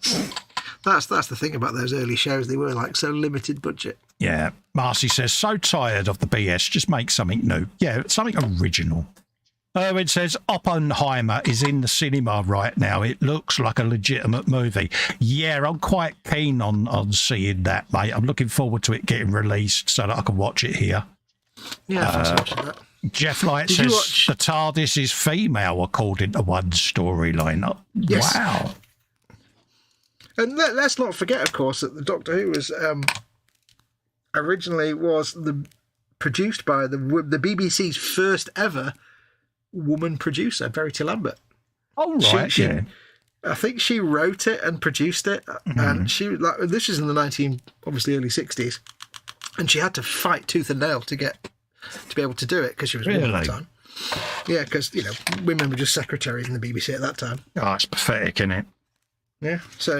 That's the thing about those early shows. They were like so limited budget. Yeah. Marcy says, so tired of the BS. Just make something new. Yeah, something original. Erwin says, Oppenheimer is in the cinema right now. It looks like a legitimate movie. Yeah, I'm quite keen on seeing that, mate. I'm looking forward to it getting released so that I can watch it here. Yeah, watching that. Jeff Light says the TARDIS is female according to one storyline. Oh, yes. Wow. And let's not forget, of course, that the Doctor Who was originally produced by the BBC's first ever woman producer, Verity Lambert. Oh, right, yeah. I think she wrote it and produced it, and this is in the obviously early 60s, and she had to fight tooth and nail to be able to do it because she was a woman at the time. Yeah, because women were just secretaries in the BBC at that time. Oh, it's pathetic, isn't it? Yeah. So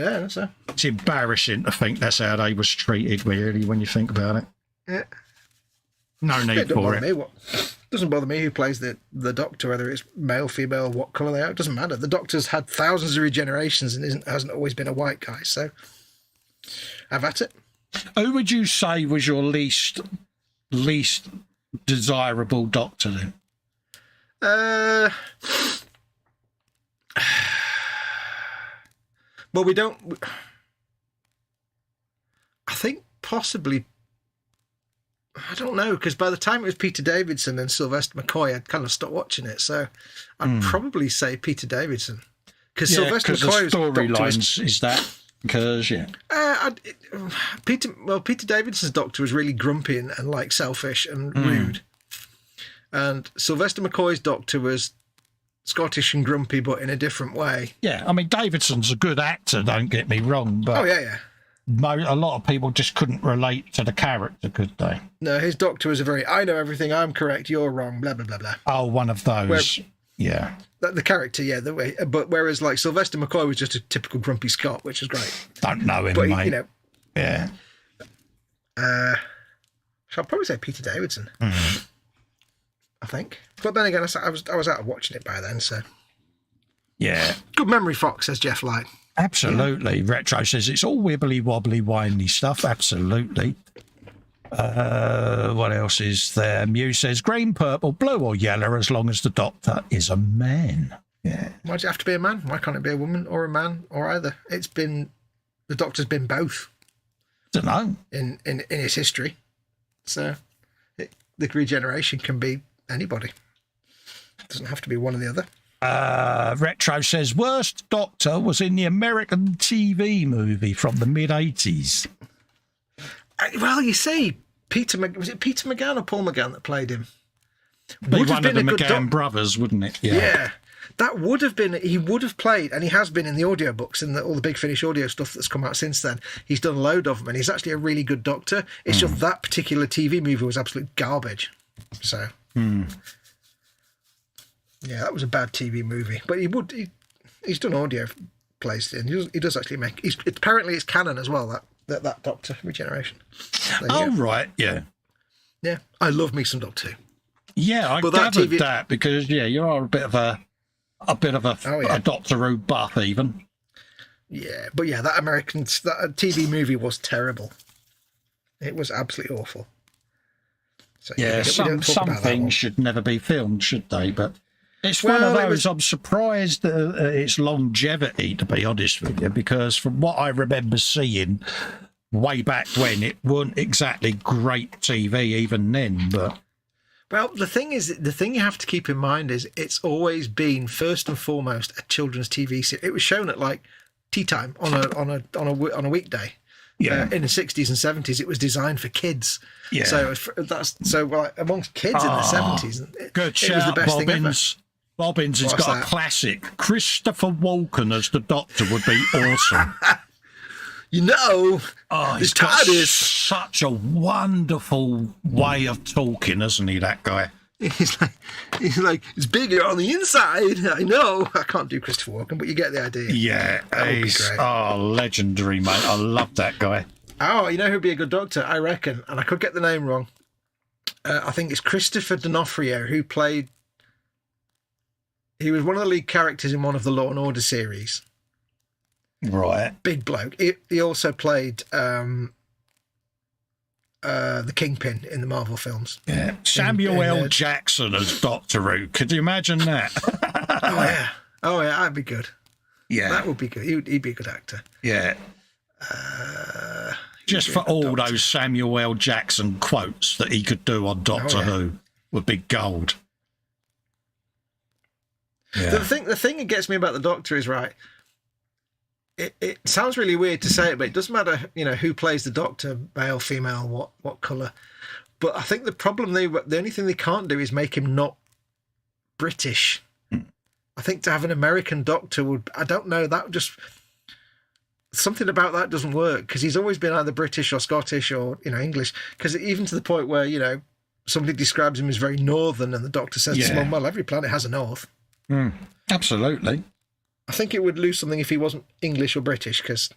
it's embarrassing to think that's how they was treated, really, when you think about it. Yeah. No need for it. Doesn't bother me who plays the Doctor, whether it's male, female, what colour they are. It doesn't matter. The Doctor's had thousands of regenerations and hasn't always been a white guy. So have at it. Who would you say was your least desirable Doctor then? Well, we don't. I think possibly. I don't know, because by the time it was Peter Davidson and Sylvester McCoy, I'd kind of stopped watching it. So I'd probably say Peter Davidson, because Sylvester McCoy the storylines is that because Peter Davidson's Doctor was really grumpy and like selfish and rude, and Sylvester McCoy's Doctor was Scottish and grumpy, but in a different way. Yeah, I mean Davidson's a good actor. Don't get me wrong, but a lot of people just couldn't relate to the character, could they? No, his Doctor was I know everything, I'm correct, you're wrong, blah, blah, blah, blah. Oh, one of those. The character, the way. But whereas, like, Sylvester McCoy was just a typical grumpy Scot, which was great. Don't know him, but, mate. Yeah. So I'll probably say Peter Davidson. I think. But then again, I was out of watching it by then, so. Yeah. Good memory, Fox, says Jeff Light. Absolutely. Yeah. Retro says it's all wibbly wobbly whiny stuff. Absolutely. What else is there? Mew says green, purple, blue or yellow as long as the Doctor is a man. Yeah. Why does it have to be a man? Why can't it be a woman or a man or either? The Doctor's been both. Don't know. In his history. So the regeneration can be anybody. It doesn't have to be one or the other. Retro says worst Doctor was in the American TV movie from the mid-80s. Well, you see, was it Peter McGann or Paul McGann that played him? Would have been one of the McGann brothers, wouldn't it? Yeah. That would have been, he would have played, and he has been in the audiobooks and all the Big Finish audio stuff that's come out since then. He's done a load of them, and he's actually a really good Doctor. It's just that particular TV movie was absolute garbage. So... Yeah, that was a bad TV movie. But he's done audio plays, and he does actually make... apparently it's canon as well, that Doctor regeneration. So, right, yeah. Yeah, I love me some Doctor Who. Yeah, I gathered that because, you are a bit of a Doctor Who buff even. Yeah, but that that TV movie was terrible. It was absolutely awful. So, some things should never be filmed, should they? But... It's one of those, I'm surprised at its longevity, to be honest with you, because from what I remember seeing way back when, it weren't exactly great TV even then. But well, the thing you have to keep in mind is it's always been, first and foremost, a children's TV series. It was shown at, like, tea time on a weekday. Yeah. In the 60s and 70s, it was designed for kids. Yeah. So amongst kids in the 70s, good shout, it was the best thing ever. Bobbins has got a classic. Christopher Walken as the Doctor would be awesome. He's got such a wonderful way of talking, hasn't he, that guy? He's like, it's bigger on the inside. I know. I can't do Christopher Walken, but you get the idea. Yeah, he's legendary, mate. I love that guy. Oh, you know who'd be a good Doctor? I reckon, and I could get the name wrong. I think it's Christopher D'Onofrio, who played... He was one of the lead characters in one of the Law and Order series. Right. Big bloke. He also played the Kingpin in the Marvel films. Yeah. Samuel L. Jackson as Doctor Who. Could you imagine that? Oh, yeah, that'd be good. Yeah. That would be good. He'd be a good actor. Yeah. Just for all those Samuel L. Jackson quotes that he could do on Doctor Who would be gold. Yeah. The thing that gets me about the Doctor is, right, it sounds really weird to say it, but it doesn't matter, who plays the Doctor, male, female, what colour. But I think the problem the only thing they can't do is make him not British. I think to have an American doctor would, I don't know, that just, something about that doesn't work, because he's always been either British or Scottish or, English, because even to the point where, somebody describes him as very northern and the doctor says to him, well, every planet has a north. Absolutely. I think it would lose something if he wasn't English or British, because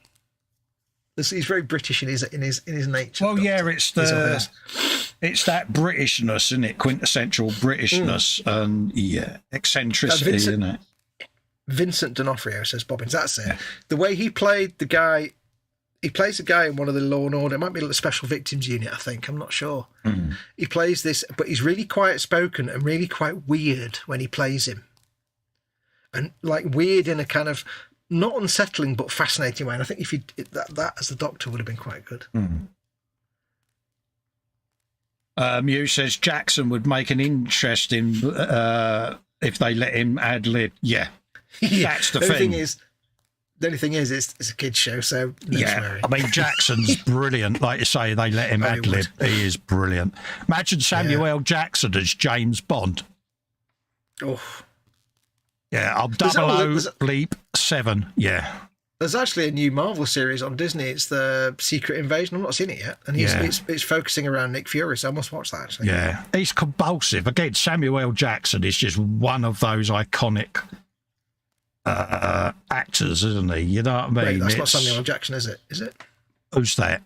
he's very British in his nature. Well, yeah, it's that Britishness, isn't it? Quintessential Britishness and eccentricity, isn't it? Vincent D'Onofrio, says Bobbins. That's it. Yeah. The way he played the guy, he plays a guy in one of the Law and Order. It might be the Special Victims Unit, I think. I'm not sure. He plays this, but he's really quiet spoken and really quite weird when he plays him, and like weird in a kind of not unsettling but fascinating way. And I think if you that as the Doctor would have been quite good. Mew says Jackson would make an interesting if they let him ad lib. Yeah, that's the thing. The only thing is, it's a kids' show, so no swearing. I mean, Jackson's brilliant. Like you say, they let him ad lib. He is brilliant. Imagine Samuel L. Jackson as James Bond. Oh, yeah, I'll 007. Yeah. There's actually a new Marvel series on Disney. It's the Secret Invasion. I've not seen it yet, and it's focusing around Nick Fury, so I must watch that. Actually, yeah, he's compulsive. Again, Samuel L. Jackson is just one of those iconic actors, isn't he? You know what I mean? Wait, that's not Samuel L. Jackson, is it? Is it? Who's that?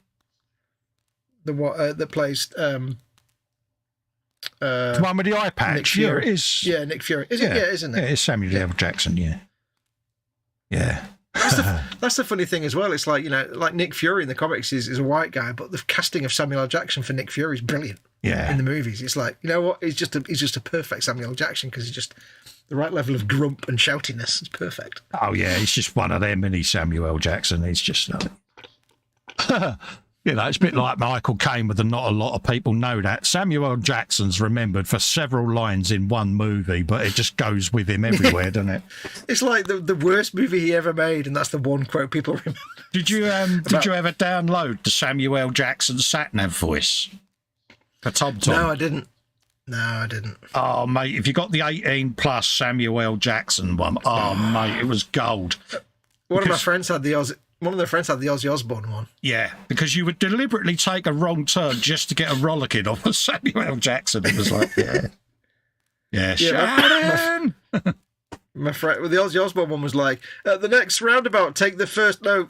The what that plays? The one with the eye patch. Nick Fury. Yeah, it is. Yeah, Nick Fury. Is it? Yeah, isn't it? Yeah, it's Samuel L. Jackson. Yeah. That's the funny thing as well. It's like, like Nick Fury in the comics is a white guy, but the casting of Samuel L. Jackson for Nick Fury is brilliant. Yeah. In the movies, it's like, you know what? He's just a perfect Samuel L. Jackson, because he's just the right level of grump and shoutiness. It's perfect. Oh yeah, he's just one of them, mini Samuel L. Jackson. He's just it's a bit like Michael Caine with the not a lot of people know that. Samuel L. Jackson's remembered for several lines in one movie, but it just goes with him everywhere, doesn't it? It's like the worst movie he ever made, and that's the one quote people remember. Did you ever download the Samuel L. Jackson sat-nav voice for TomTom? No, I didn't. Oh, mate, if you got the 18 plus Samuel L. Jackson one, mate, it was gold. One of their friends had the Ozzy Osbourne one. Yeah, because you would deliberately take a wrong turn just to get a rollicking off of Samuel L. Jackson. It was like, Sharon! My friend, the Ozzy Osbourne one was like, the next roundabout, take the first, I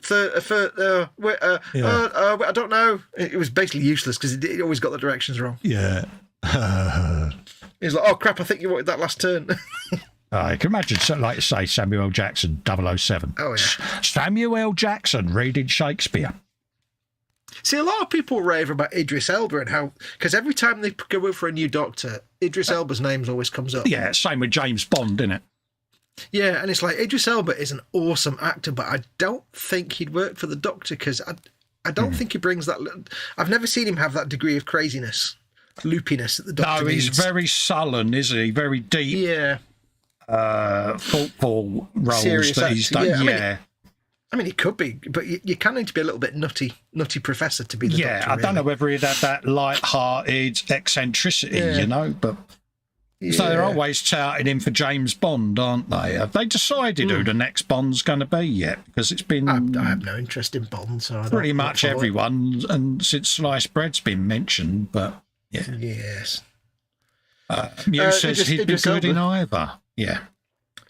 don't know. It was basically useless because it always got the directions wrong. Yeah. He's like, oh crap, I think you wanted that last turn. I can imagine, like, say, Samuel L. Jackson, 007. Oh, yeah. Samuel L. Jackson reading Shakespeare. See, a lot of people rave about Idris Elba and how, because every time they go in for a new Doctor, Idris Elba's name always comes up. Yeah, same with James Bond, isn't it? Yeah, and it's like, Idris Elba is an awesome actor, but I don't think he'd work for the Doctor, because I don't think he brings that. I've never seen him have that degree of craziness, loopiness that the Doctor needs. He's very sullen, isn't he? Very deep. Yeah. Football roles serious that he's done. Yeah. I mean, he could be, but you kind of need to be a little bit nutty professor to be the Doctor. Yeah, I don't know whether he'd have that light-hearted eccentricity, but so they're always touting him for James Bond, aren't they? Have they decided who the next Bond's going to be yet? Because it's been... I have no interest in Bond, so pretty much everyone, and since sliced bread's been mentioned, but yeah. Yes. Mew says he'd be good in either. Yeah.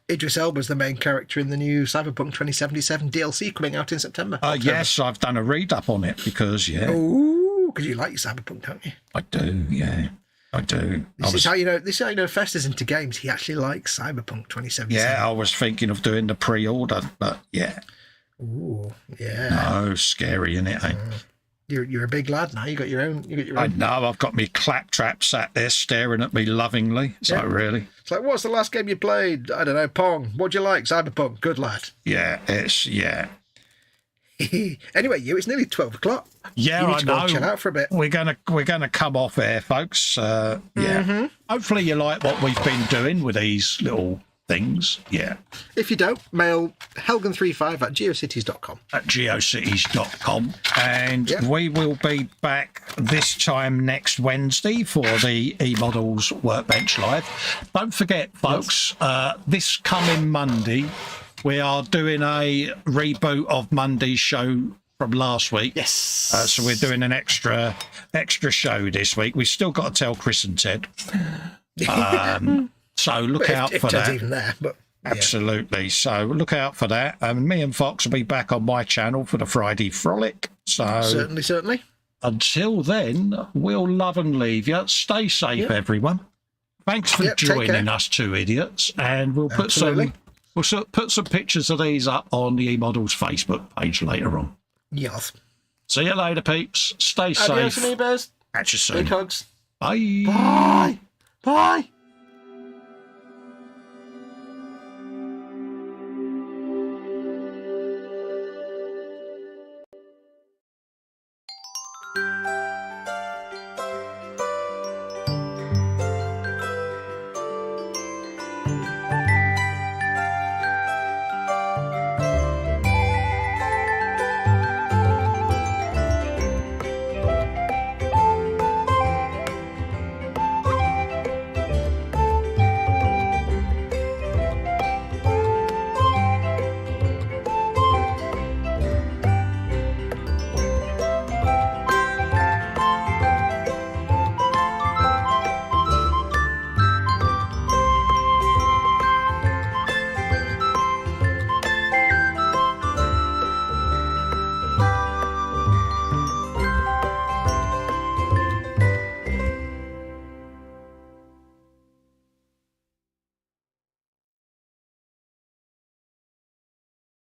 Idris Elba's the main character in the new Cyberpunk 2077 DLC coming out in September. Yes, I've done a read-up on it because, Ooh, because you like your Cyberpunk, don't you? I do, yeah. I do. This is how you know Festa's into games. He actually likes Cyberpunk 2077. Yeah, I was thinking of doing the pre-order, but yeah. Ooh, yeah. No, scary, isn't it? You're a big lad now. You got your own. I know. I've got me claptrap sat there staring at me lovingly. It's like, really? It's like, what's the last game you played? I don't know, Pong. What'd you like? Cyberpunk. Good lad. Yeah, Anyway, it's nearly 12 o'clock. Yeah, you need I to know. Go and chill out for a bit. We're gonna come off air, folks. Yeah. Hopefully you like what we've been doing with these little things. Yeah. If you don't, mail helgan35@geocities.com. At geocities.com. And we will be back this time next Wednesday for the eModels Workbench Live. Don't forget, folks, this coming Monday, we are doing a reboot of Monday's show from last week. Yes. So we're doing an extra show this week. We've still got to tell Chris and Ted. So look out for that. Even there, but absolutely. So look out for that. Me and Fox will be back on my channel for the Friday Frolic. So certainly. Until then, we'll love and leave you. Stay safe, everyone. Thanks for joining us, two idiots, and we'll put some pictures of these up on the eModels Facebook page later on. Yes. See you later, peeps. Stay safe. Adios, amigos. Catch you soon. Big hugs. Bye. Bye. Bye.